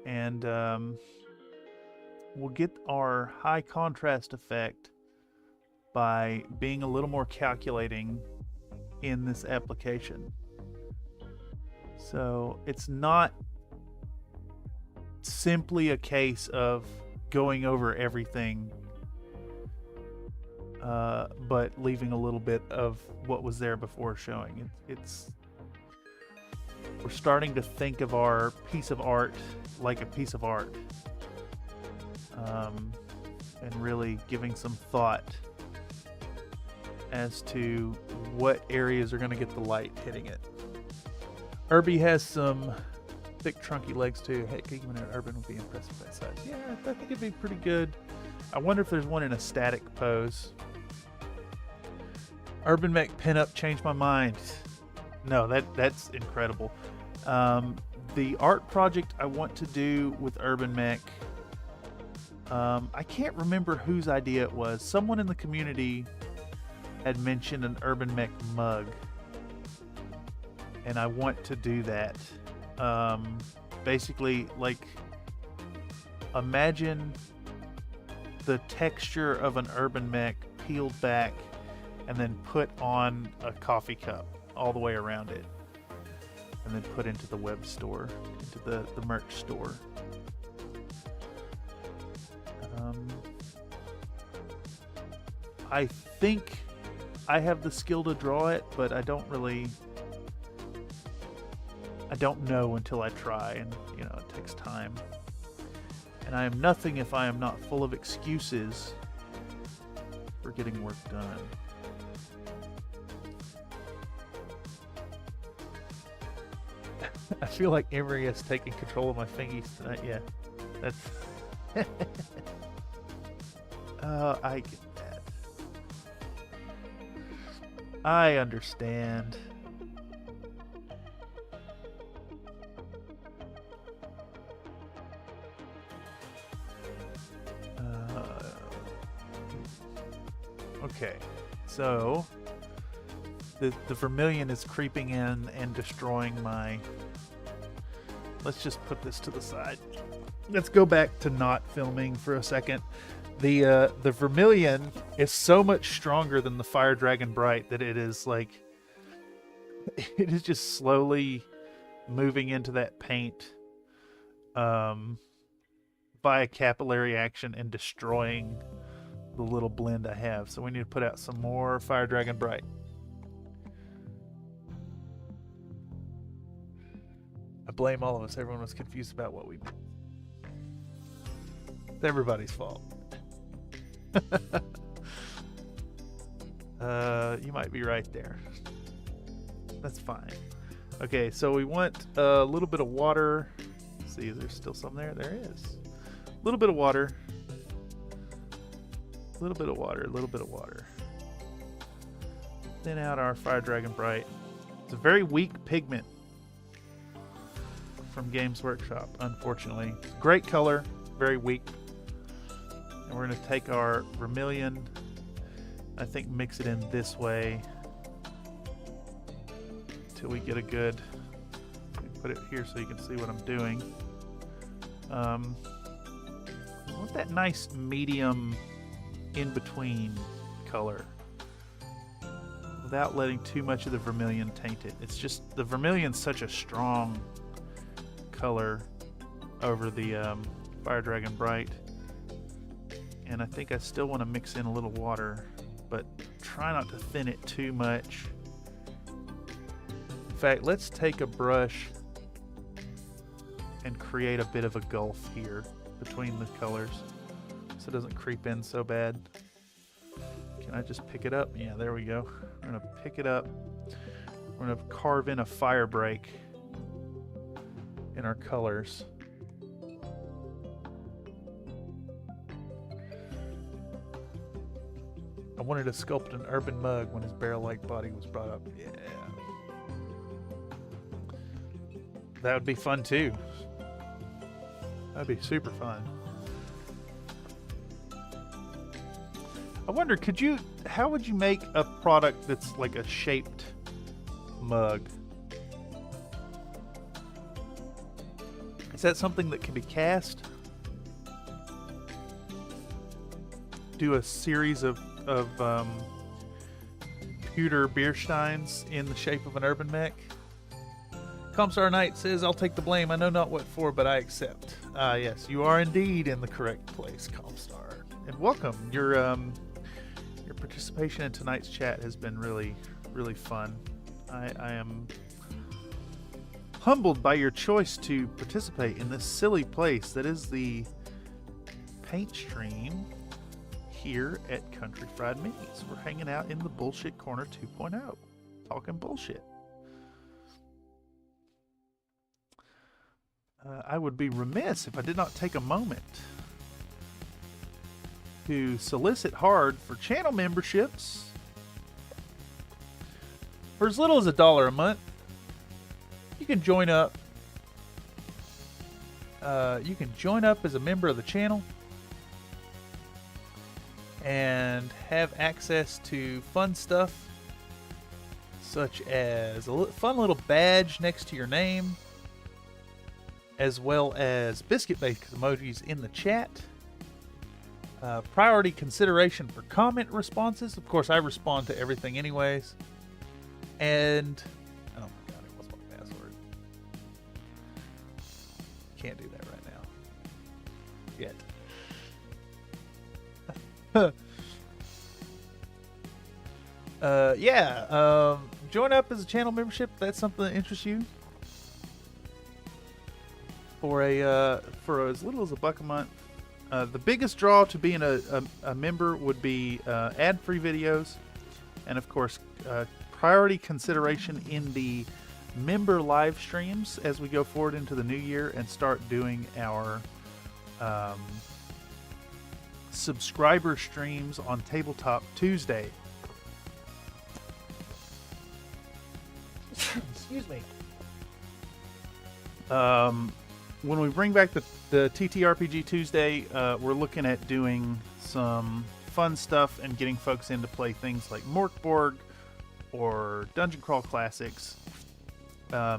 [SPEAKER 1] And we'll get our high contrast effect by being a little more calculating in this application. So it's not simply a case of going over everything, but leaving a little bit of what was there before showing. We're starting to think of our piece of art like a piece of art, and really giving some thought as to what areas are going to get the light hitting it. Irby has some thick trunky legs too. Heck, even an urban would be impressive that size. Yeah, I think it'd be pretty good. I wonder if there's one in a static pose. Urban Mech pinup changed my mind. No, that's incredible. The art project I want to do with Urban Mech, I can't remember whose idea it was. Someone in the community had mentioned an Urban Mech mug, and I want to do that. Basically, like, imagine the texture of an Urban Mech peeled back and then put on a coffee cup all the way around it, and then put into the web store, into the merch store. I think I have the skill to draw it, but I don't know until I try, and it takes time. And I am nothing if I am not full of excuses for getting work done. I feel like Emery has taken control of my fingies tonight. Yeah, that's... I get that. I understand. Okay, so the vermilion is creeping in and destroying my... Let's just put this to the side. Let's go back to not filming for a second. The vermilion is so much stronger than the Fire Dragon Bright that it is like... It is just slowly moving into that paint via capillary action and destroying the little blend I have. So we need to put out some more Fire Dragon Bright. I blame all of us. Everyone was confused about what we did. It's everybody's fault. You might be right there. That's fine. Okay, so we want a little bit of water. Let's see, there's still some there. There is. A little bit of water. A little bit of water. A little bit of water. Thin out our Fire Dragon Bright. It's a very weak pigment from Games Workshop, unfortunately. Great color, very weak. And we're going to take our vermilion, I think mix it in this way until we get a good... Put it here so you can see what I'm doing. I want that nice medium in-between color without letting too much of the vermilion taint it. It's just, the vermilion's such a strong color over the Fire Dragon Bright, and I think I still want to mix in a little water, but try not to thin it too much. In fact, let's take a brush and create a bit of a gulf here between the colors so it doesn't creep in so bad. Can I just pick it up? Yeah, there we go. We're gonna pick it up. We're gonna carve in a fire break in our colors. I wanted to sculpt an urban mug when his barrel-like body was brought up. Yeah. That would be fun too. That'd be super fun. I wonder, how would you make a product that's like a shaped mug? Is that something that can be cast? Do a series of pewter beer steins in the shape of an urban mech? Comstar Knight says, I'll take the blame. I know not what for, but I accept. Yes, you are indeed in the correct place, Comstar. And welcome. Your participation in tonight's chat has been really, really fun. I am humbled by your choice to participate in this silly place that is the paint stream here at Country Fried Minis. We're hanging out in the Bullshit Corner 2.0, talking bullshit. I would be remiss if I did not take a moment to solicit hard for channel memberships. For as little as $1 a month, you can join up. You can join up as a member of the channel and have access to fun stuff such as a fun little badge next to your name, as well as biscuit-based emojis in the chat. Priority consideration for comment responses. Of course, I respond to everything anyways. And, oh my god, it was my password. Can't do that right now. Yet. Yeah. Join up as a channel membership. If that's something that interests you. For as little as $1 a month. The biggest draw to being a member would be ad-free videos, and of course, priority consideration in the member live streams as we go forward into the new year and start doing our subscriber streams on Tabletop Tuesday.
[SPEAKER 2] Excuse me.
[SPEAKER 1] When we bring back the TTRPG Tuesday, we're looking at doing some fun stuff and getting folks in to play things like Morkborg or Dungeon Crawl Classics. Yeah,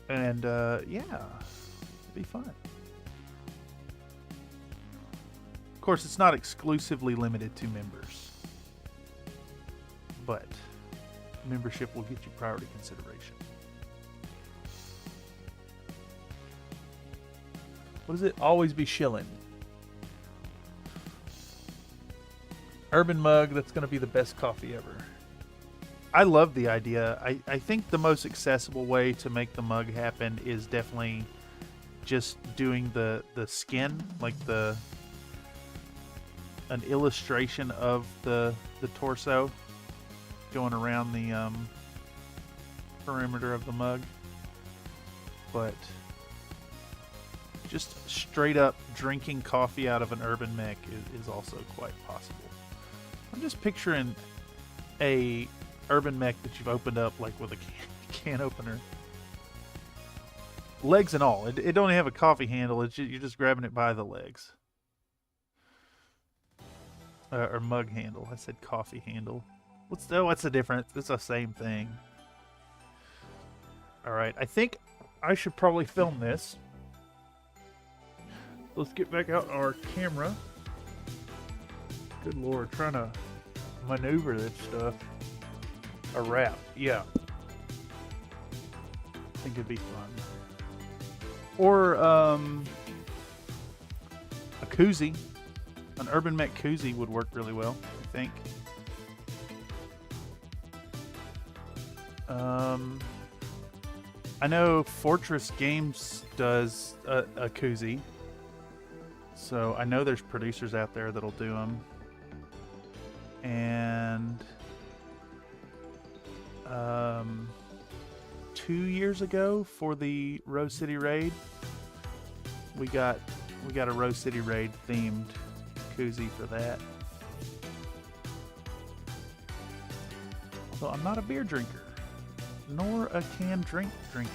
[SPEAKER 1] it'd be fun. Of course, it's not exclusively limited to members, but membership will get you priority consideration. What does it always be shilling? Urban mug, that's going to be the best coffee ever. I love the idea. I think the most accessible way to make the mug happen is definitely just doing the skin, like an illustration of the torso going around the perimeter of the mug. But just straight up drinking coffee out of an urban mech is also quite possible. I'm just picturing a urban mech that you've opened up like with a can opener. Legs and all. It don't have a coffee handle. You're just grabbing it by the legs. Or mug handle. I said coffee handle. What's the difference? It's the same thing. Alright, I think I should probably film this. Let's get back out our camera. Good lord, trying to maneuver this stuff. A wrap, yeah. I think it'd be fun. Or a koozie. An urban mech koozie would work really well, I think. I know Fortress Games does a koozie. So I know there's producers out there that'll do them. And 2 years ago for the Rose City Raid, we got a Rose City Raid themed koozie for that. Although I'm not a beer drinker, nor a canned drink drinker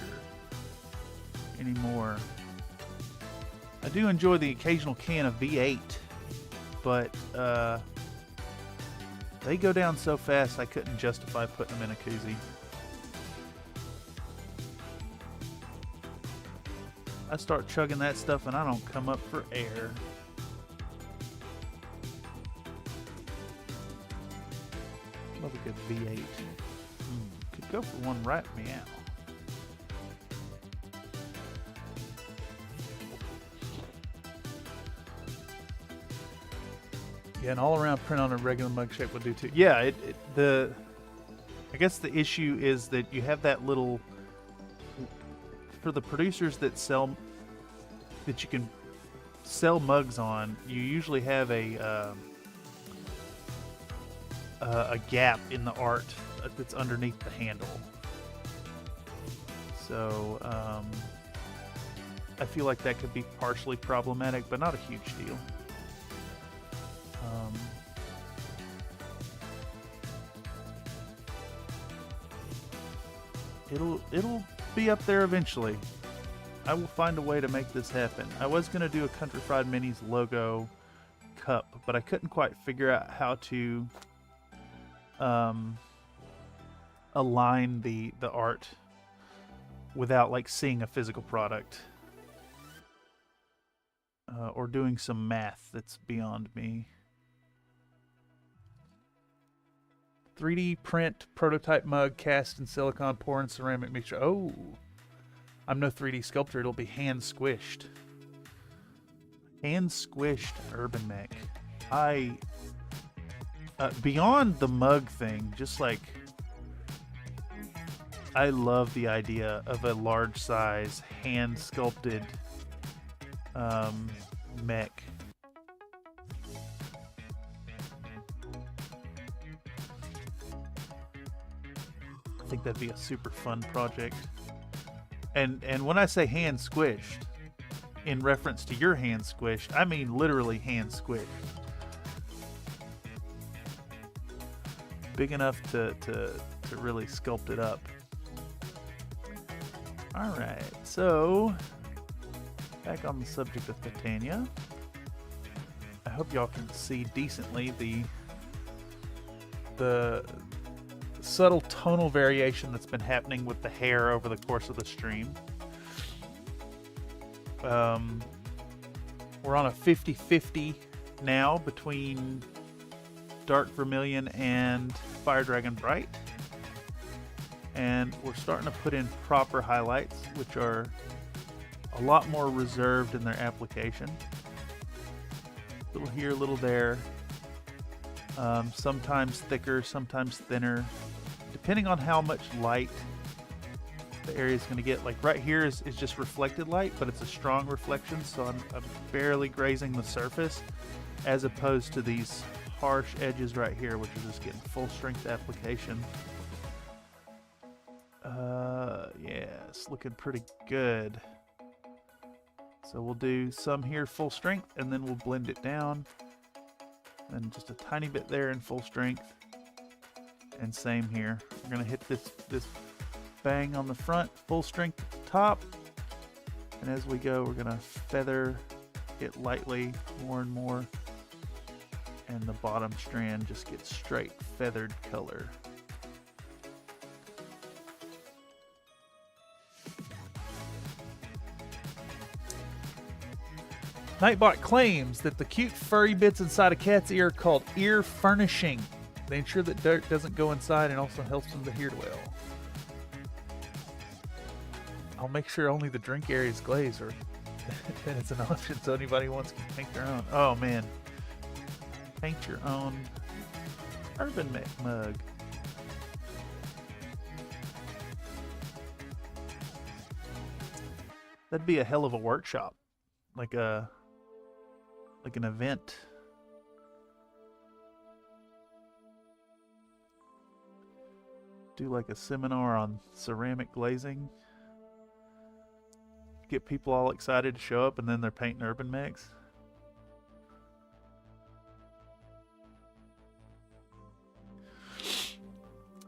[SPEAKER 1] anymore. I do enjoy the occasional can of V8, but they go down so fast I couldn't justify putting them in a koozie. I start chugging that stuff and I don't come up for air. Love a good V8. Could go for one right meow. Yeah, an all-around print on a regular mug shape would do too. Yeah, I guess the issue is that you have that little, for the producers that you can sell mugs on, you usually have a gap in the art that's underneath the handle. So I feel like that could be partially problematic, but not a huge deal. It'll be up there eventually. I will find a way to make this happen. I was going to do a Country Fried Minis logo cup, but I couldn't quite figure out how to align the art without like seeing a physical product or doing some math that's beyond me. 3D print prototype mug cast in silicone, pour in ceramic mixture. Oh, I'm no 3D sculptor. It'll be hand squished. Hand squished urban mech. I Beyond the mug thing, just like, I love the idea of a large size hand sculpted mech. I think that'd be a super fun project. And when I say hand squished, in reference to your hand squished, I mean literally hand squished. Big enough to really sculpt it up. Alright, so back on the subject of Titania. I hope y'all can see decently the subtle tonal variation that's been happening with the hair over the course of the stream. We're on a 50-50 now between Dark Vermilion and Fire Dragon Bright, and we're starting to put in proper highlights, which are a lot more reserved in their application. Little here, little there, sometimes thicker, sometimes thinner, depending on how much light the area is going to get. Like right here is just reflected light, but it's a strong reflection, so I'm barely grazing the surface, as opposed to these harsh edges right here, which are just getting full strength application. Yeah, it's looking pretty good. So we'll do some here full strength, and then we'll blend it down, and just a tiny bit there in full strength, and same here. We're gonna hit this bang on the front, full strength at the top, and as we go, we're gonna feather it lightly more and more, and the bottom strand just gets straight feathered color. Nightbot claims that the cute furry bits inside a cat's ear are called ear furnishing. They ensure that dirt doesn't go inside and also helps them to hear well. I'll make sure only the drink area is glazed, or then it's an option so anybody wants to paint their own. Oh man. Paint your own Urban Mech mug. That'd be a hell of a workshop. Like an event. Do like a seminar on ceramic glazing. Get people all excited to show up, and then they're painting urban mechs.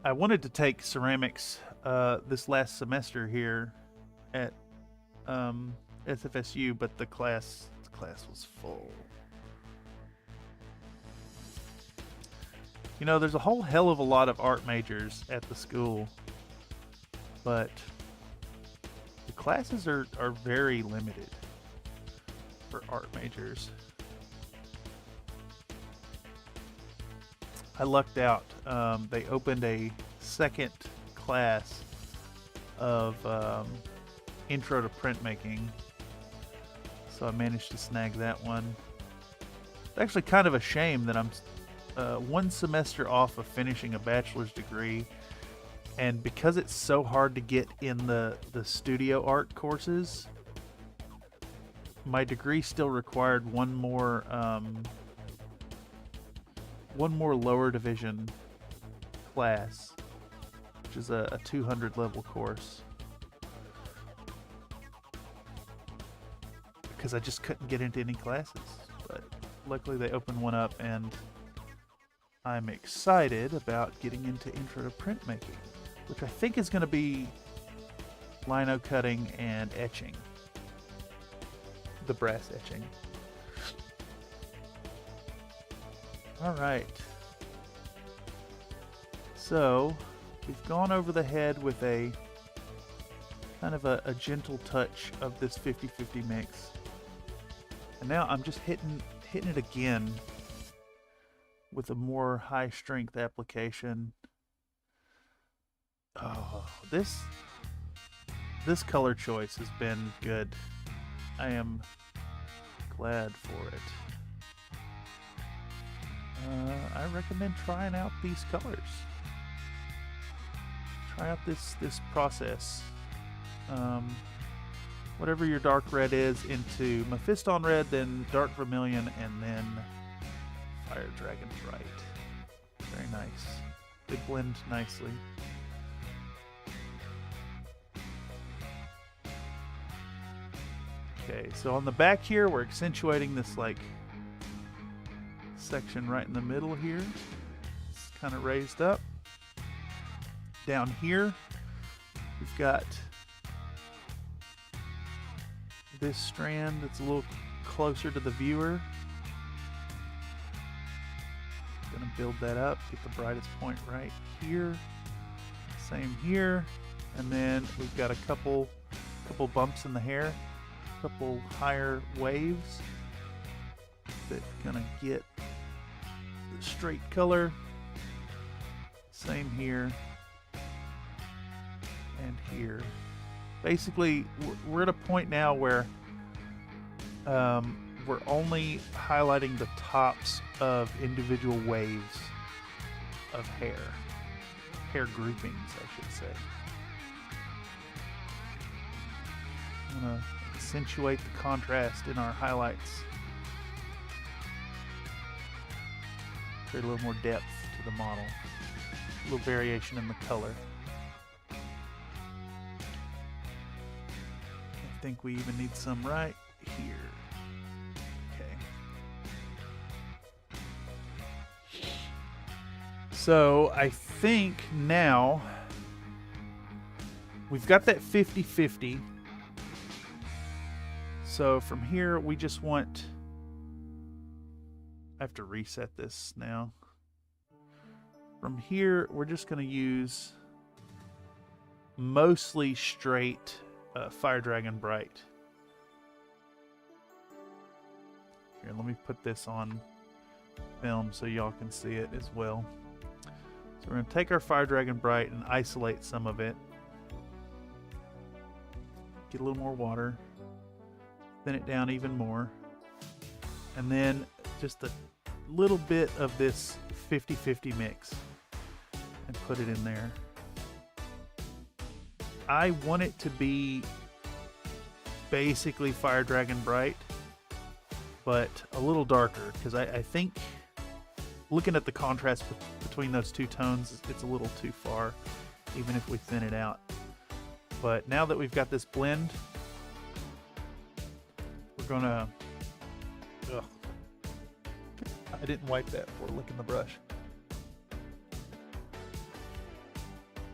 [SPEAKER 1] I wanted to take ceramics this last semester here at SFSU, but the class was full. You know, there's a whole hell of a lot of art majors at the school, but the classes are very limited for art majors. I lucked out. They opened a second class of intro to printmaking, so I managed to snag that one. It's actually kind of a shame that I'm one semester off of finishing a bachelor's degree, and because it's so hard to get in the studio art courses, my degree still required one more lower division class, which is a 200 level course, because I just couldn't get into any classes. But luckily they opened one up, and I'm excited about getting into intro to printmaking, which I think is going to be lino cutting and etching, the brass etching. All right, so we've gone over the head with a kind of a gentle touch of this 50-50 mix, and now I'm just hitting it again with a more high strength application. Oh, this color choice has been good. I am glad for it. I recommend trying out these colors. Try out this process. Whatever your dark red is into Mephiston red, then dark vermilion, and then Fire Dragon Bright. Very nice. They blend nicely. Okay, so on the back here, we're accentuating this like section right in the middle here. It's kind of raised up. Down here, we've got this strand that's a little closer to the viewer. Gonna build that up, get the brightest point right here. Same here, and then we've got a couple bumps in the hair, a couple higher waves that gonna get the straight color. Same here and here. Basically, we're at a point now where we're only highlighting the tops of individual waves of hair groupings, I should say. I'm gonna accentuate the contrast in our highlights. Create a little more depth to the model. A little variation in the color. I think we even need some right here. Okay. So I think now we've got that 50-50. So from here we just want, I have to reset this now. From here we're just going to use mostly straight Fire Dragon Bright. Here, let me put this on film so y'all can see it as well. So we're going to take our Fire Dragon Bright and isolate some of it. Get a little more water. Thin it down even more. And then just a little bit of this 50-50 mix and put it in there. I want it to be basically Fire Dragon Bright, but a little darker, because I think looking at the contrast between those two tones, it's a little too far, even if we thin it out. But now that we've got this blend, we're gonna... Ugh. I didn't wipe that before licking the brush.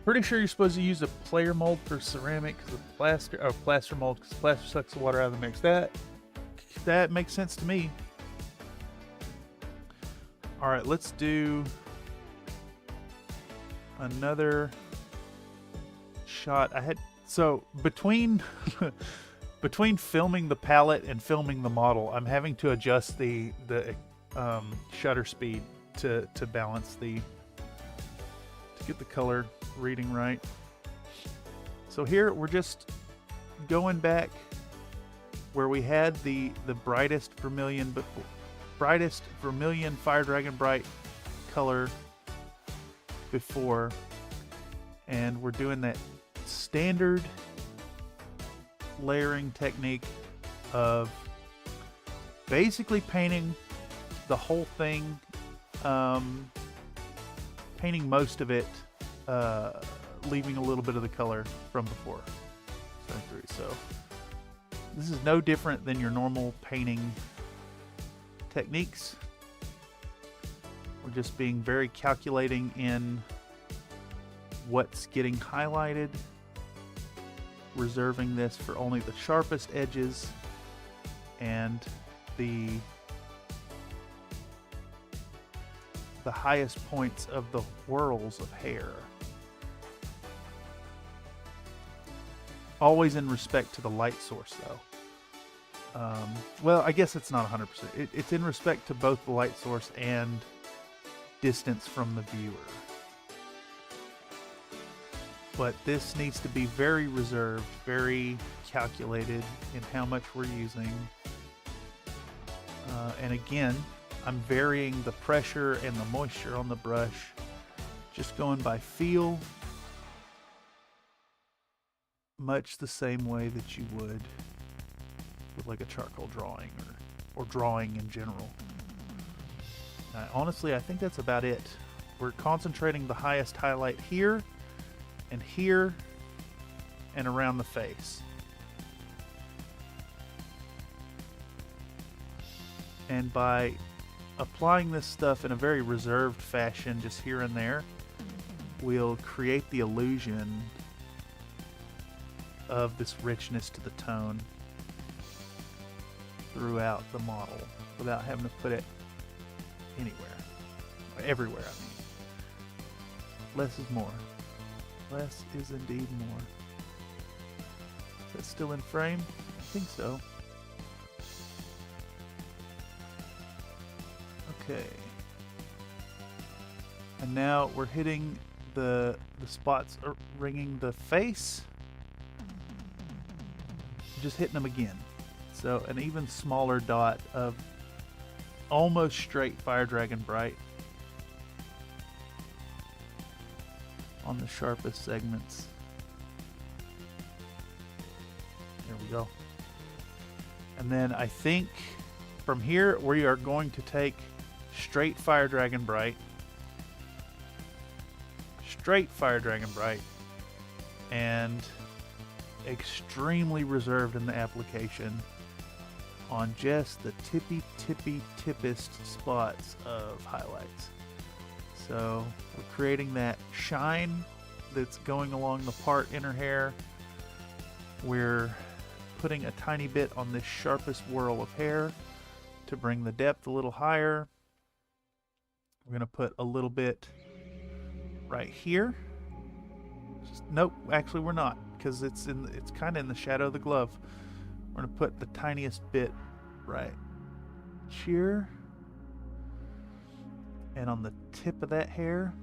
[SPEAKER 1] Pretty sure you're supposed to use a player mold for ceramic because of plaster mold, because plaster sucks the water out of the mix. That makes sense to me. All right, let's do another shot. So between between filming the palette and filming the model, I'm having to adjust the shutter speed to balance to get the color reading right. So here we're just going back where we had the brightest vermilion Fire Dragon Bright color before, and we're doing that standard layering technique of basically painting the whole thing, painting most of it, leaving a little bit of the color from before. So this is no different than your normal painting techniques. We're just being very calculating in what's getting highlighted, reserving this for only the sharpest edges and the highest points of the whorls of hair. Always in respect to the light source, though. Well, I guess it's not 100%. It's in respect to both the light source and distance from the viewer. But this needs to be very reserved, very calculated in how much we're using. And again, I'm varying the pressure and the moisture on the brush, just going by feel, much the same way that you would with like a charcoal drawing or drawing in general. Honestly, I think that's about it. We're concentrating the highest highlight here and around the face. And by applying this stuff in a very reserved fashion, just here and there, we'll create the illusion of this richness to the tone throughout the model without having to put it anywhere, or everywhere, I mean. Less is more. Less is indeed more. Is that still in frame? I think so. Okay. And now we're hitting the spots ringing the face. Just hitting them again. So an even smaller dot of almost straight Fire Dragon Bright on the sharpest segments. There we go. And then I think from here we are going to take straight Fire Dragon Bright, and extremely reserved in the application on just the tippest spots of highlights. So we're creating that shine that's going along the part inner hair. We're putting a tiny bit on this sharpest whorl of hair to bring the depth a little higher. We're going to put a little bit right here. Nope, actually we're not, because it's kind of in the shadow of the glove. We're going to put the tiniest bit right here and on the tip of that hair.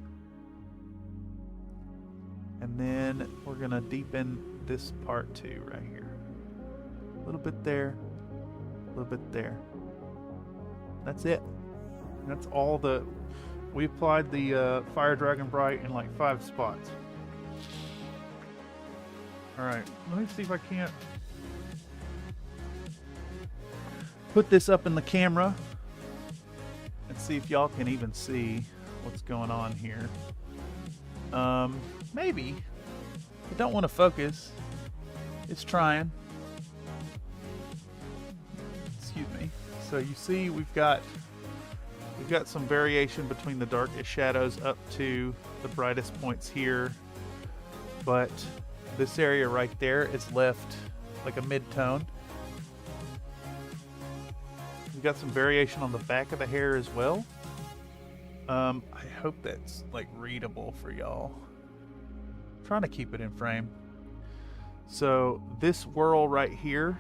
[SPEAKER 1] And then we're going to deepen this part too right here. A little bit there, a little bit there. That's it. That's all we applied the Fire Dragon Bright in like 5 spots. Alright, let me see if I can't put this up in the camera and see if y'all can even see what's going on here. Maybe. I don't want to focus. It's trying. Excuse me. So you see we've got some variation between the darkest shadows up to the brightest points here, but this area right there is left like a mid-tone. We've got some variation on the back of the hair as well. I hope that's like readable for y'all. I'm trying to keep it in frame. So this whirl right here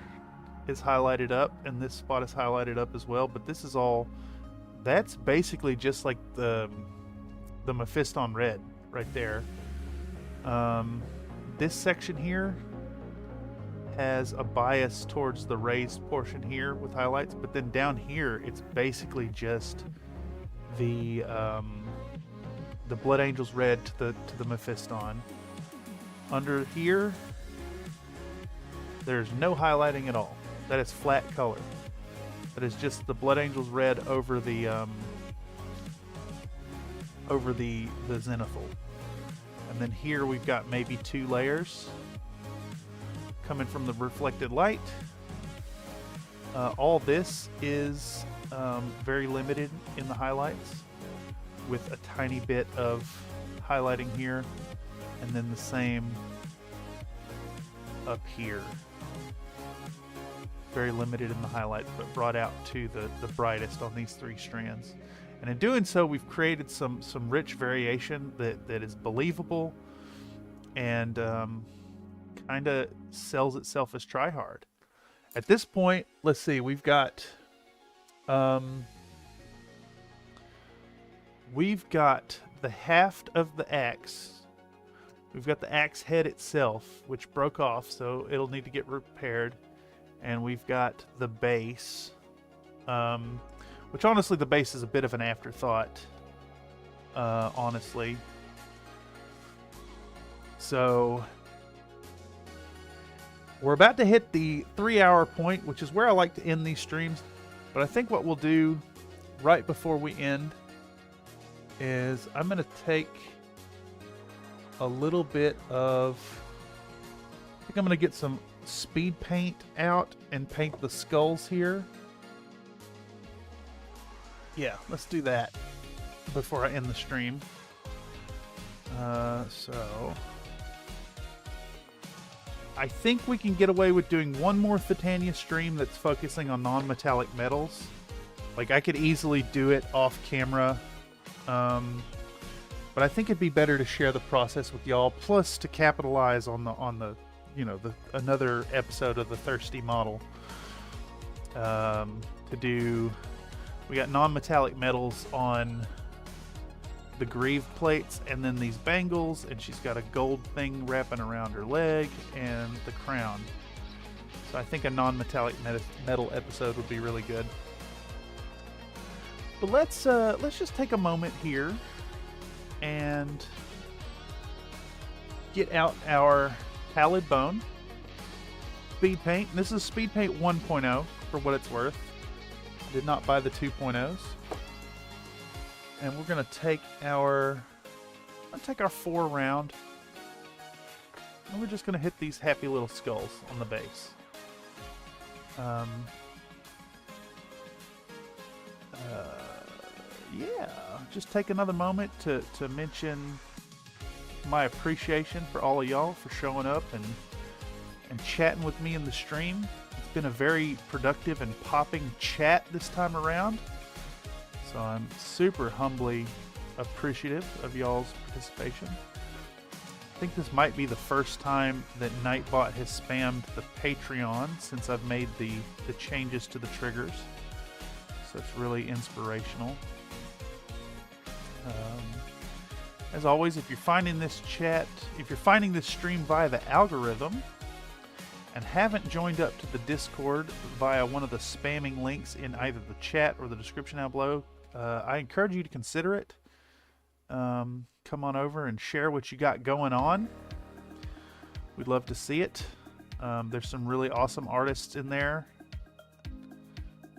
[SPEAKER 1] is highlighted up, and this spot is highlighted up as well, but this is all, that's basically just like the Mephiston red right there. This section here has a bias towards the raised portion here with highlights, but then down here it's basically just the Blood Angels red to the Mephiston. Under here there's no highlighting at all. That is flat color. That is just the Blood Angels red over the zenithal. And then here we've got maybe 2 layers coming from the reflected light. All this is very limited in the highlights, with a tiny bit of highlighting here, and then the same up here. Very limited in the highlights, but brought out to the brightest on these 3 strands. And in doing so, we've created some rich variation that is believable and kind of sells itself as try hard. At this point, let's see, we've got the haft of the axe. We've got the axe head itself, which broke off, so it'll need to get repaired. And we've got the base. which honestly the base is a bit of an afterthought, honestly. So we're about to hit the 3-hour point, which is where I like to end these streams. But I think what we'll do right before we end is I'm going to take a little bit of, I think I'm going to get some speed paint out and paint the skulls here. Yeah, let's do that before I end the stream. So I think we can get away with doing one more Titania stream that's focusing on non-metallic metals. Like, I could easily do it off camera, but I think it'd be better to share the process with y'all, plus to capitalize on the you know, another episode of the Thirsty Model. We got non-metallic metals on the greave plates, and then these bangles, and she's got a gold thing wrapping around her leg, and the crown. So I think a non-metallic metal episode would be really good. But let's just take a moment here and get out our pallid bone speed paint. And this is speed paint 1.0 for what it's worth. I did not buy the 2.0s. And we're gonna take our 4 round, and we're just gonna hit these happy little skulls on the base. Yeah, just take another moment to mention my appreciation for all of y'all for showing up and chatting with me in the stream. It's been a very productive and popping chat this time around. So I'm super humbly appreciative of y'all's participation. I think this might be the first time that Nightbot has spammed the Patreon since I've made the changes to the triggers. So it's really inspirational. As always, if you're finding this stream via the algorithm and haven't joined up to the Discord via one of the spamming links in either the chat or the description down below, I encourage you to consider it. Come on over and share what you got going on. We'd love to see it. There's some really awesome artists in there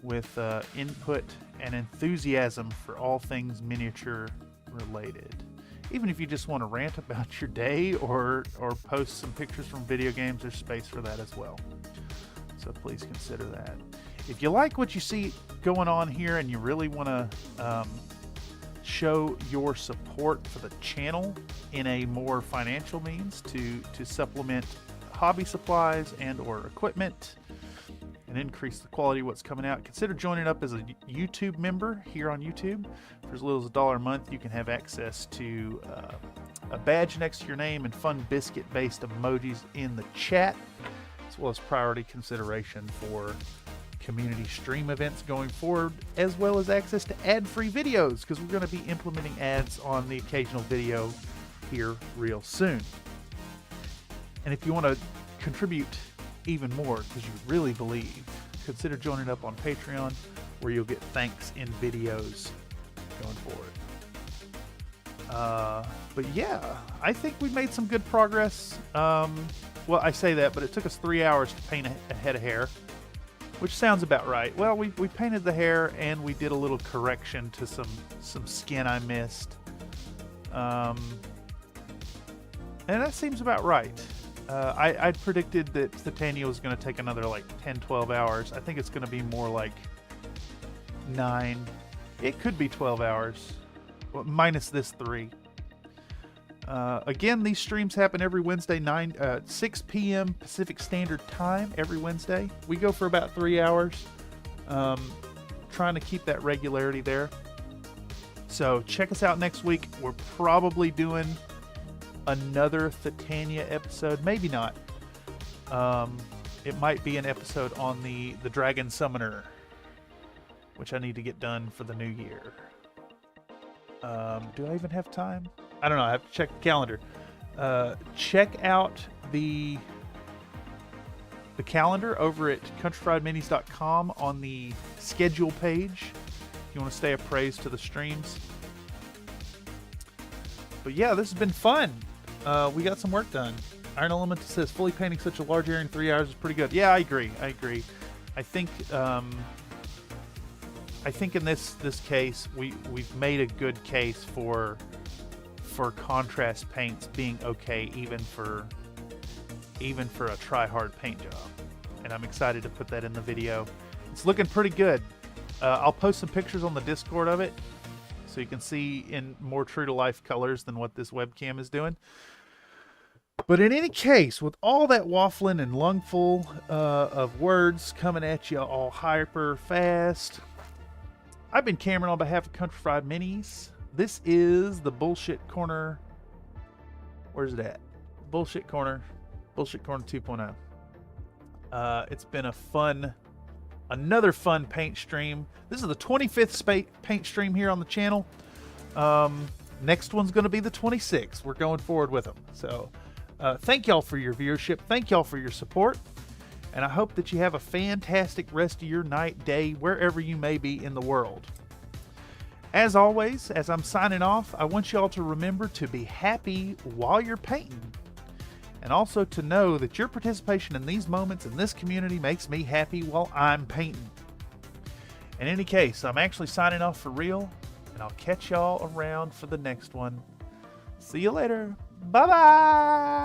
[SPEAKER 1] with input and enthusiasm for all things miniature related. Even if you just want to rant about your day or post some pictures from video games, there's space for that as well. So please consider that. If you like what you see going on here and you really want to show your support for the channel in a more financial means to supplement hobby supplies and or equipment and increase the quality of what's coming out, consider joining up as a YouTube member here on YouTube. For as little as $1 a month, you can have access to a badge next to your name and fun biscuit-based emojis in the chat, as well as priority consideration for community stream events going forward, as well as access to ad-free videos, because we're going to be implementing ads on the occasional video here real soon. And if you want to contribute even more, because you really believe, consider joining up on Patreon, where you'll get thanks in videos going forward. But yeah, I think we made some good progress. Well, I say that, but it took us 3 hours to paint a head of hair, which sounds about right. Well, we painted the hair and we did a little correction to some skin I missed. And that seems about right. I'd predicted that Titania was going to take another like 10-12 hours. I think it's going to be more like 9. It could be 12 hours, well, minus this 3. Again, these streams happen every Wednesday, 6 p.m. Pacific Standard Time every Wednesday. We go for about 3 hours, trying to keep that regularity there. So check us out next week. We're probably doing another Titania episode, maybe not. It might be an episode on the Dragon Summoner, which I need to get done for the new year. Do I even have time? I don't know. I have to check the calendar. Check out the calendar over at countryfriedminis.com on the schedule page. if you want to stay appraised to the streams. But yeah, this has been fun. We got some work done. Iron Element says fully painting such a large area in 3 hours is pretty good. Yeah, I agree. I think in this case we've made a good case for contrast paints being okay even for a try-hard paint job, and I'm excited to put that in the video. It's looking pretty good. I'll post some pictures on the Discord of it so you can see in more true-to-life colors than what this webcam is doing. But in any case, with all that waffling and lungful of words coming at you all hyper fast, I've been Cameron on behalf of Country Fried Minis. This is the Bullshit Corner. Where's it at? Bullshit Corner 2.0. It's been another fun paint stream. This is the 25th paint stream here on the channel. Next one's going to be the 26th. We're going forward with them. So thank y'all for your viewership. Thank y'all for your support. And I hope that you have a fantastic rest of your night, day, wherever you may be in the world. As always, as I'm signing off, I want y'all to remember to be happy while you're painting. And also to know that your participation in these moments in this community makes me happy while I'm painting. In any case, I'm actually signing off for real, and I'll catch y'all around for the next one. See you later. Bye-bye!